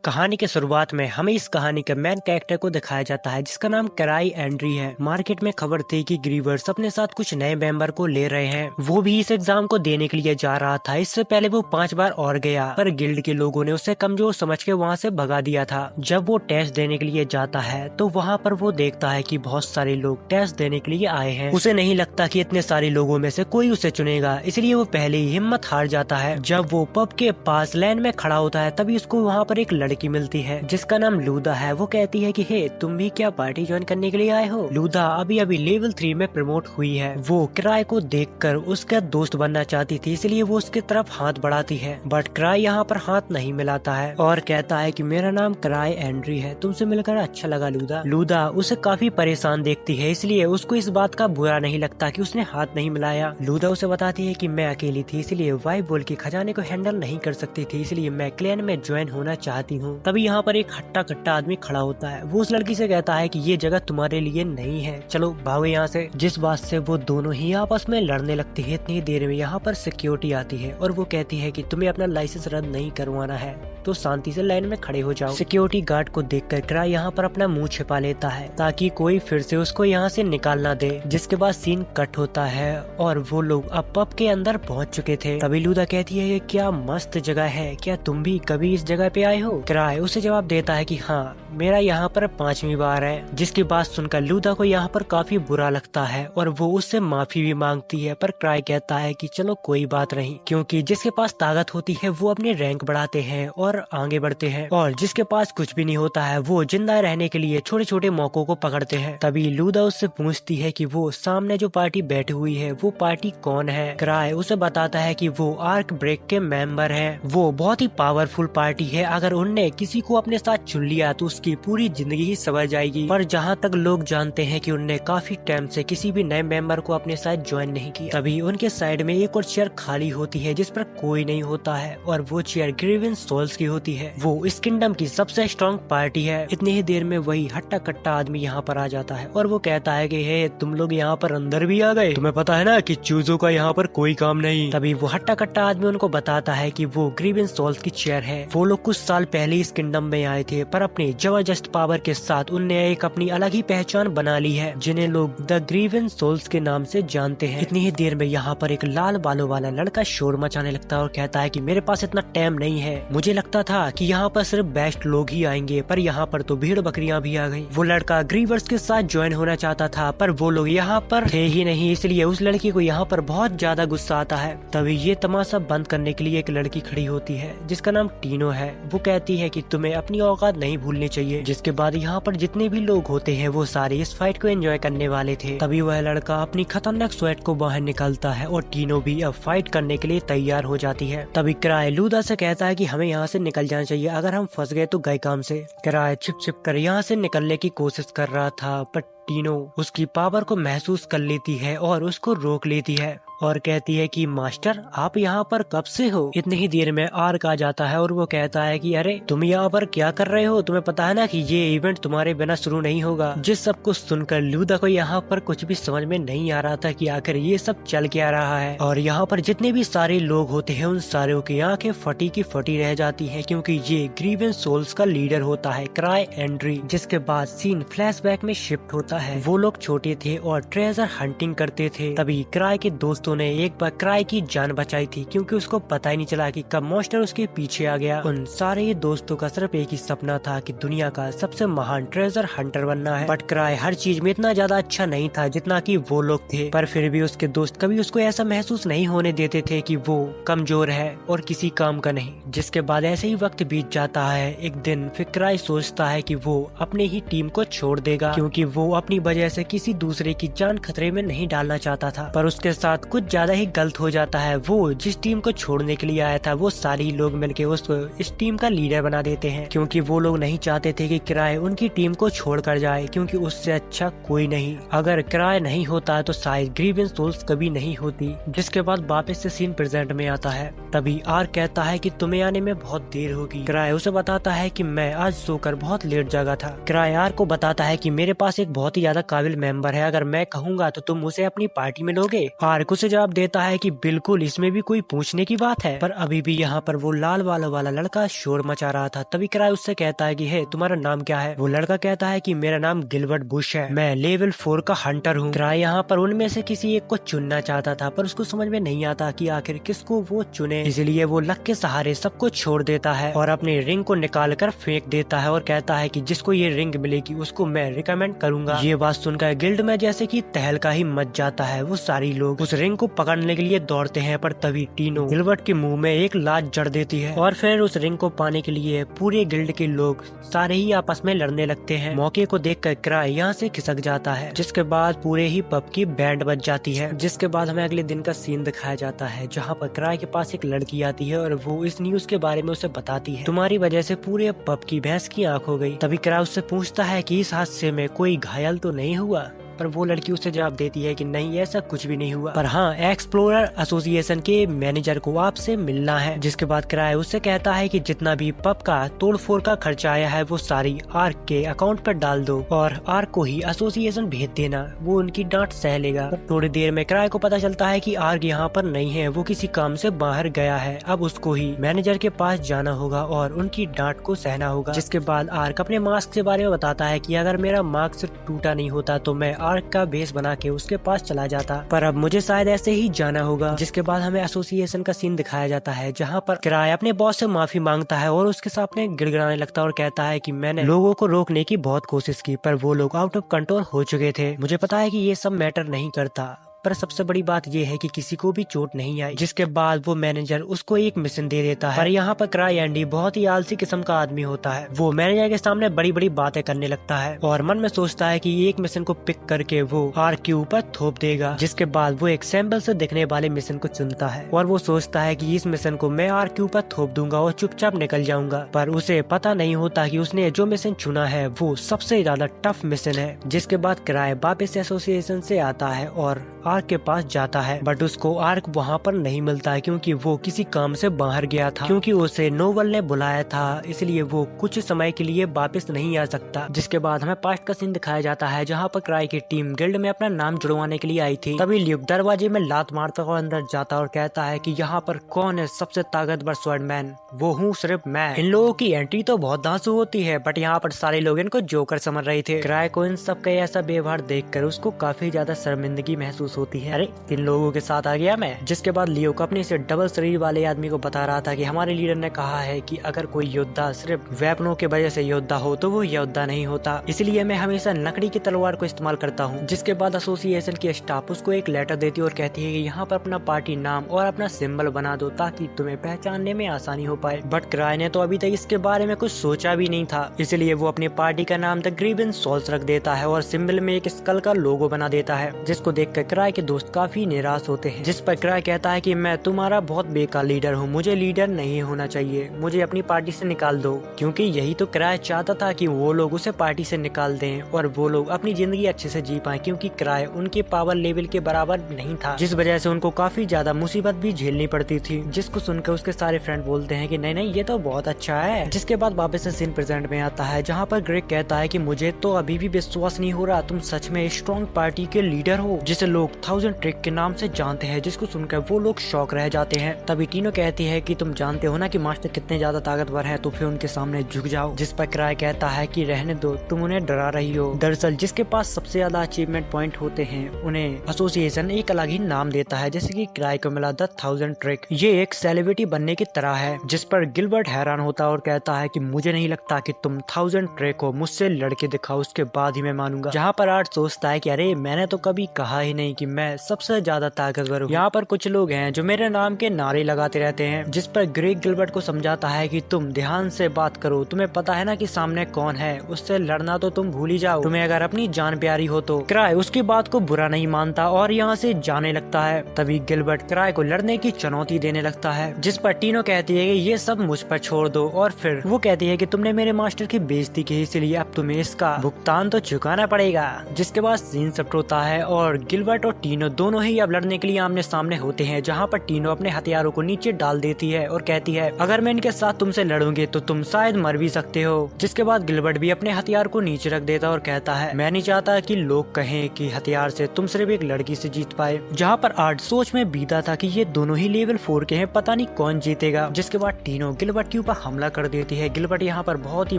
कहानी के शुरुआत में हमें इस कहानी के मेन कैरेक्टर को दिखाया जाता है जिसका नाम क्राई एंड्री है। मार्केट में खबर थी कि ग्रीवर्स अपने साथ कुछ नए मेंबर को ले रहे हैं। वो भी इस एग्जाम को देने के लिए जा रहा था। इससे पहले वो 5 बार और गया, पर गिल्ड के लोगों ने उसे कमजोर समझ के वहाँ से भगा दिया था। जब वो टेस्ट देने के लिए जाता है तो वहाँ पर वो देखता है कि बहुत सारे लोग टेस्ट देने के लिए आए हैं। उसे नहीं लगता कि इतने सारे लोगों में से कोई उसे चुनेगा, इसलिए वो पहले ही हिम्मत हार जाता है। जब वो पब के पास लाइन में खड़ा होता है तभी उसको वहाँ पर एक लड़की मिलती है जिसका नाम लूदा है। वो कहती है कि हे, तुम भी क्या पार्टी ज्वाइन करने के लिए आए हो? लूदा अभी अभी लेवल 3 में प्रमोट हुई है। वो क्राई को देखकर उसका दोस्त बनना चाहती थी, इसलिए वो उसकी तरफ हाथ बढ़ाती है, बट क्राई यहाँ पर हाथ नहीं मिलाता है और कहता है कि मेरा नाम क्राई एंड्री है, तुमसे मिलकर अच्छा लगा लूदा। लूदा उसे काफी परेशान देखती है, इसलिए उसको इस बात का बुरा नहीं लगता कि उसने हाथ नहीं मिलाया। लूदा उसे बताती है कि मैं अकेली थी, इसलिए वाइब बोल के खजाने को हैंडल नहीं कर सकती थी, इसलिए मैं क्लैन में ज्वाइन होना चाहती हूँ। तभी यहाँ पर एक हट्टा कट्टा आदमी खड़ा होता है। वो उस लड़की से कहता है कि ये जगह तुम्हारे लिए नहीं है, चलो भागो यहाँ से। जिस बात से वो दोनों ही आपस में लड़ने लगती है। इतनी देर में यहाँ पर सिक्योरिटी आती है और वो कहती है कि तुम्हें अपना लाइसेंस रद्द नहीं करवाना है तो शांति से लाइन में खड़े हो जाओ। सिक्योरिटी गार्ड को देखकर क्राई यहाँ पर अपना मुंह छिपा लेता है ताकि कोई फिर से उसको यहाँ से निकाल ना दे। जिसके बाद सीन कट होता है और वो लोग अब पब के अंदर पहुँच चुके थे। तभी लूदा कहती है ये क्या मस्त जगह है, क्या तुम भी कभी इस जगह पे आए हो? क्राई उसे जवाब देता है कि हाँ, मेरा यहाँ पर 5वीं बार है। जिसकी बात सुनकर लूदा को यहाँ पर काफी बुरा लगता है और वो उससे माफी भी मांगती है, पर क्राई कहता है कि चलो कोई बात नहीं, क्योंकि जिसके पास ताकत होती है वो अपने रैंक बढ़ाते हैं और आगे बढ़ते हैं, और जिसके पास कुछ भी नहीं होता है वो जिंदा रहने के लिए छोटे छोटे मौकों को पकड़ते हैं। तभी लूदा उससे पूछती है कि वो सामने जो पार्टी बैठी हुई है वो पार्टी कौन है? क्राई उसे बताता है कि वो आर्क ब्रेक के मेंबर हैं। वो बहुत ही पावरफुल पार्टी है, अगर उनने किसी को अपने साथ चुन लिया तो उसकी पूरी जिंदगी ही संवर जाएगी। पर जहाँ तक लोग जानते हैं कि उनने काफी टाइम से किसी भी नए मेंबर को अपने साथ ज्वाइन नहीं किया। तभी उनके साइड में एक और चेयर खाली होती है जिस पर कोई नहीं होता है और वो चेयर ग्रीवेंस सोल्स की होती है। वो इस किंगडम की सबसे स्ट्रॉन्ग पार्टी है। इतनी ही देर में वही हट्टा कट्टा आदमी यहाँ पर आ जाता है और वो कहता है कि हे, तुम लोग यहाँ पर अंदर भी आ गए, तुम्हें पता है ना कि चूजों का यहाँ पर कोई काम नहीं। तभी वो हट्टा कट्टा आदमी उनको बताता है कि वो ग्रीवेंस सोल्स की चेयर है। वो लोग कुछ साल पहले इस किंगडम में आए थे, पर अपनी जबरदस्त पावर के साथ उनने एक अपनी अलग ही पहचान बना ली है, जिन्हें लोग द ग्रीवेंस सोल्स के नाम से जानते हैं। इतनी ही देर में यहाँ पर एक लाल बालों वाला लड़का शोर मचाने लगता है और कहता है कि मेरे पास इतना टाइम नहीं है, मुझे लगता था कि यहाँ पर सिर्फ बेस्ट लोग ही आएंगे, पर यहाँ पर तो भीड़ बकरियां भी आ गई। वो लड़का ग्रीवर्स के साथ ज्वाइन होना चाहता था, पर वो लोग यहाँ पर थे ही नहीं, इसलिए उस लड़की को यहाँ पर बहुत ज्यादा गुस्सा आता है। तभी ये तमाशा बंद करने के लिए एक लड़की खड़ी होती है जिसका नाम टीनो है। वो कहती है कि तुम्हें अपनी औकात नहीं भूलनी चाहिए। जिसके बाद यहाँ पर जितने भी लोग होते हैं वो सारे इस फाइट को एंजॉय करने वाले थे। तभी वह लड़का अपनी खतरनाक स्वेट को बाहर निकालता है और टीनो भी अब फाइट करने के लिए तैयार हो जाती है। तभी क्राई लूदा से कहता है कि हमें यहाँ से निकल जाना चाहिए, अगर हम फंस गए तो गए काम से। क्राई छिप छिप कर यहाँ से निकलने की कोशिश कर रहा था, पर टीनो उसकी पावर को महसूस कर लेती है और उसको रोक लेती है और कहती है कि मास्टर, आप यहाँ पर कब से हो? इतनी ही देर में आर्क आ जाता है और वो कहता है कि अरे तुम यहाँ पर क्या कर रहे हो, तुम्हें पता है ना कि ये इवेंट तुम्हारे बिना शुरू नहीं होगा। जिस सब कुछ सुनकर लूदा को यहाँ पर कुछ भी समझ में नहीं आ रहा था कि आखिर ये सब चल क्या रहा है, और यहाँ पर जितने भी सारे लोग होते हैं उन सारों की आंखें फटी की फटी रह जाती है, क्योंकि ये ग्रीवेंस सोल्स का लीडर होता है क्राई एंड्री। जिसके बाद सीन फ्लैशबैक में शिफ्ट होता है। वो लोग छोटे थे और ट्रेजर हंटिंग करते थे। तभी क्राई के दोस्तों ने एक बार क्राई की जान बचाई थी, क्योंकि उसको पता ही नहीं चला कि कब मॉन्स्टर उसके पीछे आ गया। उन सारे दोस्तों का सिर्फ एक ही सपना था कि दुनिया का सबसे महान ट्रेजर हंटर बनना है, बट क्राई हर चीज में इतना ज्यादा अच्छा नहीं था जितना कि वो लोग थे। पर फिर भी उसके दोस्त कभी उसको ऐसा महसूस नहीं होने देते थे कि वो कमजोर है और किसी काम का नहीं। जिसके बाद ऐसे ही वक्त बीत जाता है। एक दिन फिर क्राई सोचता है कि वो अपने ही टीम को छोड़ देगा, क्योंकि वो अपनी वजह से किसी दूसरे की जान खतरे में नहीं डालना चाहता था। पर उसके साथ कुछ ज्यादा ही गलत हो जाता है। वो जिस टीम को छोड़ने के लिए आया था वो सारे ही लोग मिलके उसको इस टीम का लीडर बना देते हैं, क्योंकि वो लोग नहीं चाहते थे कि क्राई उनकी टीम को छोड़ कर जाए, क्योंकि उससे अच्छा कोई नहीं। अगर क्राई नहीं होता तो शायद ग्रीवेंस सोल्स कभी नहीं होती। जिसके बाद वापस से सीन प्रेजेंट में आता है। तभी आर्क कहता है कि तुम्हें आने में बहुत देर होगी। क्राई उसे बताता है कि मैं आज सोकर बहुत लेट जागा था। क्राई आर्क को बताता है कि मेरे पास एक बहुत ही ज्यादा काबिल मेंबर है, अगर मैं कहूँगा तो तुम उसे अपनी पार्टी में लोगे? आर्क उसे उसे जवाब देता है कि बिल्कुल, इसमें भी कोई पूछने की बात है। पर अभी भी यहाँ पर वो लाल बालों वाला लड़का शोर मचा रहा था। तभी क्राई उससे कहता है कि हे, तुम्हारा नाम क्या है? वो लड़का कहता है कि मेरा नाम गिलबर्ट बुश है, मैं लेवल 4 का हंटर हूँ। क्राई यहाँ पर उनमें से किसी एक को चुनना चाहता था, पर उसको समझ में नहीं आता कि आखिर किसको वो चुने। इसलिए वो लक के सहारे सबको छोड़ देता है और अपनी रिंग को निकाल कर फेंक देता है और कहता है कि जिसको ये रिंग मिलेगी उसको मैं रिकमेंड करूंगा। ये बात सुनकर गिल्ड में जैसे कि तहलका ही मच जाता है। वो सारी लोग उस रिंग को पकड़ने के लिए दौड़ते हैं, पर तभी टीनो गिलबर्ट के मुंह में एक लात जड़ देती है और फिर उस रिंग को पाने के लिए पूरे गिल्ड के लोग सारे ही आपस में लड़ने लगते हैं। मौके को देखकर क्राई यहाँ से खिसक जाता है, जिसके बाद पूरे ही पब की बैंड बज जाती है। जिसके बाद हमें अगले दिन का सीन दिखाया जाता है, जहाँ पर क्राई के पास एक लड़की आती है और वो इस न्यूज के बारे में उसे बताती है, तुम्हारी वजह से पूरे पब की भैंस की आंख हो गई। तभी क्राई उससे पूछता है कि इस हादसे में कोई घायल तो नहीं हुआ? पर वो लड़की उसे जवाब देती है कि नहीं, ऐसा कुछ भी नहीं हुआ, पर हाँ, एक्सप्लोरर एसोसिएशन के मैनेजर को आपसे मिलना है। जिसके बाद क्राई उससे कहता है कि जितना भी पब का तोड़फोड़ का खर्चा आया है वो सारी आर्क के अकाउंट पर डाल दो और आर्क को ही एसोसिएशन भेज देना, वो उनकी डांट सह लेगा। थोड़ी देर में क्राई को पता चलता है कि आर्क यहाँ पर नहीं है, वो किसी काम से बाहर गया है। अब उसको ही मैनेजर के पास जाना होगा और उनकी डांट को सहना होगा। जिसके बाद आर्क अपने मास्क के बारे में बताता है कि अगर मेरा मास्क टूटा नहीं होता तो मैं आर्क का बेस बना के उसके पास चला जाता, पर अब मुझे शायद ऐसे ही जाना होगा। जिसके बाद हमें एसोसिएशन का सीन दिखाया जाता है, जहाँ पर क्राई अपने बॉस से माफी मांगता है और उसके सामने गिड़गिड़ाने लगता है और कहता है कि मैंने लोगों को रोकने की बहुत कोशिश की, पर वो लोग आउट ऑफ कंट्रोल हो चुके थे। मुझे पता है कि ये सब मैटर नहीं करता, पर सबसे बड़ी बात ये है कि किसी को भी चोट नहीं आई। जिसके बाद वो मैनेजर उसको एक मिशन दे देता है, पर यहाँ पर क्राई एंडी बहुत ही आलसी किस्म का आदमी होता है। वो मैनेजर के सामने बड़ी बड़ी बातें करने लगता है और मन में सोचता है कि एक मिशन को पिक करके वो आर्क के ऊपर थोप देगा। जिसके बाद वो एक सैंपल से दिखने वाले मिशन को चुनता है और वो सोचता है कि इस मिशन को मैं आर्क के ऊपर थोप दूंगा और चुपचाप निकल जाऊंगा, पर उसे पता नहीं होता कि उसने जो मिशन चुना है वो सबसे ज्यादा टफ मिशन है। जिसके बाद क्राई वापस एसोसिएशन से आता है और आर्क के पास जाता है, बट उसको आर्क वहाँ पर नहीं मिलता है क्योंकि वो किसी काम से बाहर गया था, क्योंकि उसे नोवल ने बुलाया था, इसलिए वो कुछ समय के लिए वापस नहीं आ सकता। जिसके बाद हमें पास्ट का सीन दिखाया जाता है, जहाँ पर क्राई की टीम गिल्ड में अपना नाम जुड़वाने के लिए आई थी। तभी ल्यूक दरवाजे में लात मारता हुआ अंदर जाता और कहता है कि यहाँ पर कौन है सबसे ताकतवर स्वॉर्डमैन? वो हूँ सिर्फ मैं। इन लोगों की एंट्री तो बहुत धांसू होती है, बट यहाँ पर सारे लोग इनको जोकर समझ रहे थे। क्राई को इन सब का ऐसा व्यवहार देखकर उसको काफी ज्यादा शर्मिंदगी महसूस होती है। अरे, इन लोगों के साथ आ गया मैं। जिसके बाद लियो को अपने से डबल शरीर वाले आदमी को बता रहा था कि हमारे लीडर ने कहा है कि अगर कोई योद्धा सिर्फ वेपनों के वजह से योद्धा हो तो वो योद्धा नहीं होता, इसलिए मैं हमेशा लकड़ी की तलवार को इस्तेमाल करता हूँ। जिसके बाद एसोसिएशन की स्टाफ उसको एक लेटर देती है और कहती है कि यहाँ पर अपना पार्टी नाम और अपना सिंबल बना दो ताकि तुम्हें पहचानने में आसानी हो पाए। बट क्राई ने तो अभी तक इसके बारे में कुछ सोचा भी नहीं था, इसलिए वो अपनी पार्टी का नाम द ग्रीवन सोल्स रख देता है और सिंबल में एक स्कल का लोगो बना देता है, जिसको देखकर क्राई के दोस्त काफी निराश होते हैं। जिस पर क्राई कहता है कि मैं तुम्हारा बहुत बेकार लीडर हूँ, मुझे लीडर नहीं होना चाहिए, मुझे अपनी पार्टी से निकाल दो। क्योंकि यही तो क्राई चाहता था कि वो लोग उसे पार्टी से निकाल दें और वो लोग अपनी जिंदगी अच्छे से जी पाए, क्योंकि क्राई उनके पावर लेवल के बराबर नहीं था, जिस वजह से उनको काफी ज्यादा मुसीबत भी झेलनी पड़ती थी। जिसको सुनकर उसके सारे फ्रेंड बोलते हैं कि नहीं नहीं, ये तो बहुत अच्छा है। जिसके बाद वापस से सीन प्रेजेंट में आता है, जहाँ पर ग्रेग कहता है कि मुझे तो अभी भी विश्वास नहीं हो रहा, तुम सच में स्ट्रॉन्ग पार्टी के लीडर हो जिसे लोग 1000 ट्रिक के नाम से जानते हैं। जिसको सुनकर वो लोग शॉक रह जाते हैं। तभी टीनो कहती है कि तुम जानते हो ना कि मास्टर कितने ज्यादा ताकतवर हैं, तो फिर उनके सामने झुक जाओ। जिस पर क्राई कहता है कि रहने दो, तुम उन्हें डरा रही हो। दरअसल जिसके पास सबसे ज्यादा अचीवमेंट पॉइंट होते हैं उन्हें एसोसिएशन एक अलग ही नाम देता है, जैसे कि क्राई को मिला द 1000 ट्रिक। ये एक सेलिब्रिटी बनने की तरह है। जिस पर गिलबर्ट हैरान होता है और कहता है कि मुझे नहीं लगता कि तुम 1000 ट्रिक हो, मुझसे लड़के दिखाओ, उसके बाद ही मैं मानूंगा। जहाँ पर आर्ट सोचता है कि अरे मैंने तो कभी कहा ही नहीं कि मैं सबसे ज्यादा ताकतवर हूँ। यहाँ पर कुछ लोग हैं जो मेरे नाम के नारे लगाते रहते हैं। जिस पर ग्रेग गिलबर्ट को समझाता है कि तुम ध्यान से बात करो, तुम्हें पता है ना कि सामने कौन है, उससे लड़ना तो तुम भूल ही जाओ, तुम्हें अगर अपनी जान प्यारी हो तो। क्राई उसकी बात को बुरा नहीं मानता और यहाँ से जाने लगता है। तभी गिलबर्ट क्राई को लड़ने की चुनौती देने लगता है, जिस पर टीनो कहती है कि ये सब मुझ पर छोड़ दो, और फिर वो कहती है कि तुमने मेरे मास्टर की बेइज्जती की, इसलिए अब तुम्हें इसका भुगतान तो चुकाना पड़ेगा। जिसके बाद सीन सप्ट होता है और गिलबर्ट और टीनो दोनों ही अब लड़ने के लिए आमने सामने होते हैं, जहाँ पर टीनो अपने हथियारों को नीचे डाल देती है और कहती है अगर मैं इनके साथ तुमसे लड़ूंगी तो तुम शायद मर भी सकते हो। जिसके बाद गिलबर्ट भी अपने हथियार को नीचे रख देता और कहता है मैं नहीं चाहता कि लोग कहें कि हथियार से तुम सिर्फ एक लड़की से जीत पाए। जहाँ पर आर्ट सोच में बीता था कि ये दोनों ही लेवल 4 के हैं, पता नहीं कौन जीतेगा। जिसके बाद टीनो गिलबर्ट के ऊपर हमला कर देती है। गिलबर्ट यहाँ पर बहुत ही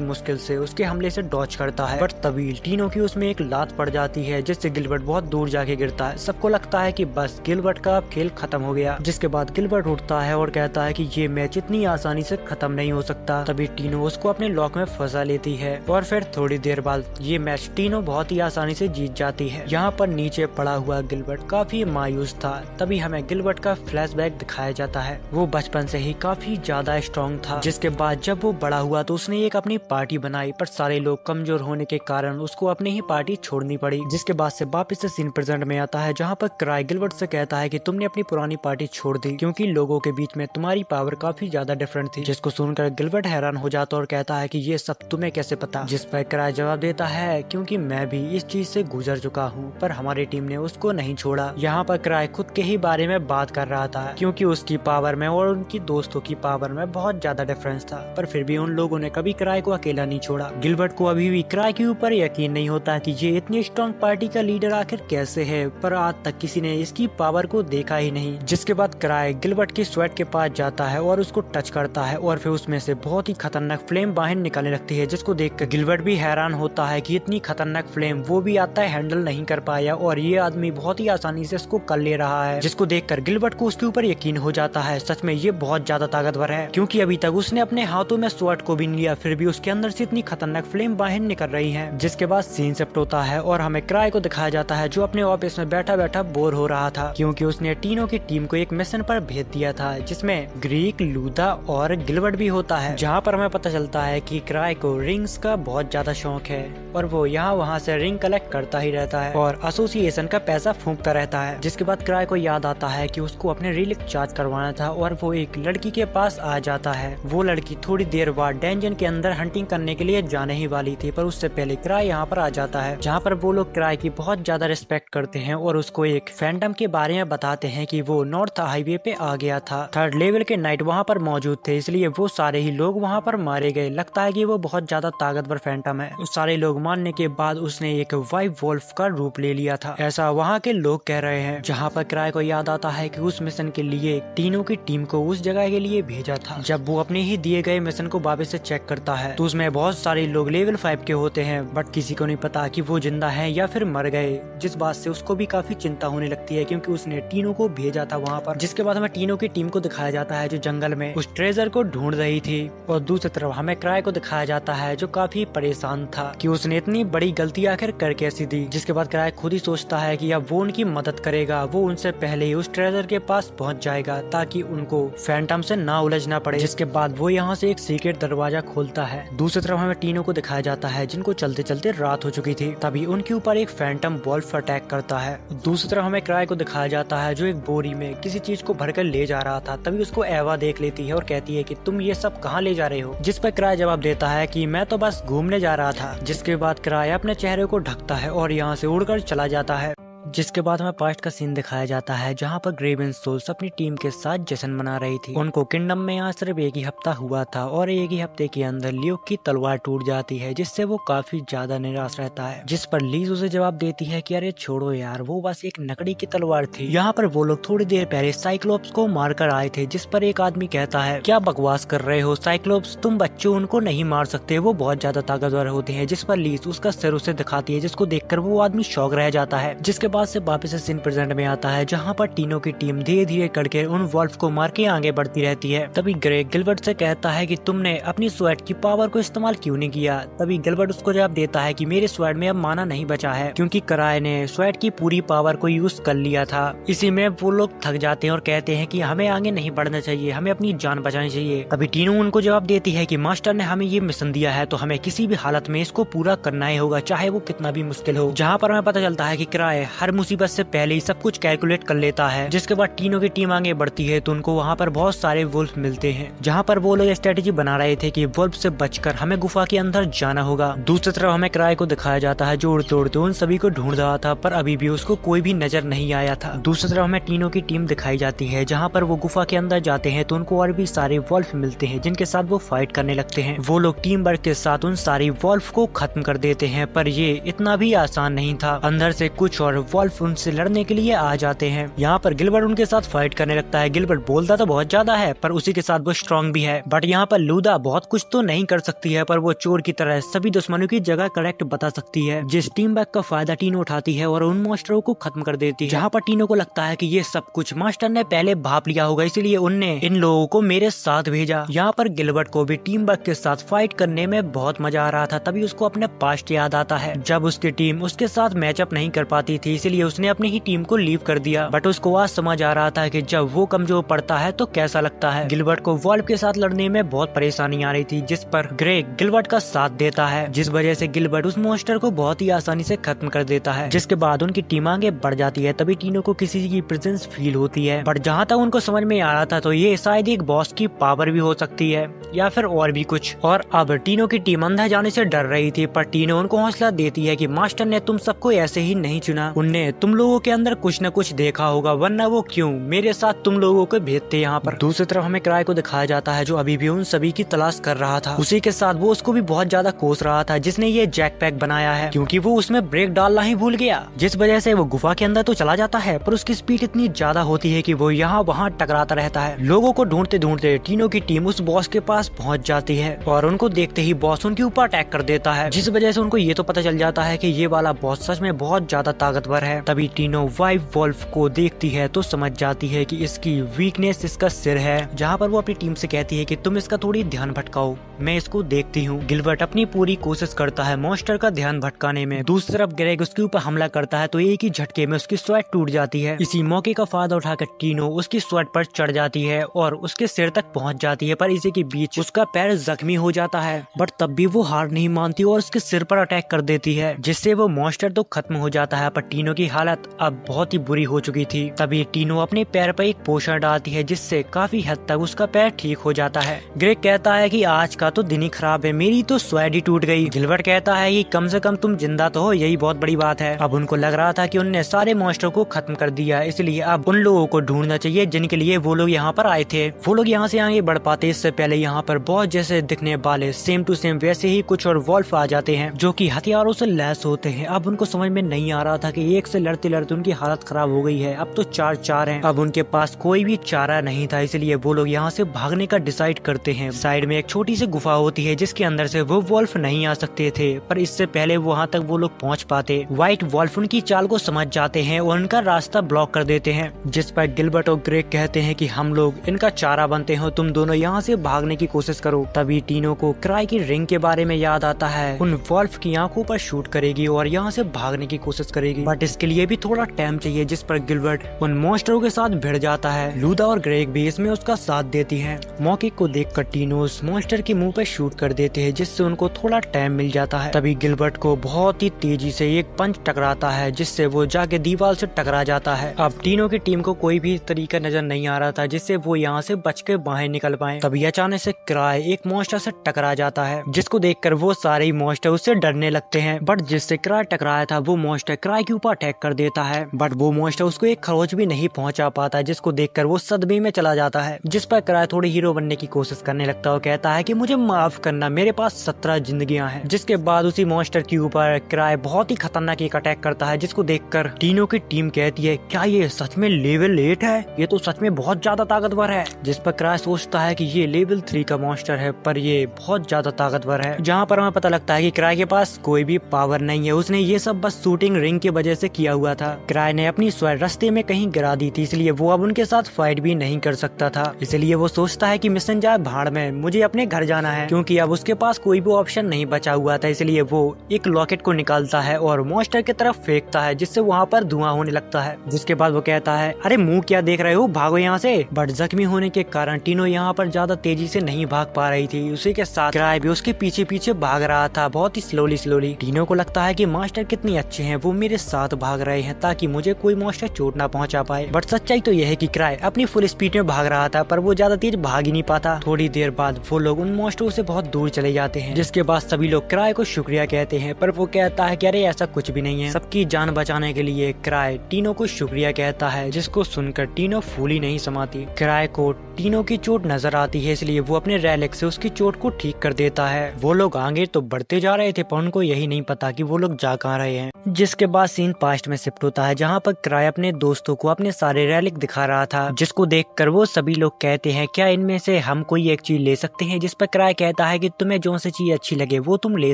मुश्किल से उसके हमले से डॉच करता है, बट तभी टीनो की उसमें एक लात पड़ जाती है जिससे गिलबर्ट बहुत दूर जाके गिरता है। सबको लगता है कि बस गिलबर्ट का अब खेल खत्म हो गया। जिसके बाद गिलबर्ट उठता है और कहता है कि ये मैच इतनी आसानी से खत्म नहीं हो सकता। तभी टीनो उसको अपने लॉक में फंसा लेती है और फिर थोड़ी देर बाद ये मैच टीनो बहुत ही आसानी से जीत जाती है। यहाँ पर नीचे पड़ा हुआ गिलबर्ट काफी मायूस था। तभी हमें गिलबर्ट का फ्लैशबैक दिखाया जाता है। वो बचपन से ही काफी ज्यादा स्ट्रॉन्ग था। जिसके बाद जब वो बड़ा हुआ तो उसने एक अपनी पार्टी बनाई, पर सारे लोग कमजोर होने के कारण उसको अपनी ही पार्टी छोड़नी पड़ी। जिसके बाद से वापस से सीन प्रेजेंट में आता है, जहाँ पर क्राई गिलबर्ट से कहता है कि तुमने अपनी पुरानी पार्टी छोड़ दी क्योंकि लोगों के बीच में तुम्हारी पावर काफी ज्यादा डिफरेंट थी। जिसको सुनकर गिलबर्ट हैरान हो जाता और कहता है कि ये सब तुम्हें कैसे पता। जिस पर क्राई जवाब देता है क्योंकि मैं भी इस चीज से गुजर चुका हूँ, पर हमारी टीम ने उसको नहीं छोड़ा। यहाँ पर क्राई खुद के ही बारे में बात कर रहा था क्योंकि उसकी पावर में और उनकी दोस्तों की पावर में बहुत ज्यादा डिफरेंस था, पर फिर भी उन लोगों ने कभी क्राई को अकेला नहीं छोड़ा। गिलबर्ट को अभी भी क्राई के ऊपर यकीन नहीं होता कि ये इतनी स्ट्रॉन्ग पार्टी का लीडर आखिर कैसे है, पर आज तक किसी ने इसकी पावर को देखा ही नहीं। जिसके बाद क्राई गिलबर्ट की स्वेट के पास जाता है और उसको टच करता है और फिर उसमें से बहुत ही खतरनाक फ्लेम बाहर निकलने लगती है, जिसको देखकर गिलबर्ट भी हैरान होता है कि इतनी खतरनाक फ्लेम वो भी आता है हैंडल नहीं कर पाया और ये आदमी बहुत ही आसानी से इसको कर ले रहा है। जिसको देखकर गिलबर्ट को उसके ऊपर यकीन हो जाता है, सच में ये बहुत ज्यादा ताकतवर है, क्योंकि अभी तक उसने अपने हाथों में स्वॉर्ड को भी नहीं लिया, फिर भी उसके अंदर से इतनी खतरनाक फ्लेम बाहर निकल रही है। जिसके बाद सीन शिफ्ट होता है और हमें क्राई को दिखाया जाता है जो अपने ऑफिस में बैठा बैठा बोर हो रहा था, क्योंकि उसने टीनो की टीम को एक मिशन पर भेज दिया था जिसमें ग्रीक, लूदा और गिलबर्ट भी होता है। जहाँ पर हमें पता चलता है कि क्राई को रिंग्स का बहुत ज्यादा शौक है और वो यहाँ वहाँ से रिंग कलेक्ट करता ही रहता है और एसोसिएशन का पैसा फूंकता रहता है। जिसके बाद क्राई को याद आता है कि उसको अपने रिलिक चार्ज करवाना था और वो एक लड़की के पास आ जाता है। वो लड़की थोड़ी देर बाद डेंजन के अंदर हंटिंग करने के लिए जाने ही वाली थी, पर उससे पहले क्राई यहाँ पर आ जाता है, जहाँ पर वो लोग क्राई की बहुत ज्यादा रिस्पेक्ट करते हैं और उसको एक फैंटम के बारे में बताते हैं कि वो नॉर्थ हाईवे पे आ गया था। 3rd लेवल के नाइट वहाँ पर मौजूद थे, इसलिए वो सारे ही लोग वहाँ पर मारे गए। लगता है कि वो बहुत ज्यादा ताकतवर फैंटम है। उस सारे लोग मारने के बाद उसने एक वाइट वोल्फ का रूप ले लिया था, ऐसा वहाँ के लोग कह रहे हैं। जहाँ पर क्राई को याद आता है कि उस मिशन के लिए टीनो की टीम को उस जगह के लिए भेजा था। जब वो अपने ही दिए गए मिशन को वापस से चेक करता है तो उसमें बहुत सारे लोग लेवल 5 के होते हैं, बट किसी को नहीं पता कि वो जिंदा हैं या फिर मर गए। जिस बात से उसको भी काफी चिंता होने लगती है क्योंकि उसने टीनो को भेजा था वहाँ पर। जिसके बाद हमें टीनो की टीम को दिखाया जाता है जो जंगल में उस ट्रेजर को ढूंढ रही थी, और दूसरी तरफ हमें क्राई को दिखाया जाता है जो काफी परेशान था कि उसने इतनी बड़ी गलती आखिर कर कैसी दी। जिसके बाद क्राई खुद ही सोचता है कि अब वो उनकी मदद करेगा, वो उनसे पहले ही उस ट्रेजर के पास पहुंच जाएगा ताकि उनको फैंटम से ना उलझना पड़े। जिसके बाद वो यहाँ से एक सीक्रेट दरवाजा खोलता है। दूसरी तरफ हमें टीनो को दिखाया जाता है जिनको चलते चलते रात हो चुकी थी, तभी उनके ऊपर एक फैंटम वॉल्फ अटैक करता है। दूसरी तरफ हमें क्राई को दिखाया जाता है जो एक बोरी में किसी चीज को भरकर ले जा रहा था, तभी उसको एवा देख लेती है और कहती है कि तुम ये सब कहाँ ले जा रहे हो। जिस पर क्राई जवाब देता है कि मैं तो बस घूमने जा रहा था। जिसके बाद क्राई अपने चेहरे को ढकता है और यहाँ से उड़कर चला जाता है। जिसके बाद हमें पास्ट का सीन दिखाया जाता है जहाँ पर ग्रेवन सोल्स अपनी टीम के साथ जश्न मना रही थी। उनको किंगडम में यहाँ सिर्फ एक ही हफ्ता हुआ था और एक ही हफ्ते के अंदर ल्यूक की तलवार टूट जाती है, जिससे वो काफी ज्यादा निराश रहता है। जिस पर लीज उसे जवाब देती है कि अरे छोड़ो यार, वो बस एक लकड़ी की तलवार थी। यहाँ पर वो लोग थोड़ी देर पहले साइक्लोप्स को मार कर आए थे। जिस पर एक आदमी कहता है क्या बकवास कर रहे हो साइक्लोप्स, तुम बच्चों उनको नहीं मार सकते, वो बहुत ज्यादा ताकतवर होते हैं। जिस पर लीज उसका सिर उसे दिखाती है, जिसको देखकर वो आदमी शॉक रह जाता है। जिसके बाद से वापस सीन प्रेजेंट में आता है जहाँ पर टीनो की टीम धीरे धीरे करके उन वॉल्फ को मार के आगे बढ़ती रहती है। तभी ग्रेग गिलबर्ट से कहता है कि तुमने अपनी स्वैट की पावर को इस्तेमाल क्यों नहीं किया। तभी गिलबर्ट उसको जवाब देता है कि मेरे स्वैट में अब माना नहीं बचा है क्योंकि क्राई ने स्वैट की पूरी पावर को यूज कर लिया था। इसी में वो लोग थक जाते हैं और कहते हैं कि हमें आगे नहीं बढ़ना चाहिए, हमें अपनी जान बचानी चाहिए। तभी टीनो उनको जवाब देती है कि मास्टर ने हमें ये मिशन दिया है तो हमें किसी भी हालत में इसको पूरा करना ही होगा, चाहे वो कितना भी मुश्किल हो। जहाँ पर हमें पता चलता है कि क्राई हर हर मुसीबत से पहले ही सब कुछ कैलकुलेट कर लेता है। जिसके बाद तीनों की टीम आगे बढ़ती है तो उनको वहाँ पर बहुत सारे वुल्फ मिलते हैं, जहाँ पर वो लोग स्ट्रेटेजी बना रहे थे कि वुल्फ से बचकर हमें गुफा के अंदर जाना होगा। दूसरी तरफ हमें क्राई को दिखाया जाता है जो उड़ते उड़ते उन सभी को ढूंढ रहा था, पर अभी भी उसको कोई भी नजर नहीं आया था। दूसरी तरफ हमें तीनों की टीम दिखाई जाती है, जहाँ पर वो गुफा के अंदर जाते हैं तो उनको और भी सारे वुल्फ मिलते हैं जिनके साथ वो फाइट करने लगते हैं। वो लोग टीम वर्क के साथ उन सारी वुल्फ को खत्म कर देते हैं, पर ये इतना भी आसान नहीं था। अंदर से कुछ और वुल्फ उनसे लड़ने के लिए आ जाते हैं। यहाँ पर गिलबर्ट उनके साथ फाइट करने लगता है। गिलबर्ट बोलता तो बहुत ज्यादा है पर उसी के साथ वो स्ट्रॉन्ग भी है। बट यहाँ पर लूदा बहुत कुछ तो नहीं कर सकती है, पर वो चोर की तरह सभी दुश्मनों की जगह करेक्ट बता सकती है, जिस टीम वर्क का फायदा टीनो उठाती है और उन मॉन्स्टरों को खत्म कर देती है। जहाँ पर टीनो को लगता है कि ये सब कुछ मास्टर ने पहले भाप लिया होगा, इसलिए उनने इन लोगों को मेरे साथ भेजा। यहाँ पर गिलबर्ट को भी टीम वर्क के साथ फाइट करने में बहुत मजा आ रहा था। तभी उसको अपने पास्ट याद आता है जब उसकी टीम उसके साथ मैचअप नहीं कर पाती थी, इसलिए उसने अपनी ही टीम को लीव कर दिया। बट उसको आज समझ आ रहा था कि जब वो कमजोर पड़ता है तो कैसा लगता है। गिलबर्ट को वॉल्फ के साथ लड़ने में बहुत परेशानी आ रही थी, जिस पर ग्रेग गिलबर्ट का साथ देता है, जिस वजह से गिलबर्ट उस मॉन्स्टर को बहुत ही आसानी से खत्म कर देता है। जिसके बाद उनकी टीम आगे बढ़ जाती है। तभी तीनों को किसी की प्रेजेंस फील होती है, बट जहाँ तक उनको समझ में आ रहा था तो ये शायद एक बॉस की पावर भी हो सकती है या फिर और भी कुछ। और अब तीनों की टीम अंदर जाने से डर रही थी, पर तीनों उनको हौसला देती है कि मास्टर ने तुम सबको ऐसे ही नहीं चुना, उनने तुम लोगों के अंदर कुछ न कुछ देखा होगा, वरना वो क्यों मेरे साथ तुम लोगों को भेजते यहाँ पर। दूसरी तरफ हमें क्राई को दिखाया जाता है जो अभी भी उन सभी की तलाश कर रहा था। उसी के साथ वो उसको भी बहुत ज्यादा कोस रहा था जिसने ये जैक पैक बनाया है, क्योंकि वो उसमें ब्रेक डालना ही भूल गया, जिस वजह से वो गुफा के अंदर तो चला जाता है पर उसकी स्पीड इतनी ज्यादा होती है कि वो यहाँ वहाँ टकराता रहता है। लोगों को ढूंढते ढूंढते तीनों की टीम उस बॉस के पास पहुँच जाती है और उनको देखते ही बॉस उनके ऊपर अटैक कर देता है, जिस वजह से उनको ये तो पता चल जाता है कि ये वाला बॉस सच में बहुत ज्यादा ताकतवर है। तभी तीनों वाइट वॉल्फ को देखती है तो समझ जाती है कि इसकी वीकनेस इसका सिर है, जहाँ पर वो अपनी टीम से कहती है कि तुम इसका थोड़ी ध्यान भटकाओ, मैं इसको देखती हूँ। गिलबर्ट अपनी पूरी कोशिश करता है मॉन्स्टर का ध्यान भटकाने में। दूसरी तरफ ग्रेग उसके ऊपर हमला करता है तो एक ही झटके में उसकी स्वैट टूट जाती है। इसी मौके का फायदा उठाकर टीनो उसकी स्वैट पर चढ़ जाती है और उसके सिर तक पहुंच जाती है, पर इसी के बीच उसका पैर जख्मी हो जाता है। बट तब भी वो हार नहीं मानती और उसके सिर पर अटैक कर देती है, जिससे वो मॉन्स्टर तो खत्म हो जाता है, पर टीनो की हालत अब बहुत ही बुरी हो चुकी थी। तभी टीनो अपने पैर पर एक पोषण डालती है, जिससे काफी हद तक उसका पैर ठीक हो जाता है। ग्रेग कहता है कि आज का तो दिन ही खराब है, मेरी तो स्वैट ही टूट गई। गिलबर्ट कहता है कि कम से कम तुम जिंदा तो हो, यही बहुत बड़ी बात है। अब उनको लग रहा था कि उनने सारे मॉन्स्टर को खत्म कर दिया, इसलिए अब उन लोगों को ढूंढना चाहिए जिनके लिए वो लोग यहाँ पर आए थे। वो लोग यहाँ से आगे बढ़ पाते इससे पहले यहाँ पर बहुत जैसे दिखने वाले सेम टू सेम वैसे ही कुछ और वॉल्फ आ जाते हैं जो कि हथियारों से लैस होते हैं। अब उनको समझ में नहीं आ रहा था कि एक से लड़ते लड़ते उनकी हालत खराब हो गई है, अब तो चार हैं। अब उनके पास कोई भी चारा नहीं था, इसलिए वो लोग यहाँ से भागने का डिसाइड करते हैं। साइड में एक छोटी सी गुफा होती है जिसके अंदर से वो वॉल्फ नहीं आ सकते थे, पर इससे पहले वहाँ तक वो लोग पहुँच पाते। व्हाइट वॉल्फ उनकी चाल को समझ जाते हैं और उनका रास्ता ब्लॉक कर देते हैं, जिस पर गिलबर्ट और ग्रेग कहते हैं कि हम लोग इनका चारा बनते हैं, तुम दोनों यहाँ से भागने की कोशिश करो। तभी तीनों को क्राई की रिंग के बारे में याद आता है, उन वॉल्फ की आंखों पर शूट करेगी और यहाँ से भागने की कोशिश करेगी, बट इसके लिए भी थोड़ा टाइम चाहिए, जिस पर गिलबर्ट उन मॉन्स्टरों के साथ भिड़ जाता है। लूदा और ग्रेग भी इसमें उसका साथ देती हैं। मौके को देखकर तीनों उस मॉन्स्टर के मुंह पर शूट कर देते हैं, जिससे उनको थोड़ा टाइम मिल जाता है। तभी गिलबर्ट को बहुत ही तेजी से एक पंच टकराता है, जिससे वो जाके दीवार से टकरा जाता है। अब तीनों की टीम को कोई भी तरीका नजर नहीं आ रहा था जिससे वो यहाँ से बच के बाहर निकल पाए। तभी अचानक से क्राई एक मॉन्स्टर से टकरा जाता है, जिसको देखकर वो सारे मॉन्स्टर उससे डरने लगते हैं। बट जिससे क्राई टकराया था वो मॉन्स्टर क्राई के ऊपर अटैक कर देता है, बट वो मॉन्स्टर उसको एक खरोच भी नहीं पहुंचा पाता, जिसको देखकर वो सदमे में चला जाता है। जिस पर क्राई थोड़ी हीरो बनने की कोशिश करने लगता है और कहता है कि मुझे माफ करना, मेरे पास 17 जिंदगियां हैं। जिसके बाद उसी मॉन्स्टर के ऊपर क्राई बहुत ही खतरनाक एक अटैक करता है, जिसको देखकर तीनों की टीम कहती है क्या ये सच में लेवल 8 है, ये तो सच में बहुत ज्यादा ताकतवर है। जिस पर क्राई सोचता है कि ये लेवल 3 का मॉन्स्टर है, पर ये बहुत ज्यादा ताकतवर है। जहाँ पर हमें पता लगता है कि क्राई के पास कोई भी पावर नहीं है, उसने ये सब बस शूटिंग रिंग की वजह से किया हुआ था। क्राई ने अपनी स्वैट रास्ते में कहीं गिरा दी थी, इसलिए वो अब उनके साथ फाइट भी नहीं कर सकता था। इसलिए वो सोचता है कि मिशन जाए भाड़ में, मुझे अपने घर जाना है, क्योंकि अब उसके पास कोई भी ऑप्शन नहीं बचा हुआ था। इसलिए वो एक लॉकेट को निकालता है और मॉन्स्टर की तरफ फेंकता है, जिससे वहाँ पर धुआं होने लगता है। जिसके बाद वो कहता है अरे मुंह क्या देख रहे हो, भागो यहाँ से। बट जख्मी होने के कारण टीनो यहाँ पर ज्यादा तेजी से नहीं भाग पा रही थी। उसी के साथ क्राई भी उसके पीछे पीछे भाग रहा था, बहुत ही स्लोली। टीनो को लगता है कि मास्टर कितनी अच्छे हैं, वो मेरे साथ भाग रहे हैं ताकि मुझे कोई मॉन्स्टर चोट ना पहुंचा पाए। बट सच्चाई तो यह है कि क्राई अपनी फुल स्पीड में भाग रहा था, पर वो ज्यादा तेज भाग ही नहीं पाता। थोड़ी देर बाद वो लोग उन मॉन्स्टरों से बहुत दूर चले जाते हैं, जिसके बाद सभी लोग क्राई को शुक्रिया कहते हैं, पर वो कहता है कि अरे ऐसा कुछ भी नहीं है। सबकी जान बचाने के लिए क्राई टीनो को शुक्रिया कहता है, जिसको सुनकर टीनो फूल ही नहीं समाती। क्राई को टीनो की चोट नजर आती है, इसलिए वो अपने रैलिक से उसकी चोट को ठीक कर देता है। वो लोग आगे तो बढ़ते जा रहे थे, पर उनको यही नहीं पता कि वो लोग जा कहाँ रहे हैं। जिसके बाद सीन पास्ट में शिफ्ट होता है, जहाँ पर क्राई अपने दोस्तों को अपने सारे रैलिक दिखा रहा था, जिसको देखकर वो सभी लोग कहते हैं क्या इनमें से हम कोई एक चीज ले सकते हैं। जिस पर क्राई कहता है कि तुम्हें जो सी चीज अच्छी लगे वो तुम ले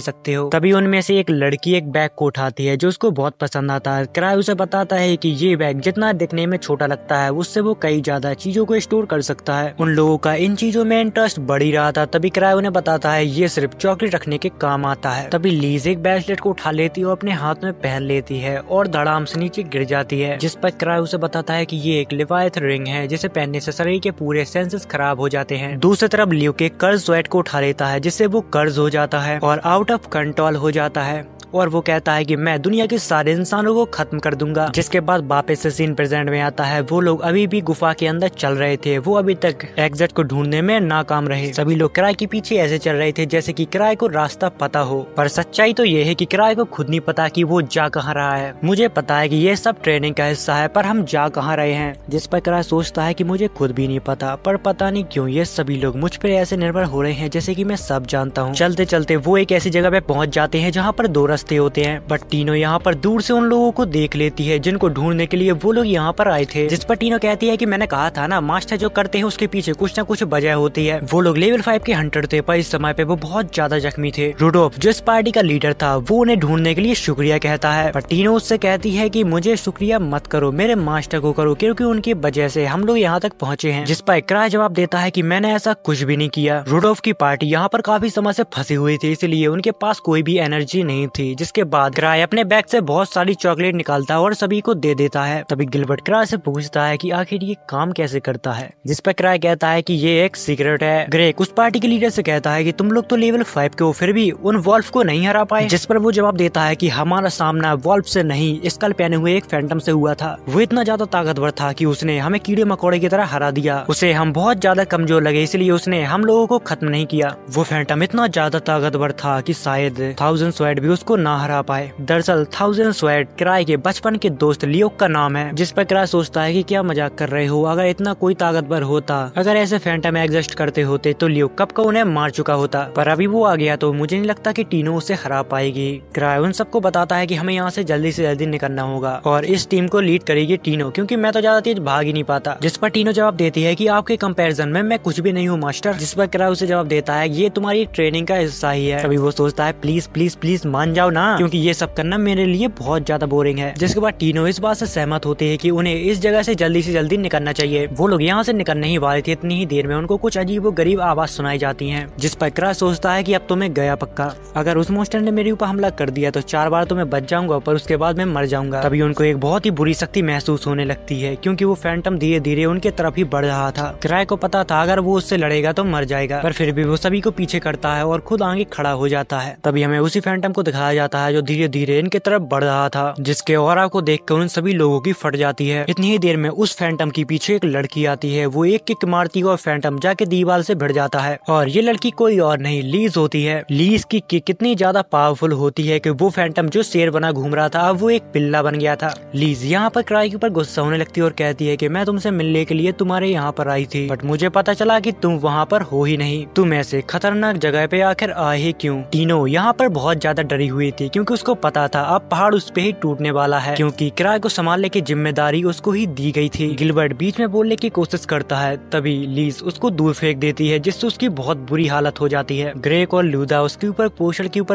सकते हो। तभी उनमें से एक लड़की एक बैग को उठाती है जो उसको बहुत पसंद आता है। क्राई उसे बताता है कि ये बैग जितना दिखने में छोटा लगता है, उससे वो कई ज्यादा चीजों को स्टोर कर सकता है। उन लोगों का इन चीजों में इंटरेस्ट बढ़ ही रहा था। तभी क्राई उन्हें बताता है ये सिर्फ चॉकलेट रखने के काम आता है। तभी लीज एक ब्रेसलेट को उठा लेती है और अपने हाथ में पहन लेती है और धड़ाम से नीचे गिर जाती है। जिस पर क्राई उसे बताता है कि ये एक लिवायत रिंग है, जिसे पहनने से शरीर के पूरे सेंसेस खराब हो जाते हैं। दूसरी तरफ ल्यूक एक कर्ज स्वेट को उठा लेता है, जिससे वो कर्ज हो जाता है और आउट ऑफ कंट्रोल हो जाता है, और वो कहता है कि मैं दुनिया के सारे इंसानों को खत्म कर दूंगा। जिसके बाद वापस से सीन प्रेजेंट में आता है। वो लोग अभी भी गुफा के अंदर चल रहे थे, वो अभी तक एग्जिट को ढूंढने में नाकाम रहे। सभी लोग क्राई के पीछे ऐसे चल रहे थे जैसे कि क्राई को रास्ता पता हो, पर सच्चाई तो ये है कि क्राई को खुद नहीं पता कि वो जा कहाँ रहा है। मुझे पता है कि ये सब ट्रेनिंग का हिस्सा है, पर हम जा कहाँ रहे हैं। जिस पर क्राई सोचता है कि मुझे खुद भी नहीं पता, पर पता नहीं क्यों ये सभी लोग मुझ पर ऐसे निर्भर हो रहे हैं जैसे कि मैं सब जानता हूँ। चलते चलते वो एक ऐसी जगह पे पहुंच जाते हैं जहाँ पर दो रास्ते होते हैं, बट टीनो यहाँ पर दूर से उन लोगों को देख लेती है जिनको ढूंढने के लिए वो लोग यहाँ पर आए थे। जिस पर टीनो कहती है कि मैंने कहा था ना, मास्टर जो करते हैं उसके पीछे कुछ न कुछ वजह होती है। वो लोग लेवल 5 के हंटर थे, पर इस समय पे वो बहुत ज्यादा जख्मी थे। रुडोल्फ जो इस पार्टी का लीडर था, वो उन्हें ढूंढने के लिए शुक्रिया कहता है, पर टीनो उससे कहती है कि मुझे शुक्रिया मत करो, मेरे मास्टर को करो, क्योंकि उनकी वजह से हम लोग यहाँ तक पहुँचे हैं। जिस पर क्राई जवाब देता है कि मैंने ऐसा कुछ भी नहीं किया। रुडोल्फ की पार्टी यहाँ पर काफी समय से फंसी हुई थी, इसलिए उनके पास कोई भी एनर्जी नहीं थी। जिसके बाद क्राई अपने बैग से बहुत सारी चॉकलेट निकालता है और सभी को दे देता है। तभी गिलबर्ट क्राई से पूछता है कि आखिर ये काम कैसे करता है। जिस पर क्राई कहता है कि ये एक सीक्रेट है। ग्रेक उस पार्टी के लीडर से कहता है कि तुम लोग तो लेवल 5 के हो, फिर भी उन वॉल्फ को नहीं हरा पाए। जिस पर वो जवाब देता है कि हमारा सामना वॉल्फ से नहीं, स्कल पहने हुए एक फैंटम से हुआ था। वो इतना ज्यादा ताकतवर था कि उसने हमें कीड़े मकोड़े की तरह हरा दिया। उसे हम बहुत ज्यादा कमजोर लगे, इसलिए उसने हम लोगों को खत्म नहीं किया। वो फैंटम इतना ज्यादा ताकतवर था कि शायद 1000 स्वेड भी उसको ना हरा पाए। दरअसल 1000 स्वेड क्राई के बचपन के दोस्त लियोक का नाम है। जिस पर क्राई सोचता है कि क्या मजाक कर रहे हो, अगर इतना कोई ताकतवर होता, अगर ऐसे फैंटम एग्जिस्ट करते होते तो लियोक कब को उन्हें मार चुका होता, पर अभी वो आ गया तो मुझे नहीं लगता कि टीनो उसे हरा पाएगी। क्राई उन सबको बताता है कि हमें यहाँ से जल्दी निकलना होगा और इस टीम को लीड करेगी टीनो, क्योंकि मैं तो ज्यादा तेज भाग ही नहीं पाता। जिस पर टीनो जवाब देती है कि आपके कंपैरिजन में मैं कुछ भी नहीं हूँ मास्टर। जिस पर क्राई उसे जवाब देता है ये तुम्हारी ट्रेनिंग का हिस्सा ही है। तभी वो सोचता है प्लीज प्लीज प्लीज मान जाओ ना, क्योंकि ये सब करना मेरे लिए बहुत ज्यादा बोरिंग है। जिसके बाद टीनो इस बात से सहमत होते हैं कि उन्हें इस जगह से जल्दी निकलना चाहिए। वो लोग यहाँ से निकलने ही वाले थे, इतनी ही देर में उनको कुछ अजीब गरीब आवाज सुनाई जाती हैं। जिस पर क्राई सोचता है कि अब तो मैं गया पक्का, अगर उस मॉन्स्टर ने मेरे ऊपर हमला कर दिया तो 4 बार तो मैं बच जाऊंगा, पर उसके बाद मैं मर जाऊंगा। तभी उनको एक बहुत ही बुरी शक्ति महसूस होने लगती है, क्योंकि वो फैंटम धीरे धीरे उनके तरफ ही बढ़ रहा था। क्राई को पता था अगर वो उससे लड़ेगा तो मर जाएगा, पर फिर भी वो सभी को पीछे करता है और खुद आगे खड़ा हो जाता है। तभी हमें उसी फैंटम को दिखाया जाता है जो धीरे धीरे इनके तरफ बढ़ रहा था, जिसके ऑरा को देखकर उन सभी लोगों की फट जाती है। इतनी ही देर में उस फैंटम के पीछे एक लड़की आती है। वो एक किक मारती है और फैंटम जाके दीवार से भिड़ जाता है, और ये लड़की कोई और नहीं लीज होती है। लीज की किक कितनी ज्यादा पावरफुल होती है कि वो फैंटम जो शेर बना घूम रहा था अब वो एक पिल्ला बन गया था। लीज यहाँ पर क्राई के ऊपर गुस्सा होने लगती है और कहती है कि मैं तुमसे मिलने के लिए तुम्हारे यहाँ पर आई थी, बट मुझे पता चला कि तुम वहाँ पर हो ही नहीं। तुम ऐसे खतरनाक जगह पे आखिर आए ही क्यों? टीनो यहाँ पर बहुत ज्यादा डरी हुई थी, क्योंकि उसको पता था अब पहाड़ उस पे ही टूटने वाला है, क्योंकि क्राई को संभालने की जिम्मेदारी उसको ही दी गई थी। गिलबर्ट बीच में बोलने की कोशिश करता है, तभी लीज उसको दूर फेंक देती है, जिससे उसकी बहुत बुरी हालत हो जाती है। ग्रेक और लूदा उसके ऊपर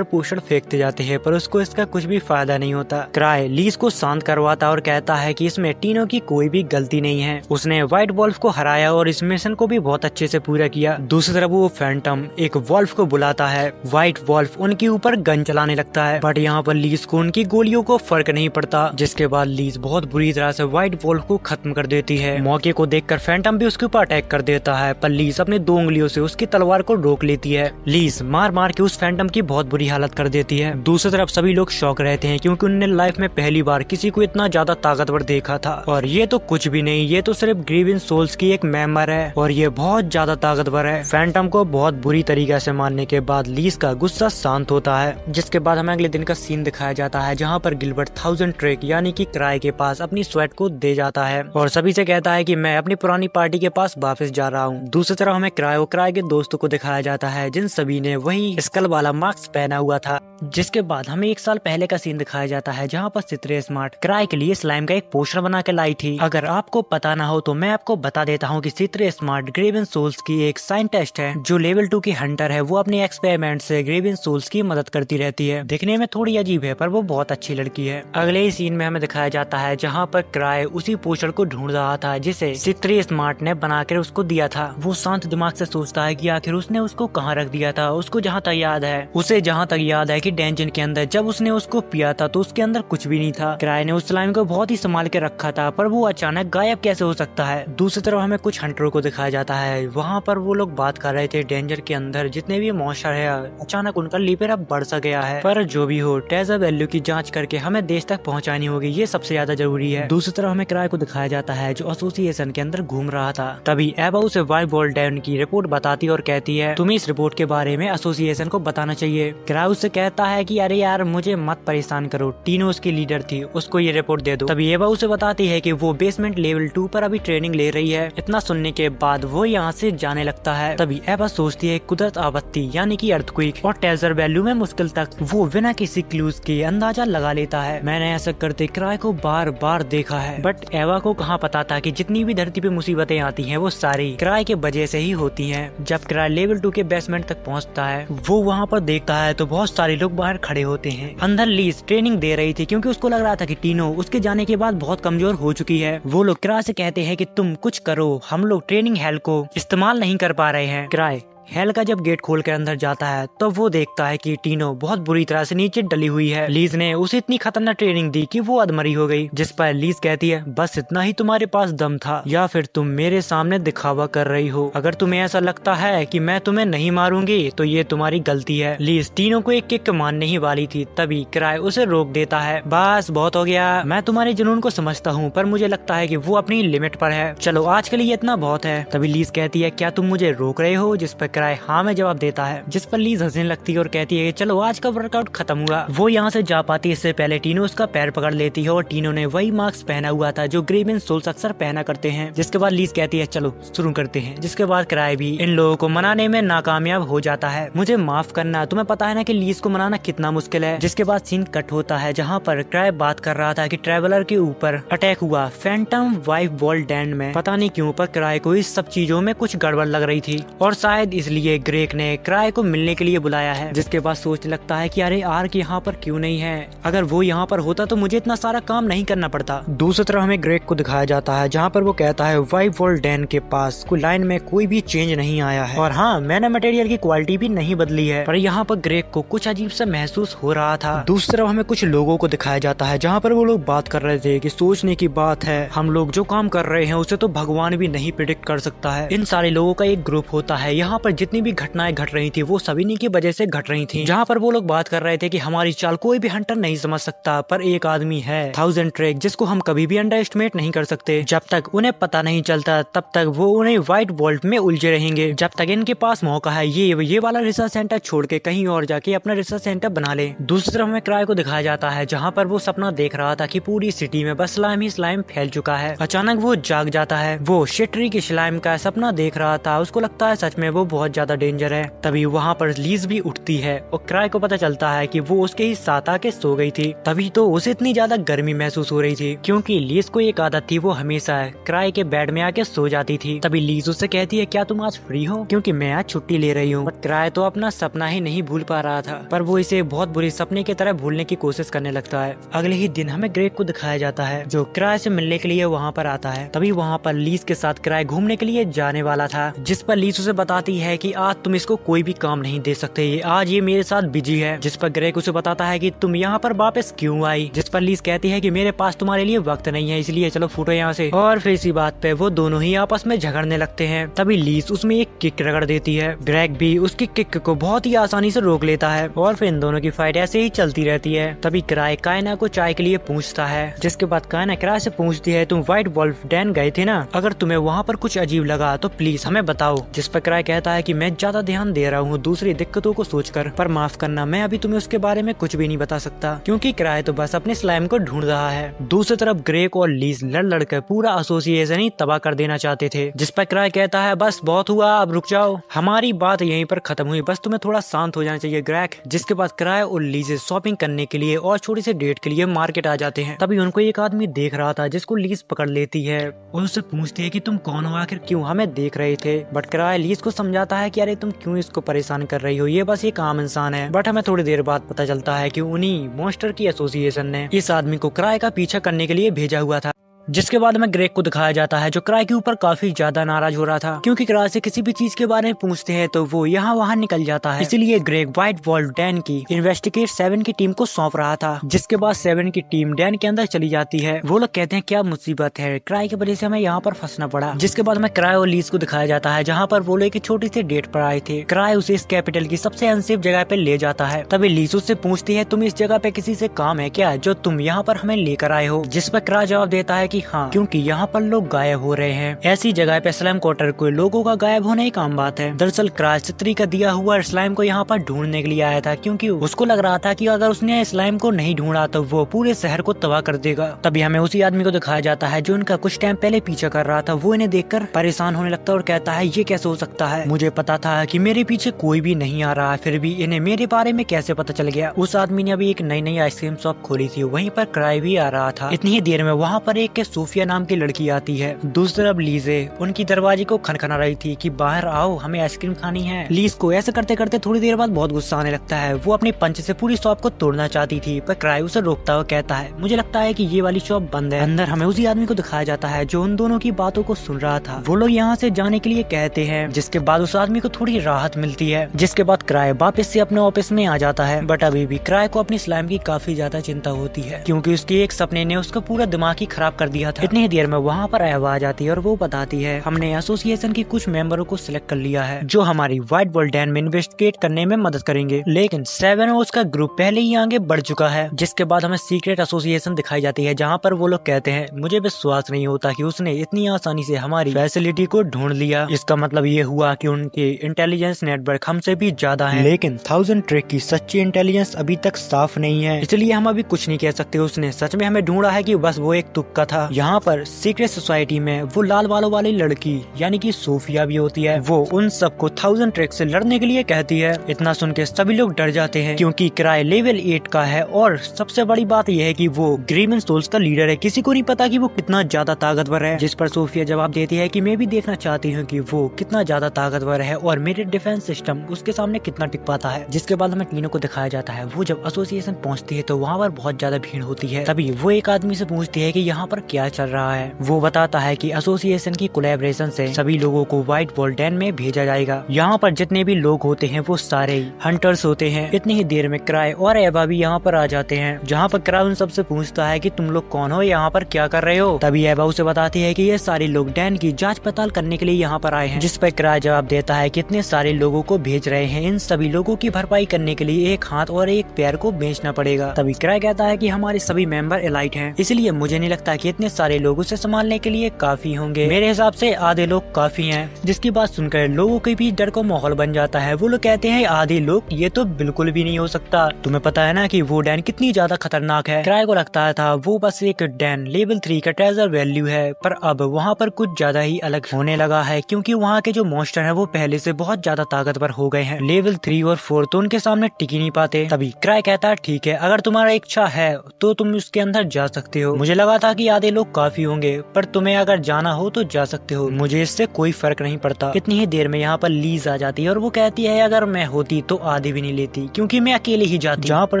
पोषण फेंकते जाते हैं, पर उसको इसका कुछ भी फायदा नहीं होता। क्राई लीज को शांत करवाता और कहता है कि इसमें टीनो की कोई भी गलती नहीं है, उसने व्हाइट वॉल्फ को हराया और इस मिशन को भी बहुत अच्छे से पूरा किया। दूसरी तरफ वो फैंटम एक वॉल्फ को बुलाता है। व्हाइट वॉल्फ उनके ऊपर गन चलाने लगता देता है, बट यहाँ पर लीज को उनकी गोलियों को फर्क नहीं पड़ता, जिसके बाद लीज बहुत बुरी तरह से व्हाइट वोल्फ को खत्म कर देती है। मौके को देखकर फैंटम भी उसके ऊपर अटैक कर देता है, पर लीज अपने 2 उंगलियों से उसकी तलवार को रोक लेती है। लीज मार मार के उस फैंटम की बहुत बुरी हालत कर देती है। दूसरी तरफ सभी लोग शॉक रहते हैं, क्योंकि उन्होंने लाइफ में पहली बार किसी को इतना ज्यादा ताकतवर देखा था, और ये तो कुछ भी नहीं, ये तो सिर्फ ग्रीवियस सोल्स की एक मेंबर है और ये बहुत ज्यादा ताकतवर है। फैंटम को बहुत बुरी तरीके से मारने के बाद लीज का गुस्सा शांत होता है, जिसके बाद हमें अगले दिन का सीन दिखाया जाता है, जहाँ पर गिलबर्ट 1000 ट्रेक यानी कि क्राई के पास अपनी स्वेट को दे जाता है और सभी से कहता है कि मैं अपनी पुरानी पार्टी के पास वापस जा रहा हूँ। दूसरी तरफ हमें क्राई के दोस्तों को दिखाया जाता है, जिन सभी ने वही स्कल वाला मास्क पहना हुआ था। जिसके बाद हमें 1 साल पहले का सीन दिखाया जाता है, जहाँ पर सित्रे स्मार्ट क्राई के लिए स्लाइम का एक पोस्टर बना के लाई थी। अगर आपको पता ना हो तो मैं आपको बता देता हूँ कि सित्रे स्मार्ट ग्रेवियस सोल्स की एक साइंटिस्ट है, जो लेवल 2 की हंटर है। वो अपने एक्सपेरिमेंट से ग्रेवियस सोल्स की मदद करती रहती है। दिखने में थोड़ी अजीब है, पर वो बहुत अच्छी लड़की है। अगले ही सीन में हमें दिखाया जाता है, जहाँ पर क्राई उसी पोस्टर को ढूंढ रहा था, जिसे सित्रे स्मार्ट ने बनाकर उसको दिया था। वो शांत दिमाग से सोचता है कि आखिर उसने उसको कहाँ रख दिया था। उसको जहाँ तक याद है, उसे जहाँ तक याद है कि डेंजन के अंदर जब उसने उसको पिया था तो उसके अंदर कुछ भी नहीं था। क्राई ने उस स्लाइम को बहुत ही संभाल के रखा था, पर वो अचानक गायब कैसे हो सकता है। दूसरी तरफ हमें कुछ हंटरों को दिखाया जाता है, वहाँ पर वो लोग बात कर रहे थे डेंजर के अंदर जितने भी मॉन्स्टर है, अचानक उनका लीवर अब बढ़ सा गया है। पर जो भी हो, ट्रेजर वैल्यू की जांच करके हमें देश तक पहुँचानी होगी, ये सबसे ज्यादा जरूरी है। दूसरी तरफ हमें क्राई को दिखाया जाता है, जो एसोसिएशन के अंदर घूम रहा था। तभी एबा उसे वाइट वॉल डैन की रिपोर्ट बताती और कहती है, तुम्हें इस रिपोर्ट के बारे में एसोसिएशन को बताना चाहिए। क्राई उससे कहता है कि अरे यार मुझे मत परेशान करो, टीनो उसकी लीडर थी, उसको ये रिपोर्ट दे दो। तभी एबा उसे बताती है कि वो बेसमेंट लेवल 2 पर अभी ट्रेनिंग ले रही है। इतना सुनने के बाद वो यहाँ से जाने लगता है। तभी एबा सोचती है कुदरत आपत्ति यानी कि अर्थक्वेक और ट्रेजर वैल्यू में मुश्किल तक वो बिना किसी क्लूज के अंदाजा लगा लेता है। मैंने ऐसा करते क्राई को बार बार देखा है, बट एबा को कहाँ पता था कि जितनी भी धरती पे मुसीबतें आती हैं वो सारी क्राई के वजह से ही होती हैं। जब क्राई लेवल 2 के बेसमेंट तक पहुँचता है, वो वहाँ पर देखता है तो बहुत सारे लोग बाहर खड़े होते हैं। अंदर लीज ट्रेनिंग दे रही थी, क्योंकि उसको लग रहा था कि टीनो उसके जाने के बाद बहुत कमजोर हो चुकी है। वो लोग क्राई से कहते हैं कि तुम कुछ करो, हम लोग ट्रेनिंग हेल को इस्तेमाल नहीं कर पा रहे हैं। क्राई हेल का जब गेट खोल कर अंदर जाता है तो वो देखता है कि टीनो बहुत बुरी तरह से नीचे डली हुई है। लीज ने उसे इतनी खतरनाक ट्रेनिंग दी कि वो अधमरी हो गई। जिस पर लीज कहती है, बस इतना ही तुम्हारे पास दम था, या फिर तुम मेरे सामने दिखावा कर रही हो। अगर तुम्हें ऐसा लगता है कि मैं तुम्हें नहीं मारूंगी तो ये तुम्हारी गलती है। लीज टीनो को एक किक मारने ही वाली थी, तभी क्राई उसे रोक देता है। बस बहुत हो गया, मैं तुम्हारे जुनून को समझता हूँ, पर मुझे लगता है कि वो अपनी लिमिट पर है। चलो आज के लिए इतना बहुत है। तभी लीज कहती है, क्या तुम मुझे रोक रहे हो? जिस पर क्राई हाँ में जवाब देता है, जिस पर लीज हंसने लगती है और कहती है चलो आज का वर्कआउट खत्म हुआ। वो यहाँ से जा पाती, इससे पहले टीनो उसका पैर पकड़ लेती है और टीनो ने वही मास्क पहना हुआ था जो ग्रेवियस सोल्स अक्सर पहना करते हैं। जिसके बाद लीज कहती है चलो शुरू करते हैं। जिसके बाद क्राई भी इन लोगों को मनाने में नाकामयाब हो जाता है। मुझे माफ करना, तुम्हें पता है ना कि लीज को मनाना कितना मुश्किल है। जिसके बाद सीन कट होता है, जहाँ पर क्राई बात कर रहा था कि ट्रेवलर के ऊपर अटैक हुआ फैंटम वाइफ वॉल डैन में। पता नहीं क्यों, पर क्राई को इस सब चीजों में कुछ गड़बड़ लग रही थी और शायद इसलिए ग्रेक ने क्राई को मिलने के लिए बुलाया है। जिसके बाद सोचने लगता है कि अरे आर्क यहाँ पर क्यों नहीं है, अगर वो यहाँ पर होता तो मुझे इतना सारा काम नहीं करना पड़ता। दूसरी तरफ हमें ग्रेक को दिखाया जाता है, जहाँ पर वो कहता है वाइफ वॉल डैन के पास कोई लाइन में कोई भी चेंज नहीं आया है, और हाँ मैंने मटेरियल की क्वालिटी भी नहीं बदली है। पर यहाँ पर ग्रेक को कुछ अजीब सा महसूस हो रहा था। दूसरी तरफ हमें कुछ लोगों को दिखाया जाता है, जहाँ पर वो लोग बात कर रहे थे कि सोचने की बात है, हम लोग जो काम कर रहे हैं उसे तो भगवान भी नहीं प्रिडिक्ट कर सकता है। इन सारे लोगों का एक ग्रुप होता है। यहाँ पर जितनी भी घटनाएं घट रही थी वो सभी की वजह से घट रही थी। जहाँ पर वो लोग बात कर रहे थे कि हमारी चाल कोई भी हंटर नहीं समझ सकता, पर एक आदमी है 1000 ट्रेक जिसको हम कभी भी अंडर एस्टिमेट नहीं कर सकते। जब तक उन्हें पता नहीं चलता तब तक वो उन्हें व्हाइट वॉल्ट में उलझे रहेंगे। जब तक इनके पास मौका है ये वाला रिसर्च सेंटर छोड़ के कहीं और जाके अपना रिसर्च सेंटर बना ले। दूसरी तरफ हमें क्राई को दिखाया जाता है, जहाँ पर वो सपना देख रहा था कि पूरी सिटी में बस स्लाइम ही स्लाइम फैल चुका है। अचानक वो जाग जाता है। वो शिटरी की स्लाइम का सपना देख रहा था, उसको लगता है सच में वो बहुत ज्यादा डेंजर है। तभी वहाँ पर लीज भी उठती है और क्राई को पता चलता है कि वो उसके ही साथ आके सो गई थी। तभी तो उसे इतनी ज्यादा गर्मी महसूस हो रही थी, क्योंकि लीज को एक आदत थी, वो हमेशा क्राई के बेड में आके सो जाती थी। तभी लीज उससे कहती है क्या तुम आज फ्री हो, क्योंकि मैं आज छुट्टी ले रही हूँ। बट क्राई तो अपना सपना ही नहीं भूल पा रहा था, पर वो इसे बहुत बुरे सपने की तरह भूलने की कोशिश करने लगता है। अगले ही दिन हमें ग्रेक को दिखाया जाता है, जो क्राई से मिलने के लिए वहाँ पर आता है। तभी वहाँ पर लीज के साथ क्राई घूमने के लिए जाने वाला था, जिस पर लीज उसे बताती है है कि आज तुम इसको कोई भी काम नहीं दे सकते, आज ये मेरे साथ बिजी है। जिस पर ग्रेग उसे बताता है कि तुम यहाँ पर वापस क्यों आई, जिस पर लीज कहती है कि मेरे पास तुम्हारे लिए वक्त नहीं है, इसलिए चलो फूटो यहाँ से। और फिर इसी बात पे वो दोनों ही आपस में झगड़ने लगते हैं। तभी लीज उसमें एक किक रगड़ देती है। ग्रेग भी उसकी किक को बहुत ही आसानी से रोक लेता है और फिर इन दोनों की फाइट ऐसे ही चलती रहती है। तभी क्राई कायना को चाय के लिए पूछता है, जिसके बाद कायना क्राई से पूछती है, तुम व्हाइट वॉल्फ डैन गए थे ना, अगर तुम्हें वहाँ पर कुछ अजीब लगा तो प्लीज हमें बताओ। जिस पर क्राई कहता है कि मैं ज्यादा ध्यान दे रहा हूँ दूसरी दिक्कतों को सोचकर, पर माफ करना मैं अभी तुम्हें उसके बारे में कुछ भी नहीं बता सकता, क्योंकि क्राई तो बस अपने स्लाइम को ढूंढ रहा है। दूसरी तरफ ग्रेग और लीज लड़ लड़कर पूरा एसोसिएशन ही तबाह कर देना चाहते थे। जिस पर क्राई कहता है, बस बहुत हुआ, अब रुक जाओ, हमारी बात यहीं पर खत्म हुई, बस तुम्हें थोड़ा शांत हो जाना चाहिए ग्रेग। जिसके बाद क्राई और लीज शॉपिंग करने के लिए और छोटी सी डेट के लिए मार्केट आ जाते हैं। तभी उनको एक आदमी देख रहा था, जिसको लीज पकड़ लेती है और उससे पूछती है कि तुम कौन हो, आखिर क्यों हमें देख रहे थे। बट क्राई लीज को समझाता है कि अरे तुम क्यों इसको परेशान कर रही हो, ये बस एक आम इंसान है। बट हमें थोड़ी देर बाद पता चलता है कि उन्हीं मॉन्स्टर की एसोसिएशन ने इस आदमी को क्राई का पीछा करने के लिए भेजा हुआ था। जिसके बाद हमें ग्रेग को दिखाया जाता है, जो क्राई के ऊपर काफी ज्यादा नाराज हो रहा था, क्योंकि क्राई से किसी भी चीज के बारे में पूछते हैं तो वो यहाँ वहाँ निकल जाता है। इसीलिए ग्रेग व्हाइट वॉल्फ डैन की इन्वेस्टिगेट 7 की टीम को सौंप रहा था। जिसके बाद 7 की टीम डैन के अंदर चली जाती है। वो लोग कहते हैं क्या मुसीबत है, क्राई की वजह से हमें यहाँ पर फंसना पड़ा। जिसके बाद हमें क्राई और लीज को दिखाया जाता है, जहाँ पर वो लोग एक छोटी सी डेट पर आए थे। क्राई उसे इस कैपिटल की सबसे अनसेफ जगह पे ले जाता है। तभी लीज उससे पूछती है, तुम इस जगह पे किसी से काम है क्या जो तुम यहाँ पर हमें लेकर आए हो। जिस पर क्राई जवाब देता है कि हाँ, क्योंकि यहाँ पर लोग गायब हो रहे हैं। ऐसी जगह पे स्लाइम क्वार्टर को लोगों का गायब होना एक आम बात है। दरअसल क्राई छतरी का दिया हुआ स्लाइम को यहाँ पर ढूंढने के लिए आया था, क्योंकि उसको लग रहा था कि अगर उसने स्लाइम को नहीं ढूंढा तो वो पूरे शहर को तबाह कर देगा। तभी हमें उसी आदमी को दिखाया जाता है जो उनका कुछ टाइम पहले पीछा कर रहा था। वो इन्हें देखकर परेशान होने लगता है और कहता है, ये कैसे हो सकता है, मुझे पता था कि मेरे पीछे कोई भी नहीं आ रहा, फिर भी इन्हें मेरे बारे में कैसे पता चल गया। उस आदमी ने अभी एक नई आइसक्रीम शॉप खोली थी, वहीं पर क्राई भी आ रहा था। इतनी ही देर में वहाँ पर एक सोफिया नाम की लड़की आती है। दूसरी तरफ लीजे उनकी दरवाजे को खनखना रही थी कि बाहर आओ, हमें आइसक्रीम खानी है। लीज को ऐसे करते करते थोड़ी देर बाद बहुत गुस्सा आने लगता है। वो अपने पंच से पूरी शॉप को तोड़ना चाहती थी, पर क्राई उसे रोकता हुआ कहता है, मुझे लगता है कि ये वाली शॉप बंद है। अंदर हमें उसी आदमी को दिखाया जाता है जो उन दोनों की बातों को सुन रहा था। वो लोग यहाँ से जाने के लिए कहते हैं, जिसके बाद उस आदमी को थोड़ी राहत मिलती है। जिसके बाद क्राई वापस से अपने ऑफिस में आ जाता है। बट अभी भी क्राई को अपनी स्लाइम की काफी ज्यादा चिंता होती है, क्योंकि उसके एक सपने ने उसका पूरा दिमाग ही खराब कर दिया था। इतनी देर में वहाँ पर एवा आ जाती है और वो बताती है, हमने एसोसिएशन की कुछ मेंबरों को सिलेक्ट कर लिया है जो हमारी व्हाइट वॉल्फ डैन में इन्वेस्टिगेट करने में मदद करेंगे। लेकिन 7 और उसका ग्रुप पहले ही आगे बढ़ चुका है। जिसके बाद हमें सीक्रेट एसोसिएशन दिखाई जाती है, जहाँ पर वो लोग कहते हैं, मुझे विश्वास नहीं होता कि उसने इतनी आसानी से हमारी फैसिलिटी को ढूंढ लिया। इसका मतलब ये हुआ कि उनके इंटेलिजेंस नेटवर्क हमसे भी ज्यादा है। लेकिन 1000 ट्रिक की सच्ची इंटेलिजेंस अभी तक साफ नहीं है, इसलिए हम अभी कुछ नहीं कह सकते उसने सच में हमें ढूंढा है कि बस वो एक तुक्का था। यहाँ पर सीक्रेट सोसाइटी में वो लाल बालों वाली लड़की यानी कि सोफिया भी होती है। वो उन सबको 1000 ट्रिक से लड़ने के लिए कहती है। इतना सुन के सभी लोग डर जाते हैं, क्योंकि क्राई लेवल 8 का है और सबसे बड़ी बात यह है कि वो ग्रीवन सोल्स का लीडर है। किसी को नहीं पता कि वो कितना ज्यादा ताकतवर है। जिस पर सोफिया जवाब देती है कि मैं भी देखना चाहती हूँ कि वो कितना ज्यादा ताकतवर है और मेरे डिफेंस सिस्टम उसके सामने कितना टिक पाता है। जिसके बाद हमें तीनों को दिखाया जाता है। वो जब एसोसिएशन पहुँचती है तो वहाँ पर बहुत ज्यादा भीड़ होती है। तभी वो एक आदमी से पूछती है कि यहाँ पर क्या चल रहा है। वो बताता है कि एसोसिएशन की कोलैबोरेशन से सभी लोगों को व्हाइट वॉल्फ डैन में भेजा जाएगा। यहाँ पर जितने भी लोग होते हैं वो सारे ही हंटर्स होते हैं। इतनी ही देर में क्राई और एवा भी यहाँ पर आ जाते हैं, जहाँ पर क्राई उन सबसे पूछता है कि तुम लोग कौन हो, यहाँ पर क्या कर रहे हो। तभी एवा उसे बताती है कि ये सारे लोग डैन की जांच पड़ताल करने के लिए यहाँ पर आए हैं। जिस पर क्राई जवाब देता है कि इतने सारे लोगों को भेज रहे हैं, इन सभी लोगों की भरपाई करने के लिए एक हाथ और एक पैर को बेचना पड़ेगा। तभी क्राई कहता है कि हमारे सभी मेंबर एलाइट हैं, इसलिए मुझे नहीं लगता कि इतने सारे लोग उसे संभालने के लिए काफी होंगे। मेरे हिसाब से आधे लोग काफी हैं। जिसकी बात सुनकर लोगों के बीच डर का माहौल बन जाता है। वो लोग कहते हैं, आधे लोग, ये तो बिल्कुल भी नहीं हो सकता। तुम्हें पता है ना कि वो डैन कितनी ज्यादा खतरनाक है। क्राई को लगता था वो बस एक डैन लेवल 3 का ट्रेजर वैल्यू है, पर अब वहाँ पर कुछ ज्यादा ही अलग होने लगा है, क्योंकि वहाँ के जो मॉन्स्टर है वो पहले से बहुत ज्यादा ताकतवर हो गए हैं। लेवल 3 और 4 तो उनके सामने टिक ही नहीं पाते। तभी क्राई कहता है, ठीक है, अगर तुम्हारा इच्छा है तो तुम उसके अंदर जा सकते हो। मुझे लगा था कि आधे ये लोग काफी होंगे, पर तुम्हें अगर जाना हो तो जा सकते हो, मुझे इससे कोई फर्क नहीं पड़ता। इतनी ही देर में यहाँ पर लीज आ जाती है और वो कहती है अगर मैं होती तो आधी भी नहीं लेती, क्योंकि मैं अकेले ही जाती। जहाँ पर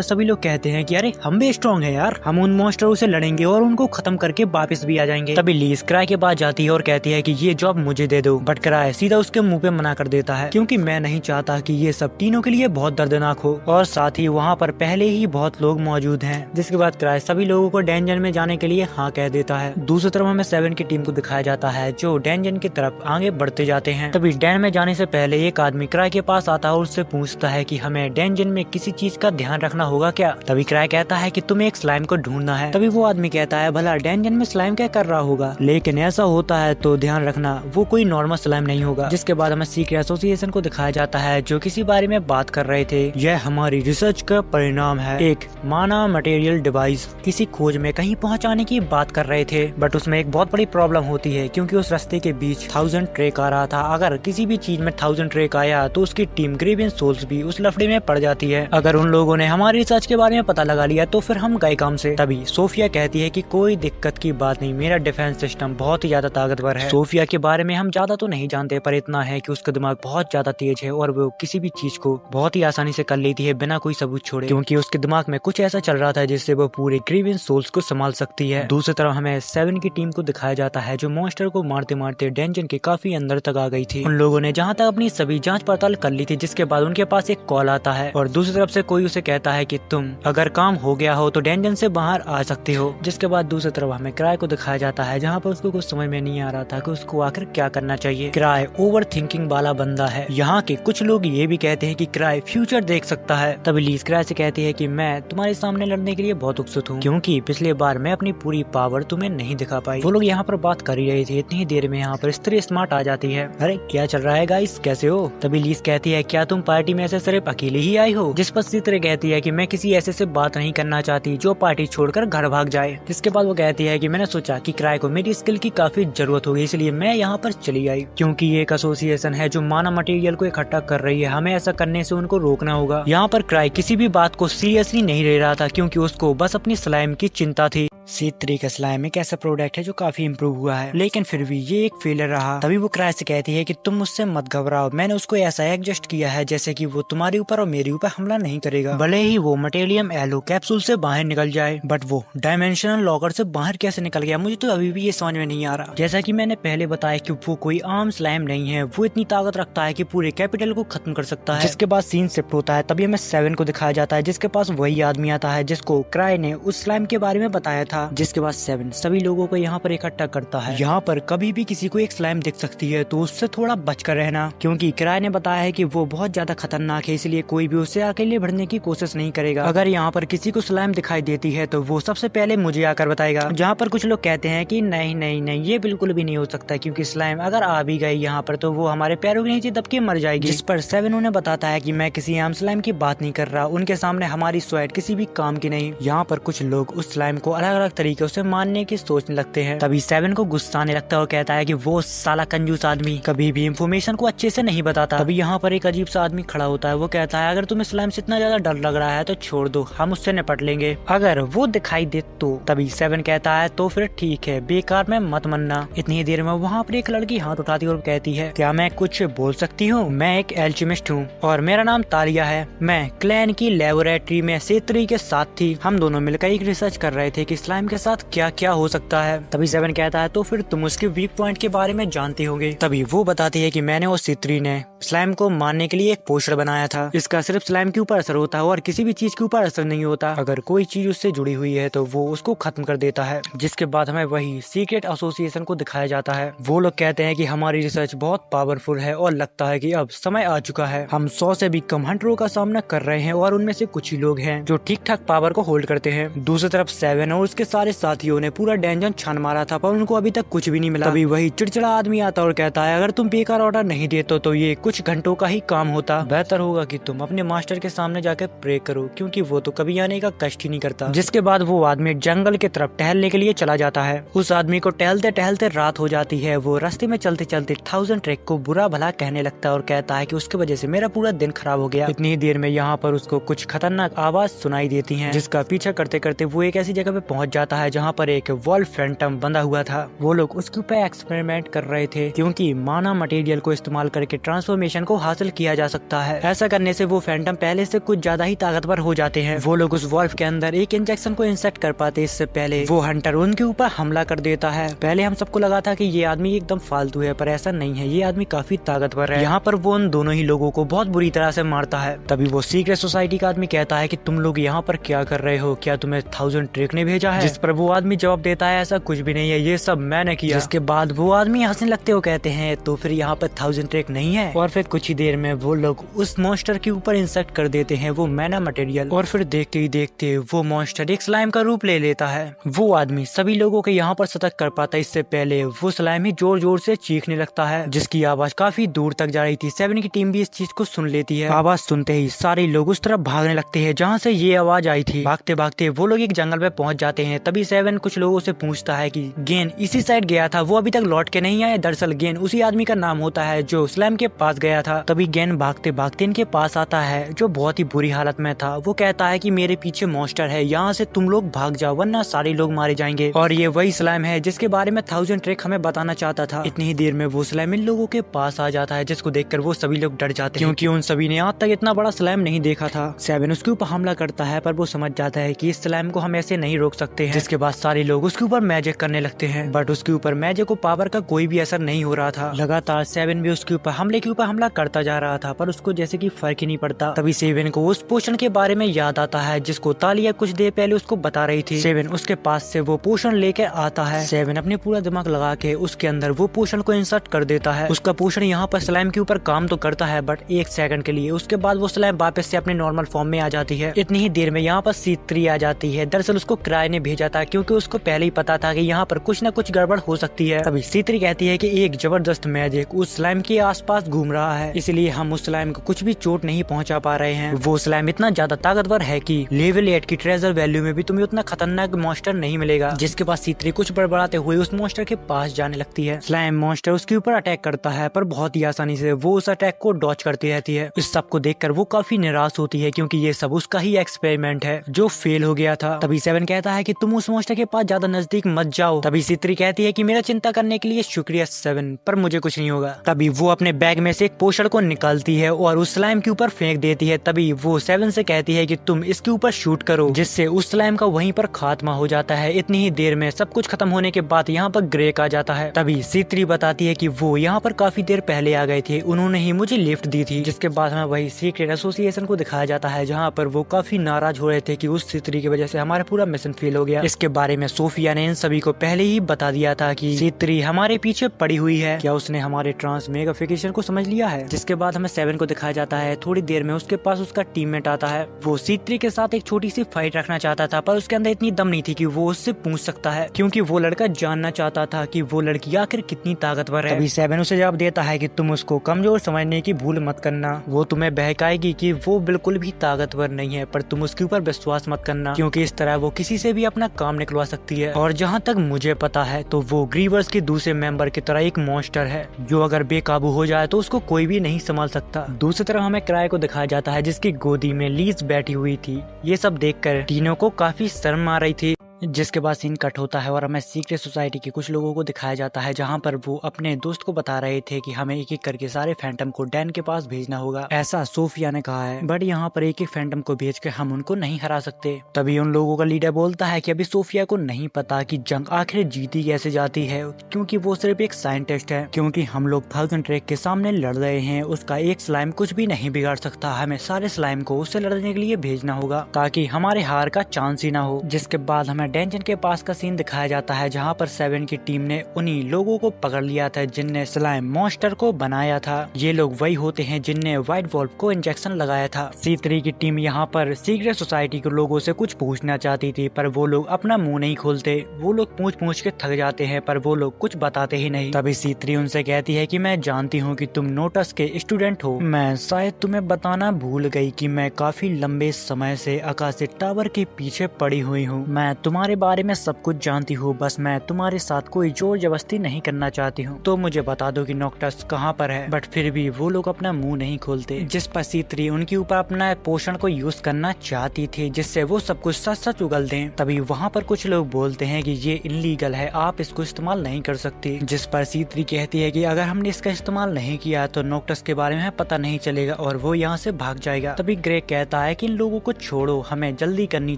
सभी लोग कहते हैं कि अरे हम भी स्ट्रॉन्ग हैं यार, हम उन मॉन्स्टरों से लड़ेंगे और उनको खत्म करके वापस भी आ जाएंगे। तभी लीज क्राई के पास जाती है और कहती है कि ये जॉब मुझे दे दो, बट क्राई सीधा उसके मुंह पे मना कर देता है, क्योंकि मैं नहीं चाहता कि ये सब तीनों के लिए बहुत दर्दनाक हो, और साथ ही वहाँ पर पहले ही बहुत लोग मौजूद हैं। जिसके बाद क्राई सभी लोगों को डेंजन में जाने के लिए हाँ कह देता है। दूसरी तरफ हमें 7 की टीम को दिखाया जाता है जो डेंजन की तरफ आगे बढ़ते जाते हैं। तभी डैन में जाने से पहले एक आदमी क्राई के पास आता है और उससे पूछता है कि हमें डेंजन में किसी चीज का ध्यान रखना होगा क्या। तभी क्राई कहता है कि तुम्हें एक स्लाइम को ढूंढना है। तभी वो आदमी कहता है भला डेंजन में स्लाइम क्या कर रहा होगा, लेकिन ऐसा होता है तो ध्यान रखना वो कोई नॉर्मल स्लाइम नहीं होगा। जिसके बाद हमें सीक्रेट एसोसिएशन को दिखाया जाता है जो किसी बारे में बात कर रहे थे। यह हमारी रिसर्च का परिणाम है, एक माना मटेरियल डिवाइस किसी खोज में कहीं पहुंचाने की बात कर रहे थे, बट उसमें एक बहुत बड़ी प्रॉब्लम होती है क्योंकि उस रास्ते के बीच 1000 ट्रेक आ रहा था। अगर किसी भी चीज में 1000 ट्रेक आया तो उसकी टीम ग्रेवियन सोल्स भी उस लफड़े में पड़ जाती है। अगर उन लोगों ने हमारी रिसर्च के बारे में पता लगा लिया तो फिर हम गए काम से। तभी सोफिया कहती है कि कोई दिक्कत की बात नहीं, मेरा डिफेंस सिस्टम बहुत ही ज्यादा ताकतवर है। सोफिया के बारे में हम ज्यादा तो नहीं जानते, पर इतना है कि उसका दिमाग बहुत ज्यादा तेज है और वो किसी भी चीज को बहुत ही आसानी से कर लेती है बिना कोई सबूत छोड़े, क्योंकि उसके दिमाग में कुछ ऐसा चल रहा था जिससे वो पूरे ग्रेवियन सोल्स को संभाल सकती है। दूसरी तरफ हमें 7 की टीम को दिखाया जाता है जो मॉन्स्टर को मारते मारते डेंजन के काफी अंदर तक आ गई थी। उन लोगों ने जहाँ तक अपनी सभी जांच पड़ताल कर ली थी, जिसके बाद उनके पास एक कॉल आता है और दूसरी तरफ से कोई उसे कहता है कि तुम अगर काम हो गया हो तो डेंजन से बाहर आ सकते हो। जिसके बाद दूसरी तरफ हमें क्राई को दिखाया जाता है जहाँ पर उसको कुछ समझ में नहीं आ रहा था कि उसको आखिर क्या करना चाहिए। क्राई ओवर थिंकिंग वाला बंदा है। यहाँ के कुछ लोग ये भी कहते हैं कि क्राई फ्यूचर देख सकता है। तभी लीज क्राई से कहती है कि मैं तुम्हारे सामने लड़ने के लिए बहुत उत्सुक हूँ, क्योंकि पिछले बार मैं अपनी पूरी पावर तुम्हें नहीं दिखा पाई। वो लोग यहाँ पर बात कर ही रही थी, इतनी देर में यहाँ पर स्त्री स्मार्ट आ जाती है। अरे क्या चल रहा है गाइस, कैसे हो? तभी लीज कहती है क्या तुम पार्टी में ऐसे सिर्फ अकेले ही आई हो? जिस पर चित्र कहती है कि मैं किसी ऐसे से बात नहीं करना चाहती जो पार्टी छोड़कर घर भाग जाए। जिसके बाद वो कहती है कि मैंने सोचा कि क्राई को मेरी स्किल की काफी जरूरत होगी, इसलिए मैं यहाँ पर चली आई, क्योंकि ये एक एसोसिएशन है जो मानव मटेरियल को इकट्ठा कर रही है, हमें ऐसा करने से उनको रोकना होगा। यहाँ पर क्राई किसी भी बात को सीरियसली नहीं ले रहा था, क्योंकि उसको बस अपनी स्लाइम की चिंता थी। C3 का स्लाइम एक ऐसा प्रोडक्ट है जो काफी इम्प्रूव हुआ है, लेकिन फिर भी ये एक फेलियर रहा। तभी वो क्राई से कहती है कि तुम मुझसे मत घबराओ, मैंने उसको ऐसा एडजस्ट किया है जैसे कि वो तुम्हारे ऊपर और मेरे ऊपर हमला नहीं करेगा, भले ही वो मटेरियम एलो कैप्सूल से बाहर निकल जाए। बट वो डायमेंशनल लॉकर से बाहर कैसे निकल गया, मुझे तो अभी भी ये समझ में नहीं आ रहा। जैसा कि मैंने पहले बताया कि वो कोई आम स्लाइम नहीं है, वो इतनी ताकत रखता है कि पूरे कैपिटल को खत्म कर सकता है। जिसके बाद सीन शिफ्ट होता है, तभी हमें 7 को दिखाया जाता है जिसके पास वही आदमी आता है जिसको क्राई ने उस स्लाइम के बारे में बताया था। जिसके बाद 7 सभी लोगों को यहाँ पर इकट्ठा करता है। यहाँ पर कभी भी किसी को एक स्लाइम दिख सकती है तो उससे थोड़ा बचकर रहना, क्योंकि क्राई ने बताया है कि वो बहुत ज्यादा खतरनाक है, इसलिए कोई भी उससे अकेले बढ़ने की कोशिश नहीं करेगा। अगर यहाँ पर किसी को स्लाइम दिखाई देती है तो वो सबसे पहले मुझे आकर बताएगा। जहाँ पर कुछ लोग कहते हैं कि नहीं नहीं नहीं, ये बिल्कुल भी नहीं हो सकता, क्योंकि स्लाइम अगर आ भी गई यहाँ पर तो वो हमारे पैरों के नीचे दब के मर जाएगी। जिस पर 7 उन्हें बताता है कि मैं किसी आम स्लाइम की बात नहीं कर रहा, उनके सामने हमारी स्वेट किसी भी काम की नहीं। यहाँ पर कुछ लोग उस स्लाइम को अलग अलग तरीके से मारने की सोचने लगते हैं। तभी 7 को गुस्सा आने लगता है और कहता है कि वो साला कंजूस आदमी कभी भी इंफॉर्मेशन को अच्छे से नहीं बताता। तभी यहाँ पर एक अजीब सा आदमी खड़ा होता है, वो कहता है अगर तुम्हें स्लाइम से इतना ज्यादा डर लग रहा है तो छोड़ दो, हम उससे निपट लेंगे अगर वो दिखाई दे तो। तभी 7 कहता है तो फिर ठीक है, बेकार में मत मनना। इतनी देर में वहाँ पर एक लड़की हाथ उठाती और कहती है क्या मैं कुछ बोल सकती हूँ? मैं एक एल्केमिस्ट हूँ और मेरा नाम तालिया है। मैं क्लैन की लेबोरेटरी में C3 के साथ थी, हम दोनों मिलकर एक रिसर्च कर रहे थे कि स्लाइम के साथ क्या क्या हो सकता है। तभी 7 कहता है तो फिर तुम उसके वीक पॉइंट के बारे में जानते होंगे। तभी वो बताती है कि मैंने और C3 ने स्लाइम को मारने के लिए एक पोस्टर बनाया था। इसका सिर्फ स्लाइम के ऊपर असर होता है और किसी भी चीज के ऊपर असर नहीं होता। अगर कोई चीज उससे जुड़ी हुई है तो वो उसको खत्म कर देता है। जिसके बाद हमें वही सीक्रेट एसोसिएशन को दिखाया जाता है। वो लोग कहते हैं कि हमारी रिसर्च बहुत पावरफुल है और लगता है कि अब समय आ चुका है। हम 100 से भी कम हंटरों का सामना कर रहे हैं और उनमें से कुछ ही लोग हैं जो ठीक ठाक पावर को होल्ड करते हैं। दूसरी तरफ 7 और उसके सारे साथियों ने पूरा डेंजन छान मारा था, पर उनको अभी तक कुछ भी नहीं मिला। तभी वही चिड़चिड़ा आदमी आता और कहता है अगर तुम बेकार ऑर्डर नहीं देते तो ये कुछ घंटों का ही काम होता, बेहतर होगा कि तुम अपने मास्टर के सामने जाकर प्रे करो, क्योंकि वो तो कभी आने का कष्ट ही नहीं करता। जिसके बाद वो आदमी जंगल की तरफ टहलने के लिए चला जाता है। उस आदमी को टहलते टहलते रात हो जाती है। वो रास्ते में चलते चलते 1000 ट्रैक को बुरा भला कहने लगता है और कहता है कि उसकी वजह से मेरा पूरा दिन खराब हो गया। इतनी देर में यहाँ पर उसको कुछ खतरनाक आवाज सुनाई देती है, जिसका पीछा करते करते वो एक ऐसी जगह पे पहुंच पहुंच जाता है जहाँ पर एक वॉल्फ फैंटम बंधा हुआ था। वो लोग उसके ऊपर एक्सपेरिमेंट कर रहे थे क्योंकि माना मटेरियल को इस्तेमाल करके ट्रांसफॉर्मेशन को हासिल किया जा सकता है। ऐसा करने से वो फैंटम पहले से कुछ ज्यादा ही ताकतवर हो जाते हैं। वो लोग उस वॉल्फ के अंदर एक इंजेक्शन को इंसेक्ट कर पाते इससे पहले वो हंटर उनके ऊपर हमला कर देता है। पहले हम सबको लगा था कि ये आदमी एकदम फालतू है, पर ऐसा नहीं है, ये आदमी काफी ताकतवर है। यहाँ पर वो उन दोनों ही लोगों को बहुत बुरी तरह से मारता है। तभी वो सीक्रेट सोसाइटी का आदमी कहता है कि तुम लोग यहाँ पर क्या कर रहे हो, क्या तुम्हें 1000 ट्रेक ने भेजा है? जिस पर वो आदमी जवाब देता है ऐसा कुछ भी नहीं है, ये सब मैंने किया। जिसके बाद वो आदमी हंसने लगते हो कहते हैं तो फिर यहाँ पर 1000 ट्रेक नहीं है। और फिर कुछ ही देर में वो लोग उस मॉन्स्टर के ऊपर इंसेक्ट कर देते हैं वो मैना मटेरियल, और फिर देखते ही देखते वो मॉन्स्टर एक स्लाइम का रूप ले लेता है। वो आदमी सभी लोगों के यहाँ पर सतर्क कर पाता है। इससे पहले वो स्लाइम ही जोर जोर से चीखने लगता है जिसकी आवाज काफी दूर तक जा रही थी। 7 की टीम भी इस चीज को सुन लेती है। आवाज सुनते ही सारे लोग उस तरफ भागने लगते हैं जहाँ से ये आवाज आई थी। भागते भागते वो लोग एक जंगल में पहुंच जाते हैं। तभी 7 कुछ लोगों से पूछता है कि गेन इसी साइड गया था, वो अभी तक लौट के नहीं आया। दरअसल गेन उसी आदमी का नाम होता है जो स्लाइम के पास गया था। तभी गेन भागते भागते इनके पास आता है जो बहुत ही बुरी हालत में था। वो कहता है कि मेरे पीछे मॉन्स्टर है, यहाँ से तुम लोग भाग जाओ वरना सारे लोग मारे जाएंगे। और ये वही स्लाइम है जिसके बारे में 1000 ट्रेक हमें बताना चाहता था। इतनी ही देर में वो स्लाइम इन लोगों के पास आ जाता है जिसको देखकर वो सभी लोग डर जाते हैं क्योंकि उन सभी ने आज तक इतना बड़ा स्लाइम नहीं देखा था। 7 उसके ऊपर हमला करता है पर वो समझ जाता है कि इस स्लाइम को हम ऐसे नहीं रोक सकते हैं। जिसके बाद सारे लोग उसके ऊपर मैजिक करने लगते हैं बट उसके ऊपर मैजिक को पावर का कोई भी असर नहीं हो रहा था। लगातार 7 भी उसके ऊपर हमला करता जा रहा था पर उसको जैसे कि फर्क ही नहीं पड़ता। तभी 7 को उस पोशन के बारे में याद आता है जिसको तालिया कुछ देर पहले उसको बता रही थी। 7 उसके पास से वो पोशन लेकर आता है। 7 अपने पूरा दिमाग लगा के उसके अंदर वो पोशन को इंसर्ट कर देता है। उसका पोशन यहाँ पर स्लाइम के ऊपर काम तो करता है बट 1 सेकंड के लिए। उसके बाद वो स्लाइम वापस से अपने नॉर्मल फॉर्म में आ जाती है। इतनी ही देर में यहाँ पर C3 आ जाती है। दरअसल उसको क्राई ने भेजा था क्योंकि उसको पहले ही पता था कि यहाँ पर कुछ न कुछ गड़बड़ हो सकती है। तभी C3 कहती है कि एक जबरदस्त मैजिक उस स्लाइम के आसपास घूम रहा है, इसलिए हम उस स्लाइम को कुछ भी चोट नहीं पहुंचा पा रहे हैं। वो स्लाइम इतना ज्यादा ताकतवर है कि लेवल 8 की ट्रेजर वैल्यू में भी तुम्हें उतना खतरनाक मॉन्स्टर नहीं मिलेगा। जिसके बाद C3 कुछ बड़बड़ाते हुए उस मॉन्स्टर के पास जाने लगती है। स्लाइम मॉन्स्टर उसके ऊपर अटैक करता है पर बहुत ही आसानी से वो उस अटैक को डॉच करती रहती है। इस सब को देखकर वो काफी निराश होती है क्योंकि ये सब उसका ही एक्सपेरिमेंट है जो फेल हो गया था। तभी 7 कहता है कि तुम उस मॉन्स्टर के पास ज्यादा नजदीक मत जाओ। तभी C3 कहती है कि मेरा चिंता करने के लिए शुक्रिया 7, पर मुझे कुछ नहीं होगा। तभी वो अपने बैग में से एक पोशन को निकालती है और उस स्लाइम के ऊपर फेंक देती है। तभी वो 7 से कहती है कि तुम इसके ऊपर शूट करो, जिससे उस स्लाइम का वहीं पर खात्मा हो जाता है। इतनी ही देर में सब कुछ खत्म होने के बाद यहाँ पर ग्रेक आ जाता है। तभी C3 बताती है कि वो यहाँ पर काफी देर पहले आ गए थे, उन्होंने ही मुझे लिफ्ट दी थी। जिसके बाद हमें वही सीक्रेट एसोसिएशन को दिखाया जाता है जहाँ पर वो काफी नाराज हो रहे थे कि उस C3 की वजह से हमारा पूरा मिशन फेल हो गया। इसके बारे में सोफिया ने इन सभी को पहले ही बता दिया था कि C3 हमारे पीछे पड़ी हुई है। क्या उसने हमारे ट्रांसमेग्रिफिकेशन को समझ लिया है? जिसके बाद हमें 7 को दिखाया जाता है। थोड़ी देर में उसके पास उसका टीममेट आता है। वो C3 के साथ एक छोटी सी फाइट रखना चाहता था पर उसके अंदर इतनी दम नहीं थी कि वो उससे पूछ सकता है, क्योंकि वो लड़का जानना चाहता था कि वो लड़की आखिर कितनी ताकतवर है। तभी 7 उसे जवाब देता है कि तुम उसको कमजोर समझने की भूल मत करना, वो तुम्हें बहकाएगी कि वो बिल्कुल भी ताकतवर नहीं है, पर तुम उसके ऊपर विश्वास मत करना क्योंकि इस तरह वो किसी से भी अपना काम निकलवा सकती है। और जहाँ तक मुझे पता है तो वो ग्रीवर्स के दूसरे मेंबर की तरह एक मॉन्स्टर है जो अगर बेकाबू हो जाए तो उसको कोई भी नहीं संभाल सकता। दूसरी तरफ हमें क्राई को दिखाया जाता है जिसकी गोदी में लीज बैठी हुई थी। ये सब देखकर तीनों को काफी शर्म आ रही थी। जिसके बाद सीन कट होता है और हमें सीक्रेट सोसाइटी के कुछ लोगों को दिखाया जाता है जहां पर वो अपने दोस्त को बता रहे थे कि हमें एक एक करके सारे फैंटम को डैन के पास भेजना होगा, ऐसा सोफिया ने कहा है। बट यहाँ पर एक एक फैंटम को भेज कर हम उनको नहीं हरा सकते। तभी उन लोगों का लीडर बोलता है कि अभी सोफिया को नहीं पता कि जंग आखिर जीती कैसे जाती है, क्योंकि वो सिर्फ एक साइंटिस्ट है। क्योंकि हम लोग 1000 ट्रेक के सामने लड़ रहे हैं, उसका एक स्लाइम कुछ भी नहीं बिगाड़ सकता। हमें सारे स्लाइम को उससे लड़ने के लिए भेजना होगा ताकि हमारे हार का चांस ही ना हो। जिसके बाद हमें डेंजन के पास का सीन दिखाया जाता है जहाँ पर 7 की टीम ने उन्हीं लोगों को पकड़ लिया था जिनने स्लाइम मॉन्स्टर को बनाया था। ये लोग वही होते हैं जिनने व्हाइट वॉल्फ को इंजेक्शन लगाया था। C3 की टीम यहाँ पर सीक्रेट सोसाइटी के लोगों से कुछ पूछना चाहती थी पर वो लोग अपना मुंह नहीं खोलते। वो लोग पूछ के थक जाते हैं पर वो लोग कुछ बताते ही नहीं। तभी C3 उनसे कहती है कि मैं जानती हूँ कि तुम नोटस के स्टूडेंट हो, मैं शायद तुम्हें बताना भूल गई कि मैं काफी लंबे समय से आकाशिक टावर के पीछे पड़ी हुई हूँ। मैं तुम्हारे तुम्हारे बारे में सब कुछ जानती हूँ, बस मैं तुम्हारे साथ कोई जोर जबरदस्ती नहीं करना चाहती हूँ, तो मुझे बता दो कि नॉक्टस कहाँ पर है। बट फिर भी वो लोग अपना मुंह नहीं खोलते, जिस पर C3 उनके ऊपर अपना पोषण को यूज करना चाहती थी, जिससे वो सब कुछ सच सच उगल दें। तभी वहाँ पर कुछ लोग बोलते हैं कि ये इनलीगल है, आप इसको इस्तेमाल नहीं कर सकती, जिस पर C3 कहती है कि अगर हमने इसका इस्तेमाल नहीं किया तो नॉक्टस के बारे में पता नहीं चलेगा और वो यहाँ से भाग जाएगा। तभी ग्रेग कहता है कि इन लोगों को छोड़ो, हमें जल्दी करनी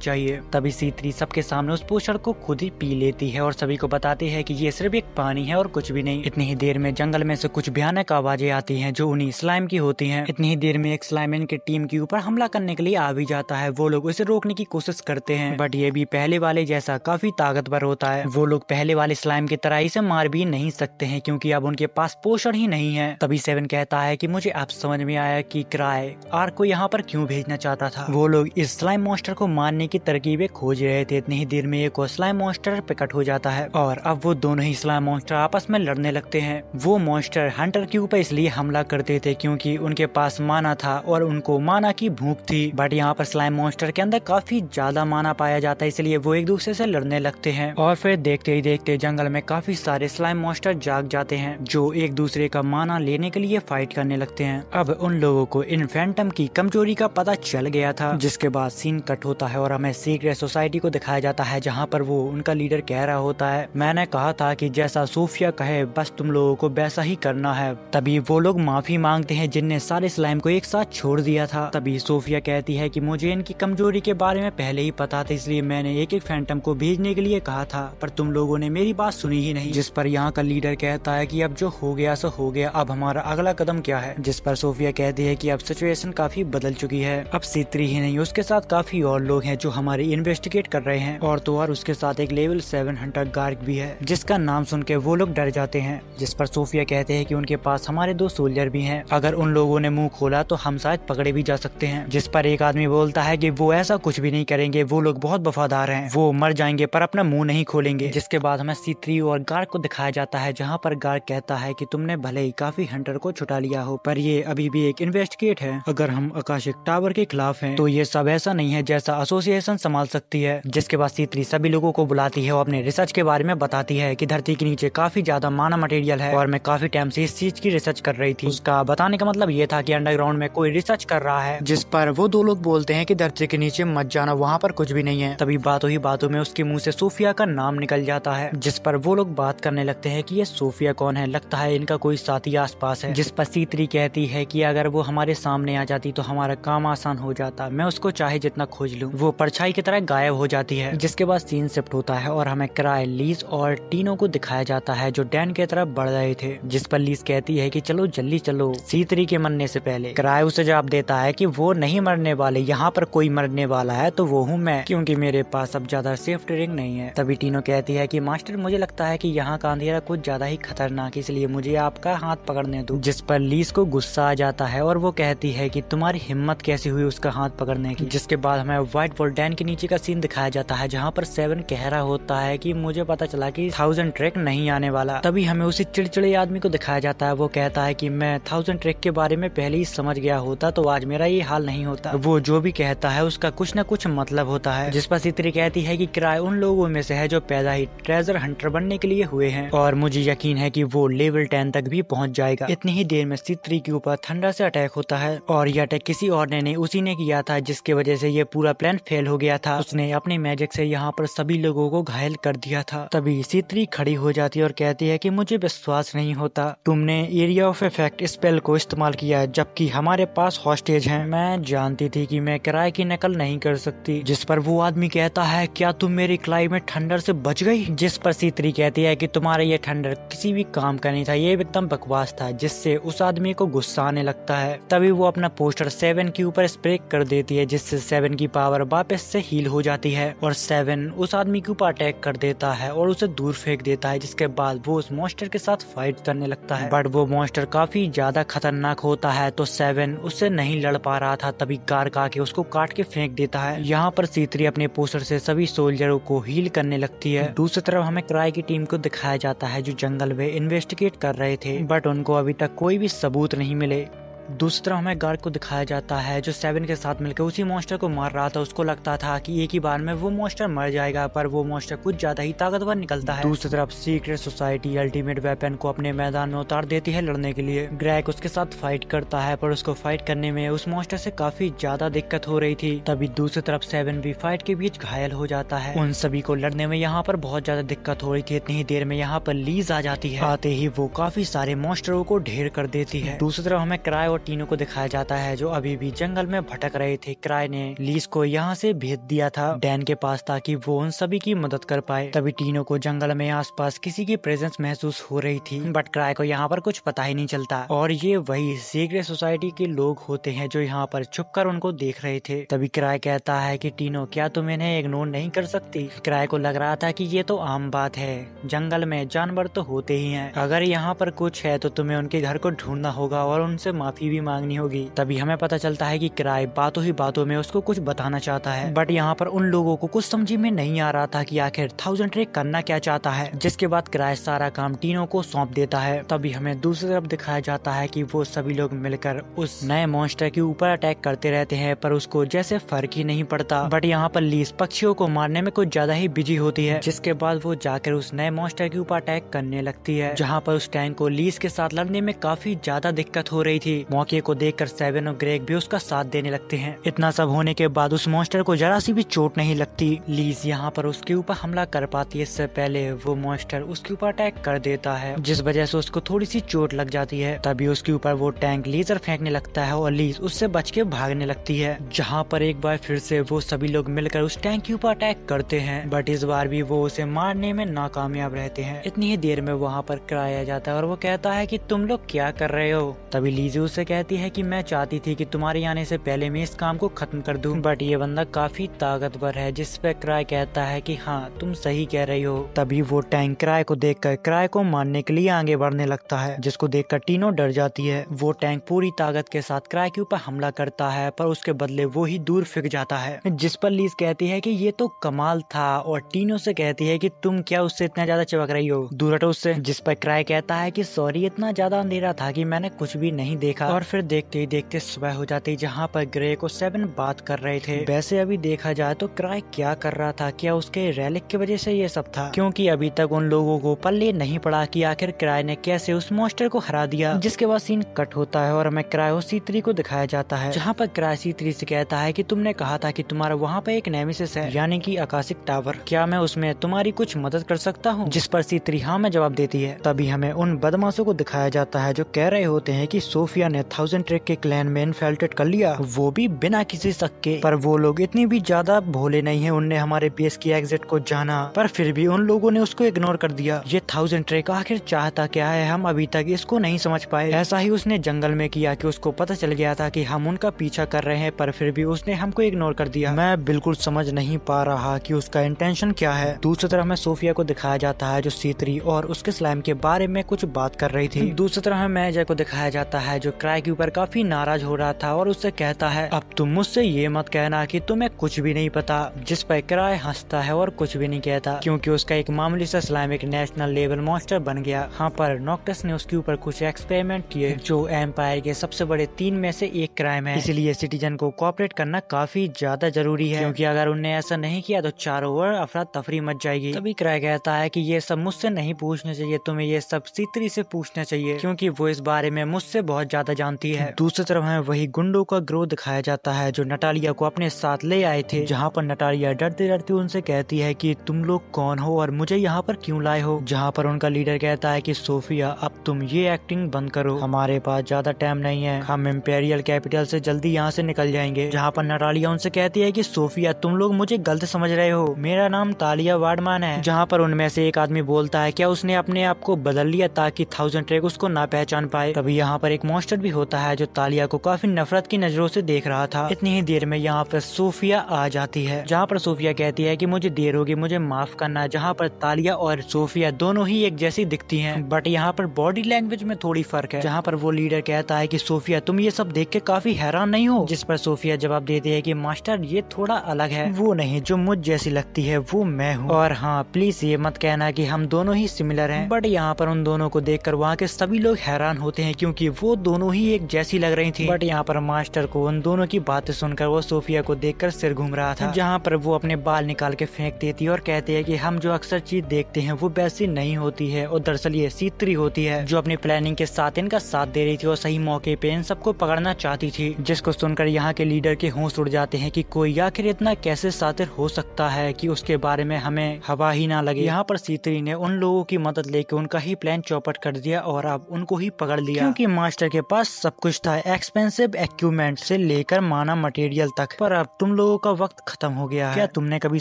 चाहिए। तभी C3 सबके सामने उस पोषण को खुद ही पी लेती है और सभी को बताती है कि ये सिर्फ एक पानी है और कुछ भी नहीं। इतनी ही देर में जंगल में से कुछ भयानक आवाजें आती हैं जो उन्हीं स्लाइम की होती हैं। इतनी ही देर में एक स्लाइम इनकी टीम के ऊपर हमला करने के लिए आ भी जाता है। वो लोग उसे रोकने की कोशिश करते हैं, बट ये भी पहले वाले जैसा काफी ताकतवर होता है। वो लोग पहले वाले स्लाइम की तरह इसे मार भी नहीं सकते हैं क्योंकि अब उनके पास पोषण ही नहीं है। तभी 7 कहता है कि मुझे अब समझ में आया कि क्राई आर्क को यहाँ पर क्यों भेजना चाहता था। वो लोग इस स्लाइम मॉन्स्टर को मारने की तरकीबें खोज रहे थे। इतनी ही देर में एक और स्लाइम मॉन्स्टर प्रकट हो जाता है और अब वो दोनों ही स्लाइम मॉन्स्टर आपस में लड़ने लगते हैं। वो मॉन्स्टर हंटर के ऊपर इसलिए हमला करते थे क्योंकि उनके पास माना था और उनको माना की भूख थी, बट यहाँ पर स्लाइम मॉन्स्टर के अंदर काफी ज्यादा माना पाया जाता है, इसलिए वो एक दूसरे से लड़ने लगते हैं। और फिर देखते ही देखते जंगल में काफी सारे स्लाइम मॉन्स्टर जाग जाते हैं जो एक दूसरे का माना लेने के लिए फाइट करने लगते हैं। अब उन लोगों को इन फैंटम की कमजोरी का पता चल गया था, जिसके बाद सीन कट होता है और हमें सीक्रेट सोसाइटी को दिखाया जाता है जहाँ पर वो उनका लीडर कह रहा होता है, मैंने कहा था कि जैसा सोफिया कहे बस तुम लोगों को वैसा ही करना है। तभी वो लोग माफी मांगते हैं जिनने सारे स्लाइम को एक साथ छोड़ दिया था। तभी सोफिया कहती है कि मुझे इनकी कमजोरी के बारे में पहले ही पता था, इसलिए मैंने एक एक फैंटम को भेजने के लिए कहा था, पर तुम लोगों ने मेरी बात सुनी ही नहीं। जिस पर यहाँ का लीडर कहता है कि अब जो हो गया सो हो गया, अब हमारा अगला कदम क्या है। जिस पर सोफिया कहती है कि अब सिचुएशन काफी बदल चुकी है, अब C3 ही नहीं उसके साथ काफी और लोग हैं जो हमारी इन्वेस्टिगेट कर रहे हैं, और तो और उसके साथ एक लेवल 7 हंटर गार्ड भी है जिसका नाम सुन के वो लोग डर जाते हैं। जिस पर सोफिया कहते हैं कि उनके पास हमारे 2 सोल्जर भी हैं, अगर उन लोगों ने मुंह खोला तो हम शायद पकड़े भी जा सकते हैं। जिस पर एक आदमी बोलता है कि वो ऐसा कुछ भी नहीं करेंगे, वो लोग बहुत वफादार हैं, वो मर जाएंगे पर अपना मुंह नहीं खोलेंगे। जिसके बाद हमें C3 और गार्ड को दिखाया जाता है जहाँ पर गार्ड कहता है कि तुमने भले ही काफी हंटर को छुटा लिया हो, पर ये अभी भी एक इन्वेस्टिगेट है। अगर हम आकाशिक टावर के खिलाफ हैं तो ये सब ऐसा नहीं है जैसा एसोसिएशन संभाल सकती है। जिसके बाद C3 सभी लोगों को बुलाती है और अपने रिसर्च के बारे में बताती है कि धरती के नीचे काफी ज्यादा माना मटेरियल है और मैं काफी टाइम से इस चीज की रिसर्च कर रही थी। उसका बताने का मतलब ये था कि अंडरग्राउंड में कोई रिसर्च कर रहा है। जिस पर वो 2 लोग बोलते हैं कि धरती के नीचे मत जाना, वहाँ पर कुछ भी नहीं है। तभी बातों ही बातों में उसके मुंह से सोफिया का नाम निकल जाता है, जिस पर वो लोग बात करने लगते हैं कि ये सोफिया कौन है, लगता है इनका कोई साथी आसपास है। जिस पर C3 कहती है कि अगर वो हमारे सामने आ जाती तो हमारा काम आसान हो जाता, मैं उसको चाहे जितना खोज लूं, वो परछाई की तरह गायब हो जाती है। जिसके बाद सीन शिफ्ट होता है और हमें क्राई, लीज और टीनो को दिखाया जाता है जो डैन की तरफ बढ़ रहे थे। जिस पर लीज कहती है कि चलो जल्दी चलो C3 के मरने से पहले। क्राई उसे जवाब देता है कि वो नहीं मरने वाले, यहाँ पर कोई मरने वाला है तो वो हूँ मैं, क्योंकि मेरे पास अब ज्यादा सेफ्टी रिंग नहीं है। तभी टीनो कहती है कि मास्टर मुझे लगता है कि यहाँ का अंधेरा कुछ ज्यादा ही खतरनाक, इसलिए मुझे आपका हाथ पकड़ने दो। जिस पर लीज को गुस्सा आ जाता है और वो कहती है कि तुम्हारी हिम्मत कैसी हुई उसका हाथ पकड़ने की। जिसके बाद हमें व्हाइट वॉल डैन के नीचे का सीन दिखाया जाता है जहाँ पर 7 कह रहा होता है कि मुझे पता चला कि 1000 ट्रैक नहीं आने वाला। तभी हमें उसी चिड़चिड़े आदमी को दिखाया जाता है, वो कहता है कि मैं 1000 ट्रैक के बारे में पहले ही समझ गया होता तो आज मेरा ये हाल नहीं होता। वो जो भी कहता है उसका कुछ न कुछ मतलब होता है। जिस पर C3 कहती है कि क्राई उन लोगों में से है जो पैदा ही ट्रेजर हंटर बनने के लिए हुए हैं और मुझे यकीन है कि वो लेवल 10 तक भी पहुंच जाएगा। इतनी ही देर में C3 के ऊपर थंडर से अटैक होता है और ये अटैक किसी और ने नहीं उसी ने किया था, जिसकी वजह से ये पूरा प्लान फेल हो गया था। उसने अपने मैजिक से यहाँ पर सभी लोगों को घायल कर दिया था। तभी C3 खड़ी हो जाती है और कहती है कि मुझे विश्वास नहीं होता, तुमने एरिया ऑफ इफेक्ट स्पेल को इस्तेमाल किया जबकि हमारे पास हॉस्टेज हैं। मैं जानती थी कि मैं किराए की नकल नहीं कर सकती। जिस पर वो आदमी कहता है क्या तुम मेरी क्लाइमेट थंडर से बच गई। जिस पर C3 कहती है कि तुम्हारा ये थंडर किसी भी काम का नहीं था, ये एकदम बकवास था, जिससे उस आदमी को गुस्सा आने लगता है। तभी वो अपना पोस्टर 7 के ऊपर स्प्रे कर देती है जिससे 7 की पावर वापस से हील हो जाती है और 7 उस आदमी के ऊपर अटैक कर देता है और उसे दूर फेंक देता है। जिसके बाद वो उस मॉन्स्टर के साथ फाइट करने लगता है, बट वो मॉन्स्टर काफी ज्यादा खतरनाक होता है तो 7 उससे नहीं लड़ पा रहा था। तभी गार्ड आके उसको काट के फेंक देता है। यहाँ पर C3 अपने पोस्टर से सभी सोल्जरों को हील करने लगती है। दूसरी तरफ हमें क्राई की टीम को दिखाया जाता है जो जंगल में इन्वेस्टिगेट कर रहे थे, बट उनको अभी तक कोई भी सबूत नहीं मिले। दूसरी तरफ हमें गार्ड को दिखाया जाता है जो 7 के साथ मिलकर उसी मॉन्स्टर को मार रहा था। उसको लगता था कि एक ही बार में वो मॉन्स्टर मर जाएगा, पर वो मॉन्स्टर कुछ ज्यादा ही ताकतवर निकलता है। दूसरी तरफ सीक्रेट सोसाइटी अल्टीमेट वेपन को अपने मैदान में उतार देती है लड़ने के लिए। ग्रेग उसके साथ फाइट करता है, पर उसको फाइट करने में उस मॉन्स्टर से काफी ज्यादा दिक्कत हो रही थी। तभी दूसरी तरफ 7 भी फाइट के बीच घायल हो जाता है। उन सभी को लड़ने में यहाँ पर बहुत ज्यादा दिक्कत हो रही थी। इतनी ही देर में यहाँ पर लीज आ जाती है। आते ही वो काफी सारे मॉन्स्टरों को ढेर कर देती है। दूसरी तरफ हमें क्राई और टीनो को दिखाया जाता है जो अभी भी जंगल में भटक रहे थे। क्राई ने लीज को यहाँ से भेज दिया था डैन के पास ताकि वो उन सभी की मदद कर पाए। तभी टीनो को जंगल में आसपास किसी की प्रेजेंस महसूस हो रही थी, बट क्राई को यहाँ पर कुछ पता ही नहीं चलता। और ये वही सीक्रेट सोसाइटी के लोग होते हैं जो यहाँ पर छुपकर उनको देख रहे थे। तभी क्राई कहता है कि टीनो, क्या तुम इन्हें इग्नोर नहीं कर सकती? क्राई को लग रहा था कि ये तो आम बात है, जंगल में जानवर तो होते ही हैं। अगर यहाँ पर कुछ है तो तुम्हें उनके घर को ढूंढना होगा और उनसे माफी भी मांगनी होगी। तभी हमें पता चलता है कि क्राई बातों ही बातों में उसको कुछ बताना चाहता है, बट यहाँ पर उन लोगों को कुछ समझ में नहीं आ रहा था कि आखिर 1000 ट्रेक करना क्या चाहता है। जिसके बाद क्राई सारा काम टीनो को सौंप देता है। तभी हमें दूसरी तरफ दिखाया जाता है कि वो सभी लोग मिलकर उस नए मॉन्स्टर के ऊपर अटैक करते रहते हैं, पर उसको जैसे फर्क ही नहीं पड़ता। बट यहाँ पर लीज पक्षियों को मारने में कुछ ज्यादा ही बिजी होती है। जिसके बाद वो जाकर उस नए मॉन्स्टर के ऊपर अटैक करने लगती है, जहाँ पर उस टैंक को लीज के साथ लड़ने में काफी ज्यादा दिक्कत हो रही थी। मौके को देखकर 7 और ग्रेग भी उसका साथ देने लगते हैं। इतना सब होने के बाद उस मॉन्स्टर को जरा सी भी चोट नहीं लगती। लीज यहाँ पर उसके ऊपर हमला कर पाती है, इससे पहले वो मॉन्स्टर उसके ऊपर अटैक कर देता है, जिस वजह से उसको थोड़ी सी चोट लग जाती है। तभी उसके ऊपर वो टैंक लेजर फेंकने लगता है और लीज उससे बच के भागने लगती है, जहाँ पर एक बार फिर से वो सभी लोग मिलकर उस टैंक के ऊपर अटैक करते हैं, बट इस बार भी वो उसे मारने में नाकामयाब रहते हैं। इतनी ही देर में वहाँ पर क्राई आ जाता है और वो कहता है कि तुम लोग क्या कर रहे हो? तभी लीज उससे कहती है कि मैं चाहती थी कि तुम्हारे आने से पहले मैं इस काम को खत्म कर दूं, बट ये बंदा काफी ताकतवर है। जिस पे क्राई कहता है कि हाँ तुम सही कह रही हो। तभी वो टैंक क्राई को देखकर क्राई को मारने के लिए आगे बढ़ने लगता है, जिसको देखकर टीनो डर जाती है। वो टैंक पूरी ताकत के साथ क्राई के ऊपर हमला करता है, पर उसके बदले वो ही दूर फेंक जाता है। जिस पर लीज कहती है कि ये तो कमाल था, और टीनो से कहती है कि तुम क्या उससे इतना ज्यादा चिपक रही हो, दूर हटो उससे। जिस पर क्राई कहता है कि सॉरी, इतना ज्यादा अंधेरा था कि मैंने कुछ भी नहीं देखा। और फिर देखते ही देखते सुबह हो जाती, जहाँ पर ग्रे को 7 बात कर रहे थे। वैसे अभी देखा जाए तो क्राई क्या कर रहा था, क्या उसके रैलिक की वजह से ये सब था? क्योंकि अभी तक उन लोगों को पल्ले नहीं पड़ा कि आखिर क्राई ने कैसे उस मॉन्स्टर को हरा दिया। जिसके बाद सीन कट होता है और हमें क्राई और C3 को दिखाया जाता है, जहाँ पर क्राई C3 से कहता है कि तुमने कहा था कि तुम्हारा वहाँ पे एक नेमेसिस है, यानी कि आकाशिक टावर, क्या मैं उसमें तुम्हारी कुछ मदद कर सकता हूँ? जिस पर C3 हाँ में जवाब देती है। तभी हमें उन बदमाशों को दिखाया जाता है जो कह रहे होते हैं कि सोफिया ने 1000 ट्रेक के क्लैन में इन्फिल्ट्रेट कर लिया, वो भी बिना किसी शक के। पर वो लोग इतनी भी ज्यादा भोले नहीं है, उनने हमारे बेस की एग्जिट को जाना, पर फिर भी उन लोगों ने उसको इग्नोर कर दिया। ये 1000 ट्रेक आखिर चाहता क्या है, हम अभी तक इसको नहीं समझ पाए। ऐसा ही उसने जंगल में किया कि उसको पता चल गया था कि हम उनका पीछा कर रहे हैं, पर फिर भी उसने हमको इग्नोर कर दिया। मैं बिल्कुल समझ नहीं पा रहा कि उसका इंटेंशन क्या है। दूसरी तरफ हमें सोफिया को दिखाया जाता है जो C3 और उसके स्लाइम के बारे में कुछ बात कर रही थी। दूसरी तरफ हमें मैजर को दिखाया जाता है जो क्राई के ऊपर काफी नाराज हो रहा था और उससे कहता है अब तुम मुझसे ये मत कहना कि तुम्हें कुछ भी नहीं पता। जिस पर क्राई हंसता है और कुछ भी नहीं कहता, क्योंकि उसका एक मामूली सा स्लाइम एक नेशनल लेवल मॉन्स्टर बन गया। हाँ, पर नॉक्टस ने उसके ऊपर कुछ एक्सपेरिमेंट किए जो एम्पायर के सबसे बड़े 3 में से एक क्राइम है। इसलिए सिटीजन को कोऑपरेट करना काफी ज्यादा जरूरी है, क्योंकि अगर उनने ऐसा नहीं किया तो चारों ओर अफरा तफरी मच जाएगी। तभी क्राई कहता है कि ये सब मुझसे नहीं पूछना चाहिए, तुम्हें ये सब C3 से पूछना चाहिए, क्योंकि वो इस बारे में मुझसे बहुत ज्यादा जानती है। दूसरी तरफ हमें वही गुंडों का ग्रोह दिखाया जाता है जो नटालिया को अपने साथ ले आए थे, जहाँ पर नटालिया डरते डरते उनसे कहती है कि तुम लोग कौन हो और मुझे यहाँ पर क्यों लाए हो। जहाँ पर उनका लीडर कहता है कि सोफिया अब तुम ये एक्टिंग बंद करो, हमारे पास ज्यादा टाइम नहीं है, हम इम्पेरियल कैपिटल से जल्दी यहाँ से निकल जाएंगे। जहाँ पर नटालिया उनसे कहती है कि सोफिया तुम लोग मुझे गलत समझ रहे हो, मेरा नाम तालिया वार्डमान है। जहाँ पर उनमें से एक आदमी बोलता है क्या उसने अपने आप को बदल लिया ताकि 1000 ट्रेक उसको ना पहचान पाए। तभी यहाँ पर एक मॉन्स्टर भी होता है जो तालिया को काफी नफरत की नजरों से देख रहा था। इतनी ही देर में यहाँ पर सोफिया आ जाती है, जहाँ पर सोफिया कहती है कि मुझे देर होगी, मुझे माफ करना। जहाँ पर तालिया और सोफिया दोनों ही एक जैसी दिखती हैं, बट यहाँ पर बॉडी लैंग्वेज में थोड़ी फर्क है। जहाँ पर वो लीडर कहता है कि सोफिया तुम ये सब देख के काफी हैरान नहीं हो। जिस पर सोफिया जवाब देती है कि मास्टर ये थोड़ा अलग है, वो नहीं जो मुझ जैसी लगती है वो मैं हूँ, और हाँ प्लीज ये मत कहना कि हम दोनों ही सिमिलर हैं। बट यहाँ पर उन दोनों को देखकर वहाँ के सभी लोग हैरान होते हैं, क्योंकि वो दोनों दोनों ही एक जैसी लग रही थी। बट यहाँ पर मास्टर को उन दोनों की बातें सुनकर वो सोफिया को देखकर सिर घूम रहा था, जहाँ पर वो अपने बाल निकाल के फेंक देती है और कहती है कि हम जो अक्सर चीज देखते हैं वो वैसी नहीं होती है, और दरअसल ये C3 होती है जो अपनी प्लानिंग के साथ इनका साथ दे रही थी और सही मौके पे इन सबको पकड़ना चाहती थी। जिसको सुनकर यहाँ के लीडर के होश उड़ जाते हैं कि कोई आखिर इतना कैसे शातिर हो सकता है कि उसके बारे में हमें हवा ही ना लगे। यहाँ पर C3 ने उन लोगों की मदद लेकर उनका ही प्लान चौपट कर दिया और अब उनको ही पकड़ लिया, क्योंकि मास्टर के पास सब कुछ था, एक्सपेंसिव इक्विपमेंट से लेकर माना मटेरियल तक। पर अब तुम लोगों का वक्त खत्म हो गया है। क्या तुमने कभी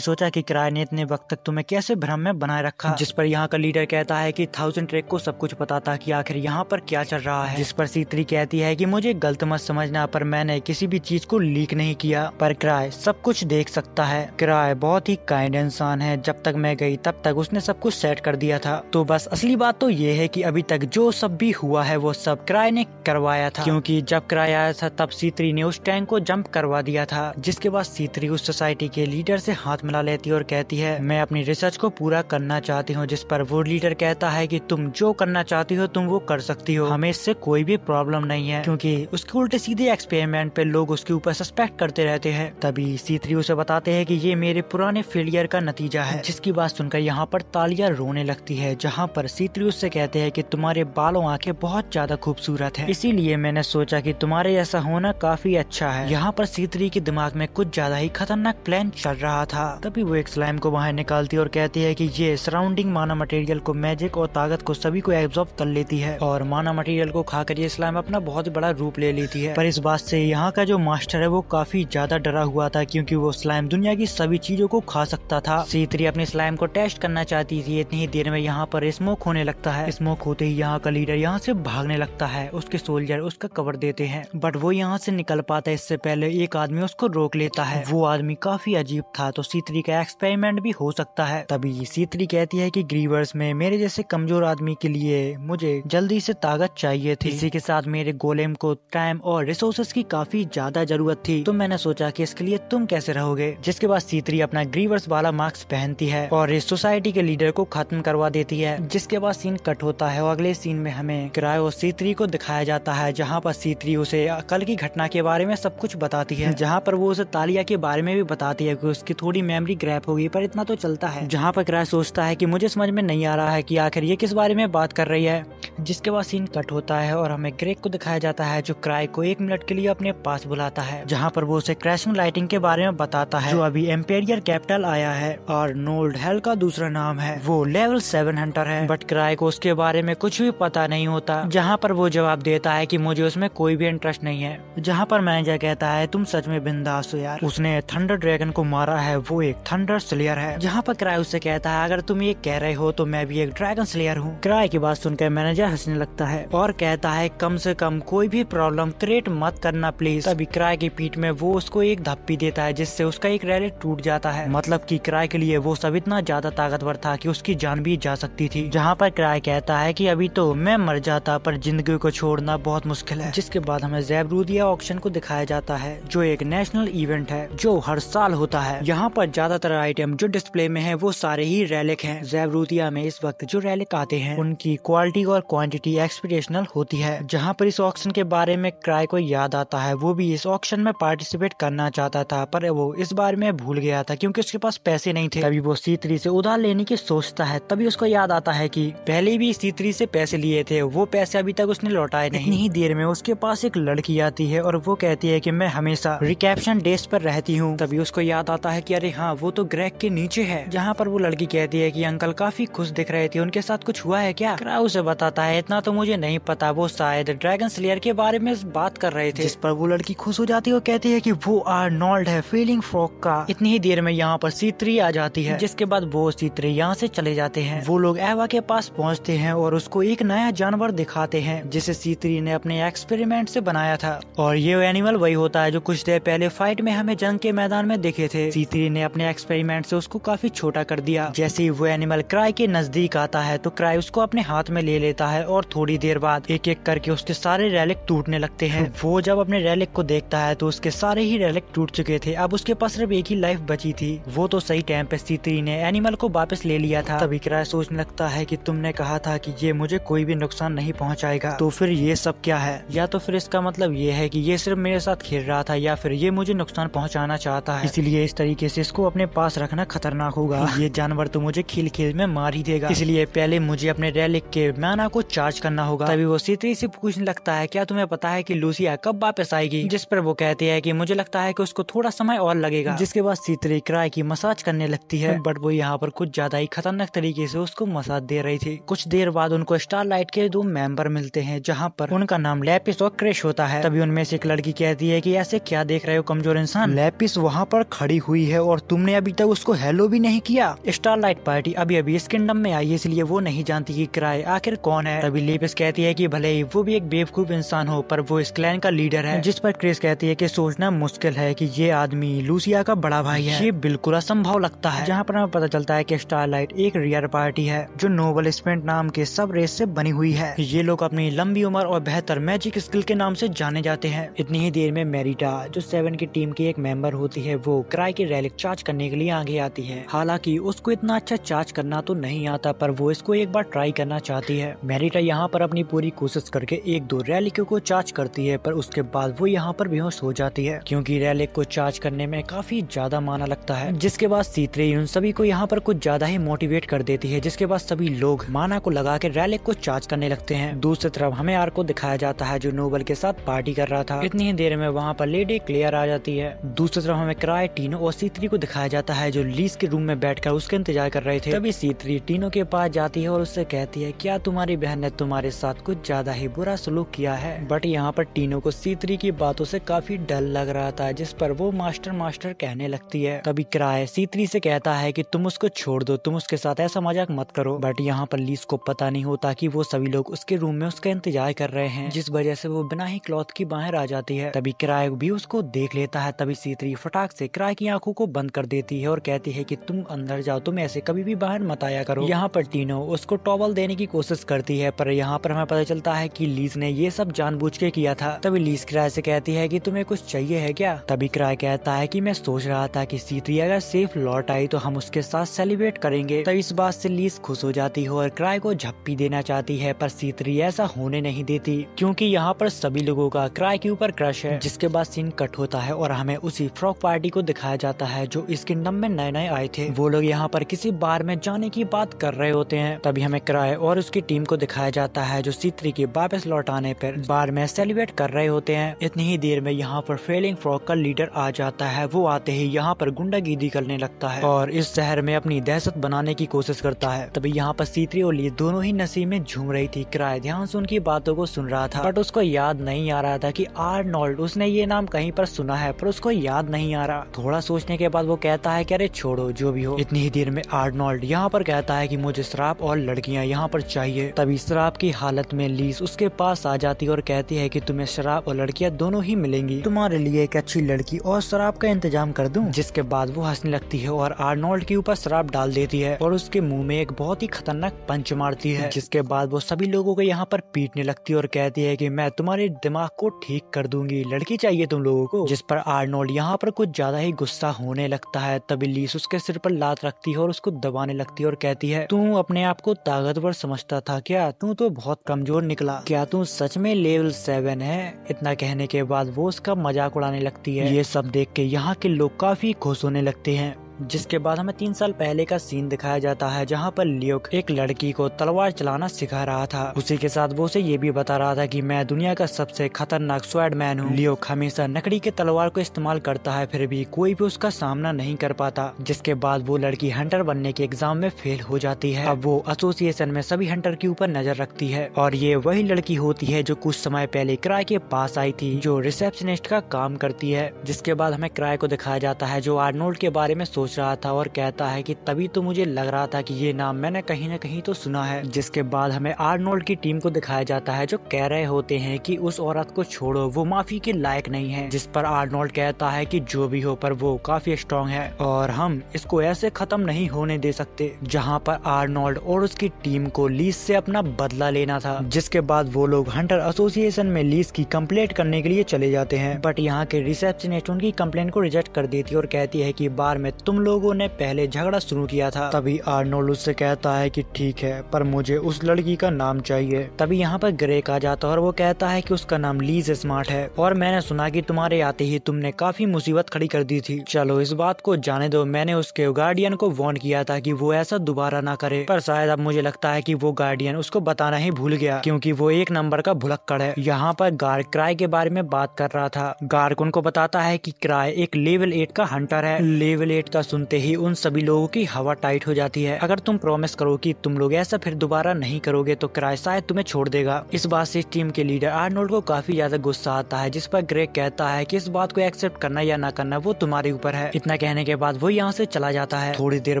सोचा कि किराए ने इतने वक्त तक तुम्हें कैसे भ्रम में बनाए रखा? जिस पर यहाँ का लीडर कहता है कि 1000 ट्रैक को सब कुछ पता था कि आखिर यहाँ पर क्या चल रहा है। जिस पर C3 कहती है कि मुझे गलत मत समझना, पर मैंने किसी भी चीज को लीक नहीं किया, पर किराए सब कुछ देख सकता है। किराए बहुत ही काइंड इंसान है, जब तक मैं गई तब तक उसने सब कुछ सेट कर दिया था। तो बस असली बात तो ये है कि अभी तक जो सब भी हुआ है वो सब किराए ने करवाया था, क्योंकि जब किराया आया था तब C3 ने उस टैंक को जंप करवा दिया था। जिसके बाद C3 उस सोसाइटी के लीडर से हाथ मिला लेती है और कहती है मैं अपनी रिसर्च को पूरा करना चाहती हूँ। जिस पर वो लीडर कहता है कि तुम जो करना चाहती हो तुम वो कर सकती हो, हमें इससे कोई भी प्रॉब्लम नहीं है, क्योंकि उसके उल्टे सीधे एक्सपेरिमेंट पे लोग उसके ऊपर सस्पेक्ट करते रहते हैं। तभी C3 उसे बताते हैं कि ये मेरे पुराने फेलियर का नतीजा है। जिसकी बात सुनकर यहाँ पर तालियां रोने लगती है, जहाँ पर C3 उससे कहते हैं कि तुम्हारे बालों आंखें बहुत ज्यादा खूबसूरत है, इसीलिए मैंने सोचा कि तुम्हारे ऐसा होना काफी अच्छा है। यहाँ पर C3 के दिमाग में कुछ ज्यादा ही खतरनाक प्लान चल रहा था। तभी वो एक स्लाइम को बाहर निकालती है और कहती है कि ये सराउंडिंग माना मटेरियल को, मैजिक और ताकत को सभी को एब्जॉर्ब कर लेती है, और माना मटेरियल को खाकर ये स्लाइम अपना बहुत बड़ा रूप ले लेती है। पर इस बात से यहाँ का जो मास्टर है वो काफी ज्यादा डरा हुआ था, क्योंकि वो स्लाइम दुनिया की सभी चीजों को खा सकता था। C3 अपने स्लाइम को टेस्ट करना चाहती थी। इतनी ही देर में यहाँ पर स्मोक होने लगता है। स्मोक होते ही यहाँ का लीडर यहाँ से भागने लगता है। उसके सोल्जर उसका कवर देते हैं, बट वो यहाँ से निकल पाता है इससे पहले एक आदमी उसको रोक लेता है। वो आदमी काफी अजीब था, तो C3 का एक्सपेरिमेंट भी हो सकता है। तभी C3 कहती है कि ग्रीवर्स में मेरे जैसे कमजोर आदमी के लिए मुझे जल्दी से ताकत चाहिए थी। इसी के साथ मेरे गोलेम को टाइम और रिसोर्सेस की काफी ज्यादा जरूरत थी, तो मैंने सोचा कि इसके लिए तुम कैसे रहोगे। जिसके बाद C3 अपना ग्रीवर्स वाला मास्क पहनती है और इस सोसाइटी के लीडर को खत्म करवा देती है। जिसके बाद सीन कट होता है और अगले सीन में हमें किराए और C3 को दिखाया जाता है, जहाँ पर C3 उसे कल की घटना के बारे में सब कुछ बताती है, जहाँ पर वो उसे तालिया के बारे में भी बताती है कि उसकी थोड़ी मेमोरी ग्रैप होगी, पर इतना तो चलता है। जहाँ पर किराए सोचता है कि मुझे समझ में नहीं आ रहा है कि आखिर ये किस बारे में बात कर रही है। जिसके बाद सीन कट होता है और हमें ग्रेग को दिखाया जाता है, जो किराए को 1 मिनट के लिए अपने पास बुलाता है, जहाँ पर वो उसे क्रैशिंग लाइटिंग के बारे में बताता है, जो अभी एम्पेरियर कैपिटल आया है और नोल्ड हेल का दूसरा नाम है। वो लेवल 7 हंटर है, बट किराए को उसके बारे में कुछ भी पता नहीं होता। जहाँ पर वो जवाब देता है कि मुझे उसमें कोई भी इंटरेस्ट नहीं है। जहाँ पर मैनेजर कहता है तुम सच में बिंदास हो यार, उसने थंडर ड्रैगन को मारा है, वो एक थंडर स्लेयर है। जहाँ पर किराए उससे कहता है अगर तुम ये कह रहे हो तो मैं भी एक ड्रैगन स्लेयर हूँ। किराए की बात सुनकर मैनेजर हंसने लगता है और कहता है कम से कम कोई भी प्रॉब्लम क्रिएट मत करना प्लीज। तभी किराए की पीठ में वो उसको एक धप्पी देता है, जिससे उसका एक रेलिक टूट जाता है। मतलब कि किराए के लिए वो सब इतना ज्यादा ताकतवर था कि उसकी जान भी जा सकती थी। जहाँ पर किराए कहता है कि अभी तो मैं मर जाता, पर जिंदगी को छोड़ना बहुत मुश्किल है। जिसके बाद हमें ज़ेब्रूदिया ऑक्शन को दिखाया जाता है, जो एक नेशनल इवेंट है जो हर साल होता है। यहाँ पर ज्यादातर आइटम जो डिस्प्ले में है वो सारे ही रेलिक हैं। ज़ेब्रूदिया में इस वक्त जो रेलिक आते हैं उनकी क्वालिटी और क्वांटिटी एक्सपेक्टेशनल होती है। जहाँ पर इस ऑक्शन के बारे में किराए को याद आता है, वो भी इस ऑक्शन में पार्टिसिपेट करना चाहता था, पर वो इस बार में भूल गया था क्योंकि उसके पास पैसे नहीं थे। तभी वो C3 से उधार लेने की सोचता है। तभी उसको याद आता है कि पहले भी C3 से पैसे लिए थे, वो पैसे अभी तक उसने लौटाए नहीं। इतनी ही देर में उसके पास एक लड़की आती है और वो कहती है कि मैं हमेशा रिसेप्शन डेस्क पर रहती हूँ। तभी उसको याद आता है कि अरे हाँ, वो तो ग्रेग के नीचे है। जहाँ पर वो लड़की कहती है कि अंकल काफी खुश दिख रहे थे, उनके साथ कुछ हुआ है क्या? किराए उसे बताता है इतना तो मुझे नहीं पता, वो शायद ड्रैगन स्लेयर के बारे में बात कर रहे थे। जिस पर वो लड़की खुश हो जाती है और कहती है कि वो आर्नोल्ड है, फीलिंग फ्रॉग का। इतनी ही देर में यहाँ पर C3 आ जाती है, जिसके बाद वो C3 यहाँ से चले जाते हैं। वो लोग एवा के पास पहुँचते हैं और उसको एक नया जानवर दिखाते हैं, जिसे C3 ने अपने एक्सपेरिमेंट से बनाया था। और ये एनिमल वही होता है जो कुछ देर पहले फाइट में हमें जंग के मैदान में देखे थे। C3 ने अपने एक्सपेरिमेंट से उसको काफी छोटा कर दिया। जैसे ही वो एनिमल क्राई के नजदीक आता है तो क्राई उसको अपने हाथ में ले लेता है और थोड़ी देर बाद एक एक करके उसके सारे रेलिक टूटने लगते हैं। वो जब अपने रेलिक को देखता है तो उसके सारे ही रेलिक टूट चुके थे। अब उसके पास सिर्फ एक ही लाइफ बची थी। वो तो सही टाइम पे C3 ने एनिमल को वापस ले लिया था। तभी क्राई सोचने लगता है कि तुमने कहा था कि ये मुझे कोई भी नुकसान नहीं पहुंचाएगा, तो फिर ये सब क्या है, या तो फिर इसका मतलब ये है कि ये सिर्फ मेरे साथ खेल रहा था या फिर ये मुझे नुकसान पहुंचाना चाहता है, इसीलिए इस तरीके से इसको अपने पास रखना खतरनाक होगा। ये जानवर तो मुझे खेल खेल में मार ही देगा, इसलिए पहले मुझे अपने रेलिक के माना को चार्ज करना होगा। तभी वो C3 से पूछने लगता है, क्या तुम्हें पता है कि लूसिया कब वापस आएगी? जिस पर वो कहती है कि मुझे लगता है कि उसको थोड़ा समय और लगेगा। जिसके बाद C3 क्राई की मसाज करने लगती है, बट वो यहाँ पर कुछ ज्यादा ही खतरनाक तरीके से उसको मसाज दे रही थी। कुछ देर बाद उनको स्टारलाइट के 2 मेंबर मिलते हैं, जहाँ पर उनका नाम लैपिस और क्रिश होता है। तभी उनमें से एक लड़की कहती है कि ऐसे क्या देख रहे हो कमजोर इंसान, लैपिस वहाँ पर खड़ी हुई है और तुमने अभी तक उसको हेलो भी नहीं किया। स्टारलाइट पार्टी अभी अभी इस किंगडम में आई है, इसलिए वो नहीं जानती कि क्राई आखिर कौन है। तभी लैपिस कहती है कि भले ही वो भी एक बेवकूफ इंसान हो, पर वो इस क्लैन का लीडर है। जिस पर क्रिस कहती है कि सोचना मुश्किल है कि ये आदमी लूसिया का बड़ा भाई है, ये बिल्कुल असंभव लगता है। जहाँ पर हमें पता चलता है कि स्टारलाइट एक रियर पार्टी है जो नोबल स्पेंट नाम के सब रेस से बनी हुई है। ये लोग अपनी लंबी उम्र और बेहतर मैजिक स्किल के नाम से जाने जाते हैं। इतनी ही देर में मेरिटा जो 7 की टीम की एक मेंबर होती है, वो क्राई की रैलिक चार्ज करने के लिए आगे आती है। हालांकि उसको इतना अच्छा चार्ज करना तो नहीं आता, पर वो इसको एक बार ट्राई करना चाहती है। मेरिटा यहाँ पर अपनी पूरी कोशिश करके 1-2 रैलिकों को चार्ज करती है, पर उसके बाद वो यहाँ पर बेहोश हो जाती है, क्योंकि रैलिक को चार्ज करने में काफी ज्यादा माना लगता है। जिसके बाद C3 उन सभी को यहाँ पर कुछ ज्यादा ही मोटिवेट कर देती है, जिसके बाद सभी लोग माना को लगा के रैलिक को चार्ज करने लगते हैं। दूसरी तरफ हमें आर को दिखाया जाता है जो नोबल के साथ पार्टी कर रहा था। इतनी ही देर में वहाँ पर लेडी क्लियर आ जाती है। दूसरी तरफ हमें क्राई, टीनो और C3 को दिखाया जाता है जो लीज के रूम में बैठकर उसके इंतजार कर रहे थे। तभी C3 टीनो के पास जाती है और उससे कहती है, क्या तुम्हारी बहन ने तुम्हारे साथ कुछ ज्यादा ही बुरा सलूक किया है? बट यहाँ पर टीनो को C3 की बातों से काफी डर लग रहा था, जिस पर वो मास्टर कहने लगती है। तभी क्राई C3 से कहता है कि तुम उसको छोड़ दो, तुम उसके साथ ऐसा मजाक मत करो। बट यहाँ पर लीज को पता नहीं होता कि वो सभी लोग उसके रूम में उसका इंतजार कर रहे हैं, जिस वजह से वो बिना ही क्लॉथ की बाहर आ जाती है। तभी क्राई भी उसको देख लेता है। तभी C3 फटाक से क्राई की आंखों को बंद कर देती है और कहती है कि तुम अंदर जाओ, तुम ऐसे कभी भी बाहर मत आया करो। यहाँ पर टीनो उसको टॉवल देने की कोशिश करती है, पर यहाँ पर हमें पता चलता है कि लीज ने ये सब जानबूझ के किया था। तभी लीज क्राई से कहती है कि तुम्हें कुछ चाहिए है क्या? तभी क्राई कहता है कि मैं सोच रहा था कि C3 अगर सेफ लौट आई तो हम उसके साथ सेलिब्रेट करेंगे। तभी इस बात से लीज खुश हो जाती है और क्राई को झप्पी देना चाहती है, पर C3 ऐसा होने नहीं देती, क्योंकि यहाँ पर सभी लोगों का क्राई के ऊपर क्रश है। जिसके बाद सीन कट होता है और हमें उसी फ्रॉक पार्टी को दिखाया जाता है जो इस किंगडम में नए आए थे। वो लोग यहाँ पर किसी बार में जाने की बात कर रहे होते हैं। तभी हमें क्राई और उसकी टीम को दिखाया जाता है जो C3 के वापस लौट आने पर बार में सेलिब्रेट कर रहे होते हैं। इतनी ही देर में यहाँ पर फेलिंग फ्रॉक का लीडर आ जाता है। वो आते ही यहाँ पर गुंडागिरी करने लगता है और इस शहर में अपनी दहशत बनाने की कोशिश करता है। तभी यहाँ पर C3 और लीज दोनों ही नशे में झूम रही थी। क्राई ध्यान से उनकी बातों को सुन रहा था, बट उसको याद नहीं आ रहा था कि आर्नोल्ड, उसने ये नाम कहीं पर सुना है, पर उसको याद नहीं आ रहा। थोड़ा सोचने के बाद वो कहता है कि अरे छोड़ो, जो भी हो। इतनी ही देर में आर्नोल्ड यहाँ पर कहता है कि मुझे शराब और लड़कियाँ यहाँ पर चाहिए। तभी शराब की हालत में लीज उसके पास आ जाती है और कहती है कि तुम्हें शराब और लड़कियाँ दोनों ही मिलेंगी, तुम्हारे लिए एक अच्छी लड़की और शराब का इंतजाम कर दूं। जिसके बाद वो हंसने लगती है और आर्नोल्ड के ऊपर शराब डाल देती है और उसके मुंह में एक बहुत ही खतरनाक पंच मारती है। जिसके बाद वो सभी लोगों को यहाँ पर पीटने लगती है और कहती है कि मैं तुम्हारे दिमाग को ठीक कर दूंगी, लड़की चाहिए तुम लोगों को। जिस पर आर्नोल्ड यहाँ पर कुछ ज्यादा ही गुस्सा होने लगता है। तभी लीस उसके सिर पर लात रखती है और उसको दबाने लगती है और कहती है, तू अपने आप को ताकतवर समझता था क्या? तू तो बहुत कमजोर निकला, क्या तू सच में लेवल 7 है? इतना कहने के बाद वो उसका मजाक उड़ाने लगती है। ये सब देख के यहाँ के लोग काफी खुश होने लगते हैं। जिसके बाद हमें 3 साल पहले का सीन दिखाया जाता है जहाँ पर लियोक एक लड़की को तलवार चलाना सिखा रहा था। उसी के साथ वो उसे ये भी बता रहा था कि मैं दुनिया का सबसे खतरनाक स्वॉर्डमैन हूँ। लियोक हमेशा लकड़ी के तलवार को इस्तेमाल करता है, फिर भी कोई भी उसका सामना नहीं कर पाता। जिसके बाद वो लड़की हंटर बनने के एग्जाम में फेल हो जाती है। अब वो एसोसिएशन में सभी हंटर के ऊपर नजर रखती है और ये वही लड़की होती है जो कुछ समय पहले क्राई के पास आई थी, जो रिसेप्शनिस्ट का काम करती है। जिसके बाद हमें क्राई को दिखाया जाता है जो आर्नोल्ड के बारे में सोच रहा था और कहता है कि तभी तो मुझे लग रहा था कि ये नाम मैंने कहीं न कहीं तो सुना है। जिसके बाद हमें आर्नोल्ड की टीम को दिखाया जाता है जो कह रहे होते हैं कि उस औरत को छोड़ो, वो माफी के लायक नहीं है। जिस पर आर्नोल्ड कहता है कि जो भी हो, पर वो काफी स्ट्रॉन्ग है और हम इसको ऐसे खत्म नहीं होने दे सकते। जहाँ पर आर्नोल्ड और उसकी टीम को लीज से अपना बदला लेना था। जिसके बाद वो लोग हंटर एसोसिएशन में लीज की कंप्लेंट करने के लिए चले जाते हैं, बट यहाँ के रिसेप्शनिस्ट उनकी कंप्लेंट को रिजेक्ट कर देती है और कहती है कि बार में तुम तुम लोगों ने पहले झगड़ा शुरू किया था। तभी आर्नोल्ड उससे कहता है कि ठीक है, पर मुझे उस लड़की का नाम चाहिए। तभी यहाँ पर ग्रेक आ जाता है और वो कहता है कि उसका नाम लीज स्मार्ट है और मैंने सुना कि तुम्हारे आते ही तुमने काफी मुसीबत खड़ी कर दी थी। चलो इस बात को जाने दो, मैंने उसके गार्डियन को वार्न किया था कि वो ऐसा दोबारा ना करे, पर शायद अब मुझे लगता है कि वो गार्डियन उसको बताना ही भूल गया क्योंकि वो एक नंबर का भुलक्कड़ है। यहाँ पर गार्ड क्राई के बारे में बात कर रहा था। गार्ड उनको बताता है कि क्राई एक लेवल 8 का हंटर है। लेवल 8 का सुनते ही उन सभी लोगों की हवा टाइट हो जाती है। अगर तुम प्रॉमिस करो कि तुम लोग ऐसा फिर दोबारा नहीं करोगे तो क्राई शायद तुम्हें छोड़ देगा। इस बात से टीम के लीडर आर्नोल्ड को काफी ज्यादा गुस्सा आता है, जिस पर ग्रेग कहता है कि इस बात को एक्सेप्ट करना या ना करना वो तुम्हारे ऊपर है। इतना कहने के बाद वो यहाँ से चला जाता है। थोड़ी देर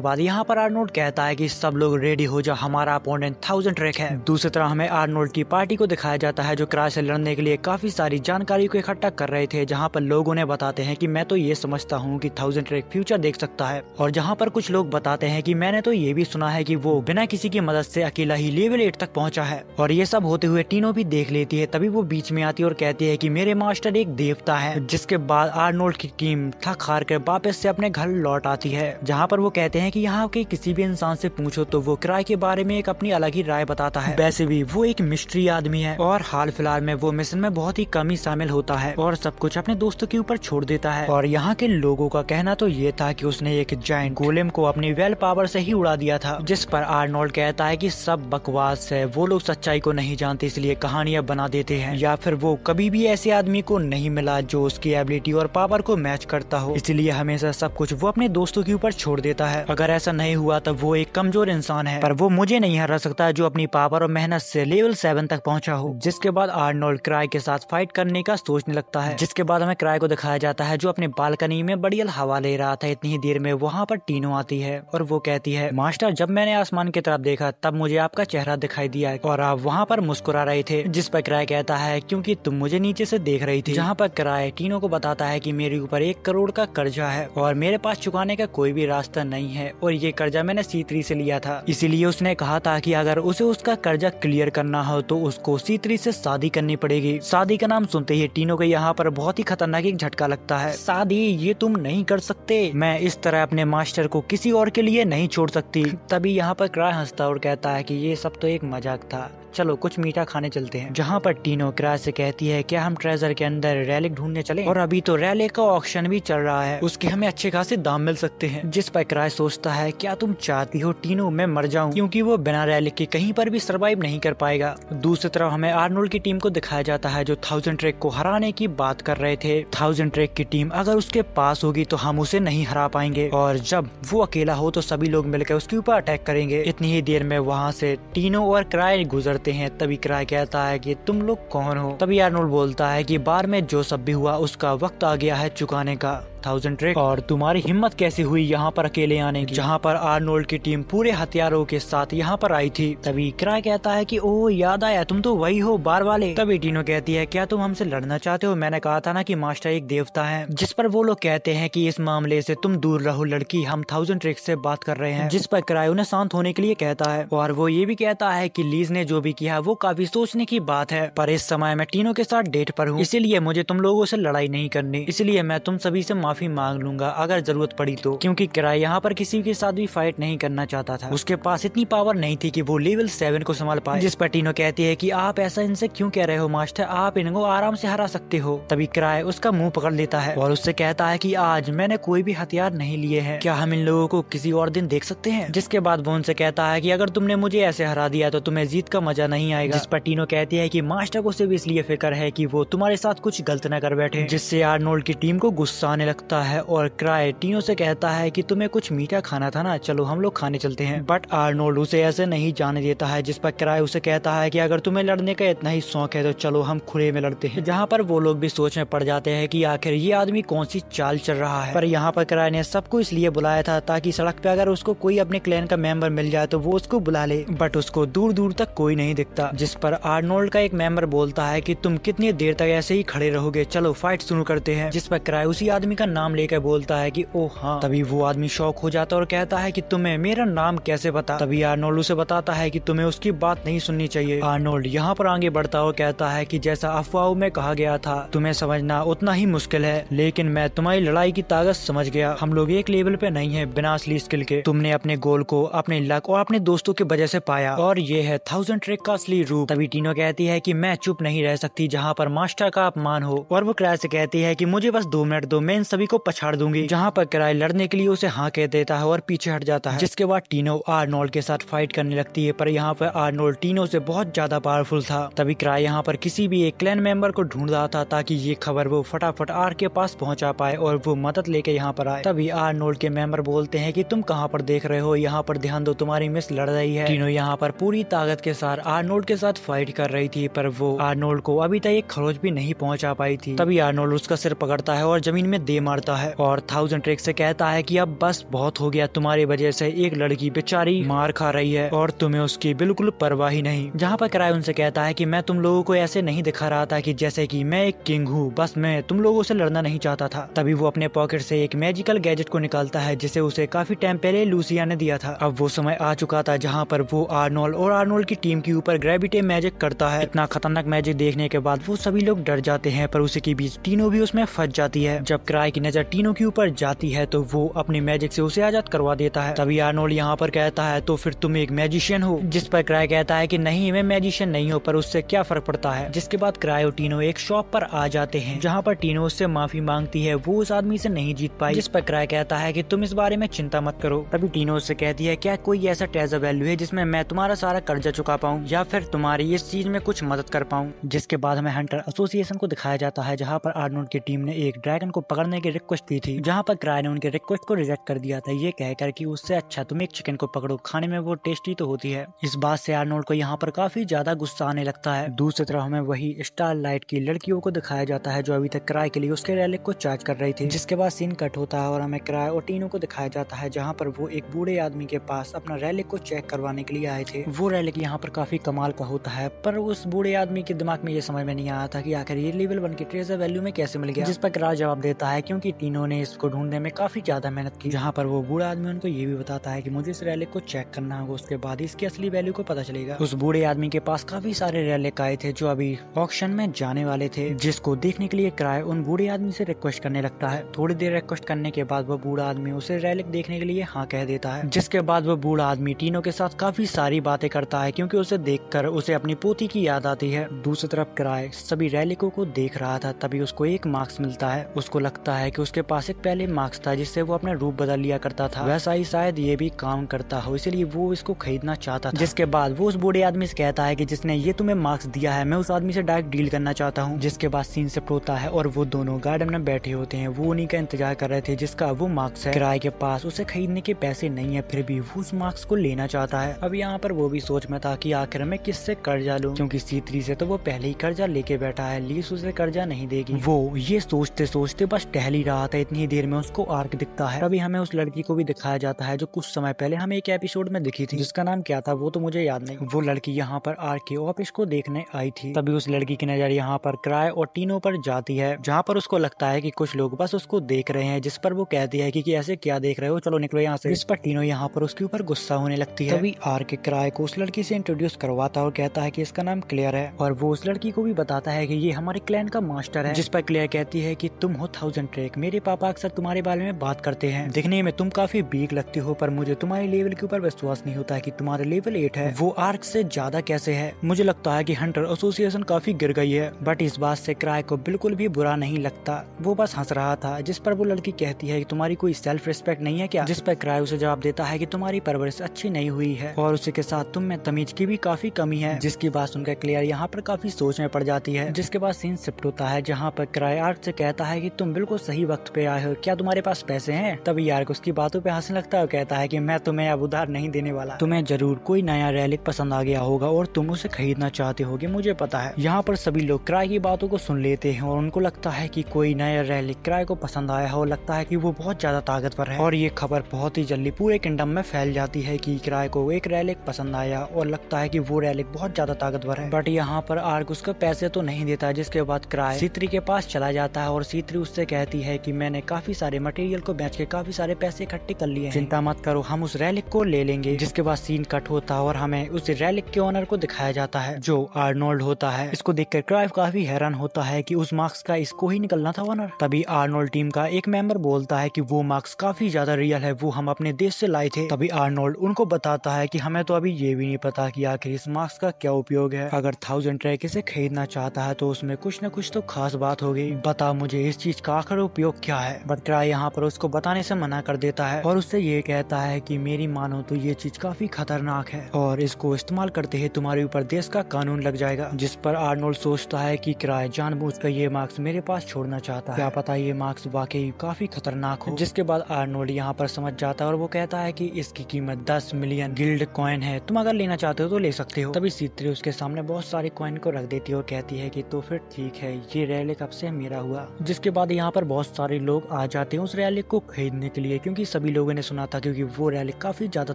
बाद यहाँ पर आर्नोल्ड कहता है कि सब लोग रेडी हो जाओ, हमारा अपोनेंट 1000 ट्रैक है। दूसरी तरफ हमें आर्नोल्ड की पार्टी को दिखाया जाता है जो क्राई से लड़ने के लिए काफी सारी जानकारी को इकट्ठा कर रहे थे, जहाँ पर लोग उन्हें बताते हैं कि मैं तो ये समझता हूँ कि 1000 ट्रैक फ्यूचर देख सकता है, और जहाँ पर कुछ लोग बताते हैं कि मैंने तो ये भी सुना है कि वो बिना किसी की मदद से अकेला ही लेवल 8 तक पहुँचा है। और ये सब होते हुए टीनो भी देख लेती है। तभी वो बीच में आती है और कहती है कि मेरे मास्टर एक देवता है। जिसके बाद आर्नोल्ड की टीम थक हार कर वापस से अपने घर लौट आती है, जहाँ पर वो कहते हैं कि यहाँ के किसी भी इंसान से पूछो तो वो क्राई के बारे में एक अपनी अलग ही राय बताता है। वैसे भी वो एक मिस्ट्री आदमी है और हाल फिलहाल में वो मिशन में बहुत ही कम ही शामिल होता है और सब कुछ अपने दोस्तों के ऊपर छोड़ देता है। और यहाँ के लोगों का कहना तो ये था कि उसने एक जायंट गोलेम को अपनी वेल पावर से ही उड़ा दिया था, जिस पर आर्नोल्ड कहता है कि सब बकवास है, वो लोग सच्चाई को नहीं जानते इसलिए कहानियां बना देते हैं, या फिर वो कभी भी ऐसे आदमी को नहीं मिला जो उसकी एबिलिटी और पावर को मैच करता हो, इसलिए हमेशा सब कुछ वो अपने दोस्तों के ऊपर छोड़ देता है। अगर ऐसा नहीं हुआ तो वो एक कमजोर इंसान है, पर वो मुझे नहीं हरा सकता जो अपनी पावर और मेहनत से लेवल 7 तक पहुंचा हो। जिसके बाद आर्नोल्ड क्राई के साथ फाइट करने का सोचने लगता है। जिसके बाद हमें क्राई को दिखाया जाता है जो अपने बालकनी में बढ़िया हवा ले रहा था। इतनी ही देर में वहाँ पर टीनो आती है और वो कहती है, मास्टर जब मैंने आसमान की तरफ देखा तब मुझे आपका चेहरा दिखाई दिया और आप वहाँ पर मुस्कुरा रहे थे। जिस पर क्राई कहता है क्योंकि तुम मुझे नीचे से देख रही थी। जहाँ पर क्राई टीनो को बताता है कि मेरे ऊपर 1 करोड़ का कर्जा है और मेरे पास चुकाने का कोई भी रास्ता नहीं है, और ये कर्जा मैंने C3 से लिया था। इसीलिए उसने कहा था कि अगर उसे उसका कर्जा क्लियर करना हो तो उसको C3 से शादी करनी पड़ेगी। शादी का नाम सुनते ही टीनो को यहाँ पर बहुत ही खतरनाक एक झटका लगता है। शादी ये तुम नहीं कर सकते, मैं इस तरह अपने मास्टर को किसी और के लिए नहीं छोड़ सकती। तभी यहाँ पर क्राई हंसता और कहता है कि ये सब तो एक मजाक था, चलो कुछ मीठा खाने चलते हैं। जहाँ पर टीनो क्राई से कहती है क्या हम ट्रेजर के अंदर रैलिक ढूंढने चलें, और अभी तो रैलिक का ऑक्शन भी चल रहा है, उसके हमें अच्छे खासे दाम मिल सकते हैं। जिस पर क्राई सोचता है क्या तुम चाहती हो टीनो मैं मर जाऊं, क्योंकि वो बिना रैलिक के कहीं पर भी सरवाइव नहीं कर पाएगा। दूसरी तरफ हमें आर्नोल्ड की टीम को दिखाया जाता है जो 1000 ट्रैक को हराने की बात कर रहे थे। 1000 ट्रैक की टीम अगर उसके पास होगी तो हम उसे नहीं हरा पाएंगे, और जब वो अकेला हो तो सभी लोग मिलकर उसके ऊपर अटैक करेंगे। इतनी ही देर में वहाँ से टीनो और क्राई गुजरते हैं। तभी क्राई कहता है कि तुम लोग कौन हो। तभी आर्नोल्ड बोलता है कि बार में जो सब भी हुआ उसका वक्त आ गया है चुकाने का 1000 ट्रैक, और तुम्हारी हिम्मत कैसी हुई यहाँ पर अकेले आने की, जहाँ पर आर्नोल्ड की टीम पूरे हथियारों के साथ यहाँ पर आई थी। तभी क्राई कहता है कि ओह याद आया, तुम तो वही हो बार वाले। तभी टीनो कहती है क्या तुम हमसे लड़ना चाहते हो, मैंने कहा था ना कि मास्टर एक देवता है। जिस पर वो लोग कहते हैं कि इस मामले से तुम दूर रहो लड़की, हम 1000 ट्रैक से बात कर रहे हैं। जिस पर क्राई उन्हें शांत होने के लिए कहता है, और वो ये भी कहता है कि लीज ने जो भी किया वो काफी सोचने की बात है, पर इस समय मैं टीनो के साथ डेट पर हूँ, इसीलिए मुझे तुम लोगों से लड़ाई नहीं करनी, इसलिए मैं तुम सभी से माफी मांग लूंगा अगर जरूरत पड़ी तो। क्योंकि क्राई यहाँ पर किसी के साथ भी फाइट नहीं करना चाहता था, उसके पास इतनी पावर नहीं थी कि वो लेवल 7 को संभाल पाए। जिस पर टीनो कहती है कि आप ऐसा इनसे क्यों कह रहे हो मास्टर, आप इनको आराम से हरा सकते हो। तभी क्राई उसका मुंह पकड़ लेता है और उससे कहता है कि आज मैंने कोई भी हथियार नहीं लिए हैं, क्या हम इन लोगों को किसी और दिन देख सकते हैं। जिसके बाद वो उनसे कहता है कि अगर तुमने मुझे ऐसे हरा दिया तो तुम्हें जीत का मजा नहीं आएगा। जिस पर टीनो कहती है कि मास्टर को सिर्फ इसलिए फिक्र है कि वो तुम्हारे साथ कुछ गलत न कर बैठे, जिससे आर्नोल्ड की टीम को गुस्सा आने लगता है। और क्राई टीनो से कहता है कि तुम्हें कुछ मीठा खाना था ना, चलो हम लोग खाने चलते हैं, बट आर्नोल्ड उसे ऐसे नहीं जाने देता है। जिस पर क्राई उसे कहता है कि अगर तुम्हें लड़ने का इतना ही शौक है तो चलो हम खुले में लड़ते हैं। जहाँ पर वो लोग भी सोच में पड़ जाते हैं कि आखिर ये आदमी कौन सी चाल चल रहा है। पर यहाँ पर क्राई ने सबको इसलिए बुलाया था ताकि सड़क पे अगर उसको कोई अपने क्लैन का मेंबर मिल जाए तो वो उसको बुला ले, बट उसको दूर दूर तक कोई नहीं दिखता। जिस पर आर्नोल्ड का एक मेंबर बोलता है कि तुम कितनी देर तक ऐसे ही खड़े रहोगे, चलो फाइट शुरू करते हैं। जिस पर क्राई उसी आदमी का नाम लेकर बोलता है कि ओह हाँ। तभी वो आदमी शॉक हो जाता है और कहता है कि तुम्हें मेरा नाम कैसे पता। तभी आर्नोल्ड उसे बताता है कि तुम्हें उसकी बात नहीं सुननी चाहिए। आर्नोल्ड यहाँ पर आगे बढ़ता और कहता है कि जैसा अफवाहों में कहा गया था तुम्हें समझना उतना ही मुश्किल है, लेकिन मैं तुम्हारी लड़ाई की ताकत समझ गया। हम लोग एक लेवल पे नहीं है बिना असली स्किल के। तुमने अपने गोल को अपने लक और अपने दोस्तों की वजह से पाया और ये है 1000 ट्रिक का असली रूप। तभी टीनो कहती है कि मैं चुप नहीं रह सकती जहाँ पर मास्टर का अपमान हो, और वो क्राई से कहती है कि मुझे बस 2 मिनट दो, मैं इन सभी को पछाड़ दूंगी। जहाँ पर क्राई लड़ने के लिए उसे हाँ कह देता है और पीछे हट जाता है। जिसके बाद टीनो आर्नोल्ड के साथ फाइट करने लगती है, पर यहाँ पर आर्नोल्ड टीनो से बहुत ज्यादा पावरफुल था। तभी क्राई यहाँ पर किसी भी एक क्लैन मेंबर को ढूंढ रहा था ताकि ये खबर वो फटाफट आर्क के पास पहुंचा पाए और वो मदद लेके यहाँ पर आए। तभी आर्नोल्ड के मेंबर बोलते हैं कि तुम कहाँ पर देख रहे हो, यहाँ पर ध्यान दो, तुम्हारी मिस लड़ रही है। टीनो यहाँ पर पूरी ताकत के साथ आर्नोल्ड के साथ फाइट कर रही थी, पर वो आर्नोल्ड को अभी तक एक खरोच भी नहीं पहुंचा पाई थी। तभी आर्नोल्ड उसका सिर पकड़ता है और जमीन में दे मारता है और 1000 ट्रिक से कहता है कि अब बस बहुत हो गया, तुम्हारी वजह से एक लड़की बेचारी मार खा रही है और तुम्हें उसकी बिल्कुल परवाह ही नहीं। जहाँ पर क्राई उनसे कहता है कि मैं तुम लोगों को ऐसे नहीं दिखा रहा था कि जैसे कि मैं एक किंग हूँ, बस मैं तुम लोगों से लड़ना नहीं चाहता था। तभी वो अपने पॉकेट से एक मैजिकल गैजेट को निकालता है जिसे उसे काफी टाइम पहले लूसिया ने दिया था। अब वो समय आ चुका था जहाँ पर वो आर्नोल्ड और आर्नोल्ड की टीम के ऊपर ग्रेविटी मैजिक करता है। इतना खतरनाक मैजिक देखने के बाद वो सभी लोग डर जाते हैं, पर उसी के बीच टीनो भी उसमें फंस जाती है। जब क्राई की नजर टीनो के ऊपर जाती है तो वो अपनी मैजिक से उसे आजाद करवा देता है। तभी आर्नोल्ड यहाँ पर कहता है तो फिर तुम एक मैजिशियन हो, जिस पर क्राई कहता है कि नहीं, मैं मैजिशियन नहीं हूँ, पर उससे क्या फर्क पड़ता है। जिसके बाद क्राई और टीनो एक शॉप पर आ जाते हैं जहाँ पर टीनो उससे माफी मांगती है, वो उस आदमी से नहीं जीत पाई। जिस पर क्राई कहता है कि तुम इस बारे में चिंता मत करो। तभी टीनो उससे कहती है क्या कोई ऐसा ट्रेजर वैल्यू है जिसमें मैं तुम्हारा सारा कर्जा चुका पाऊँ या फिर तुम्हारी इस चीज में कुछ मदद कर पाऊँ। जिसके बाद हमें हंटर एसोसिएशन को दिखाया जाता है जहाँ पर आर्नोल्ड की टीम ने एक ड्रैगन को पकड़ने की रिक्वेस्ट की थी, जहाँ पर क्राई ने उनके रिक्वेस्ट को रिजेक्ट कर दिया था, ये कहकर कि उससे अच्छा तुम एक चिकन को पकड़ो, खाने में वो टेस्टी तो होती है। इस बात से आर्नोल्ड को यहाँ पर काफी ज्यादा गुस्सा आने लगता है। दूसरी तरफ हमें वही स्टार लाइट की लड़कियों को दिखाया जाता है जो अभी तक क्राई के लिए उसके रैलिक को चार्ज कर रही थी। जिसके बाद सीन कट होता है और हमें क्राई और टीनो को दिखाया जाता है जहाँ पर वो एक बूढ़े आदमी के पास अपना रैलिक को चेक करवाने के लिए आए थे। वो रैलिक यहाँ पर काफी कमाल का होता है, पर उस बूढ़े आदमी के दिमाग में ये समझ में नहीं आया था कि आखिर ये लेवल 1 की ट्रेजर वैल्यू में कैसे मिल गया। जिस पर क्राई जवाब देता है क्योंकि टीनो ने इसको ढूंढने में काफी ज्यादा मेहनत की। जहाँ पर वो बूढ़ा आदमी उनको ये भी बताता है कि मुझे इस रैलिक को चेक करना होगा, उसके बाद इसकी असली वैल्यू को पता चलेगा। उस बूढ़े आदमी के पास काफी सारे रैलिक आए थे जो अभी ऑक्शन में जाने वाले थे, जिसको देखने के लिए क्राई उन बूढ़े आदमी से रिक्वेस्ट करने लगता है। थोड़ी देर रिक्वेस्ट करने के बाद वो बूढ़ा आदमी उसे रैलिक देखने के लिए हाँ कह देता है। जिसके बाद वो बूढ़ा आदमी टीनो के साथ काफी सारी बातें करता है क्योंकि उसे देखकर उसे अपनी पोती की याद आती है। दूसरी तरफ क्राई सभी रैलिकों को देख रहा था, तभी उसको एक मार्क्स मिलता है। उसको लगता है कि उसके पास एक पहले मार्क्स था जिससे वो अपना रूप बदल लिया करता था, वैसा ही शायद ये भी काम करता हो, इसलिए वो इसको खरीदना चाहता था। जिसके बाद वो उस बूढ़े आदमी से कहता है कि जिसने ये तुम्हें मार्क्स दिया है मैं उस आदमी से डायरेक्ट डील करना चाहता हूँ। जिसके बाद सीन शिफ्ट होता है और वो दोनों गार्डन में बैठे होते हैं। वो उन्हीं का इंतजार कर रहे थे जिसका वो मार्क्स है। क्राई के पास उसे खरीदने के पैसे नहीं है, फिर भी वो उस मार्क्स को लेना चाहता है। अब यहाँ पर वो भी सोच में था कि आखिर मैं किससे कर्जा लूं, क्योंकि C3 से तो वो पहले ही कर्जा लेके बैठा है, लीस उसे कर्जा नहीं देगी। वो ये सोचते सोचते बस टहल ही रहा था, इतनी देर में उसको आर्क दिखता है। तभी हमें उस लड़की को भी दिखाया जाता है जो कुछ समय पहले हमें एक एपिसोड में दिखी थी, जिसका नाम क्या था वो तो मुझे याद नहीं। वो लड़की यहाँ पर आर्क के ऑफिस को देखने आई थी। तभी उस लड़की की नजर यहाँ पर क्राई और टीनो पर जाती है, जहाँ पर उसको लगता है कि कुछ लोग बस उसको देख रहे हैं। जिस पर वो कहती है कि ऐसे क्या देख रहे हो, चलो निकलो यहाँ से। इस पर टीनो यहाँ पर उसके ऊपर गुस्सा होने लगती है। तभी आर्क क्राई को उस लड़की से इंट्रोड्यूस करवाता है और कहता है कि इसका नाम क्लेयर है, और वो उस लड़की को भी बताता है कि ये हमारे क्लैन का मास्टर है। जिस पर क्लेयर कहती है कि तुम हो 1000 ट्रिक, मेरे पापा अक्सर तुम्हारे बारे में बात करते हैं, दिखने में तुम काफी वीक लगती हो, पर मुझे तुम्हारे लेवल के ऊपर विश्वास नहीं होता है कि तुम्हारे लेवल 8 है, वो आर्क से ज्यादा कैसे है। मुझे लगता है कि हंटर एसोसिएशन काफी गिर गई है। बट इस बात से क्राई को बिल्कुल भी बुरा नहीं लगता, वो बस हंस रहा था। जिस पर वो लड़की कहती है कि तुम्हारी कोई सेल्फ रिस्पेक्ट नहीं है क्या। जिस पर क्राई उसे जवाब देता है कि तुम्हारी परवरिश अच्छी नहीं हुई है और उसी के साथ तुम में तमीज की भी काफी कमी है। जिसकी बात सुनकर क्लियर यहाँ पर काफी सोच में पड़ जाती है। जिसके बाद सीन शिफ्ट होता है जहाँ पर क्राई आर्क से कहता है कि तुम बिल्कुल सही वक्त पे आए हो, क्या तुम्हारे पास पैसे हैं। तभी आर्क उसकी बातों पे हंसने लगता है और कहता है कि मैं तुम्हें अब उधार नहीं देने वाला, तुम्हें जरूर कोई नया रैलिक पसंद आ गया होगा और तुम उसे खरीदना चाहते होगे, मुझे पता है। यहाँ पर सभी लोग क्राई की बातों को सुन लेते हैं और उनको लगता है कि कोई नया रैलिक क्राई को पसंद आया है और लगता है कि वो बहुत ज्यादा ताकतवर है। और ये खबर बहुत ही जल्दी पूरे किंगडम में फैल जाती है कि क्राई को एक रैलिक पसंद आया और लगता है कि वो रैलिक बहुत ज्यादा ताकतवर है। बट यहाँ पर आर्क उसको पैसे तो नहीं देता। जिसके बाद क्राई C3 के पास चला जाता है और C3 उससे कहती है कि मैंने काफी सारे मटेरियल को बेच के काफी सारे पैसे इकट्ठे कर लिए हैं, चिंता मत करो, हम उस रैलिक को ले लेंगे। जिसके बाद सीन कट होता है और हमें उस रैलिक के ओनर को दिखाया जाता है जो आर्नोल्ड होता है। इसको देखकर क्राइव काफी हैरान होता है कि उस मार्क्स का इसको ही निकलना था ओनर। तभी आर्नोल्ड टीम का एक मेंबर बोलता है कि वो मार्क्स काफी ज्यादा रियल है, वो हम अपने देश से लाए थे। तभी आर्नोल्ड उनको बताता है कि हमें तो अभी ये भी नहीं पता कि आखिर इस मार्क्स का क्या उपयोग है। अगर 1000 ट्रैक इसे खरीदना चाहता है तो उसमें कुछ न कुछ तो खास बात होगी, बता मुझे इस चीज का आखिर उपयोग क्या है। बट क्राई यहाँ पर उसको बताने से मना कर देता है और उससे ये कहता है कि मेरी मानो तो ये चीज काफी खतरनाक है और इसको इस्तेमाल करते ही तुम्हारे ऊपर देश का कानून लग जाएगा। जिस पर आर्नोल्ड सोचता है कि क्राई जानबूझकर ये मार्क्स मेरे पास छोड़ना चाहता है, क्या पता ये मार्क्स वाकई काफी खतरनाक हो। जिसके बाद आर्नोल्ड यहाँ पर समझ जाता है और वो कहता है कि इसकी कीमत 10 मिलियन गिल्ड कॉइन है, तुम अगर लेना चाहते हो तो ले सकते हो। तभी सीत्री उसके सामने बहुत सारे कॉइन को रख देती है और कहती है कि तो फिर ठीक है, ये रैलिक अब से मेरा हुआ। जिसके बाद यहाँ पर बहुत सारे लोग आ जाते हैं उस रैलिक को खरीदने के लिए, क्योंकि सभी लोगों ने सुना था क्योंकि वो रैलिक काफी ज्यादा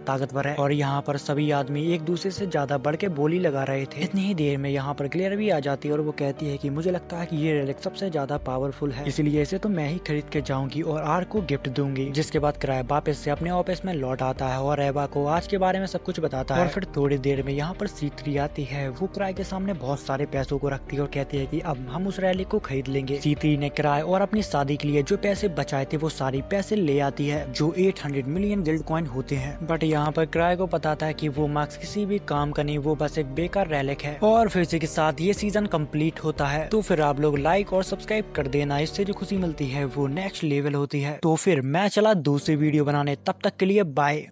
ताकतवर है और यहाँ पर सभी आदमी एक दूसरे से ज्यादा बढ़ के बोली लगा रहे थे। इतनी ही देर में यहाँ पर क्लियर भी आ जाती है और वो कहती है कि मुझे लगता है कि ये रैलिक सबसे ज्यादा पावरफुल है, इसलिए इसे तो मैं ही खरीद के जाऊंगी और आर को गिफ्ट दूंगी। जिसके बाद क्राई वापस से अपने ऑफिस में लौट आता है और एवा को आज के बारे में सब कुछ बताता है। और फिर थोड़ी देर में यहाँ पर सीत्री आती है, वो क्राई के सामने बहुत सारे पैसों को रखती है और कहती है कि अब हम उस रैलिक को खरीद लेंगे। सीत्री ने क्राई और अपनी शादी के लिए जो पैसे बचाए थे वो सारी पैसे ले आती है जो 800 मिलियन गिल्ड कॉइन होते हैं। बट यहाँ पर क्राई को बताता है कि वो मार्क्स किसी भी काम का नहीं, वो बस एक बेकार रैलिक है। और फिर इसी के साथ ये सीजन कंप्लीट होता है। तो फिर आप लोग लाइक और सब्सक्राइब कर देना, इससे जो खुशी मिलती है वो नेक्स्ट लेवल होती है। तो फिर मैं चला दूसरी वीडियो बनाने, तब तक के लिए बाय।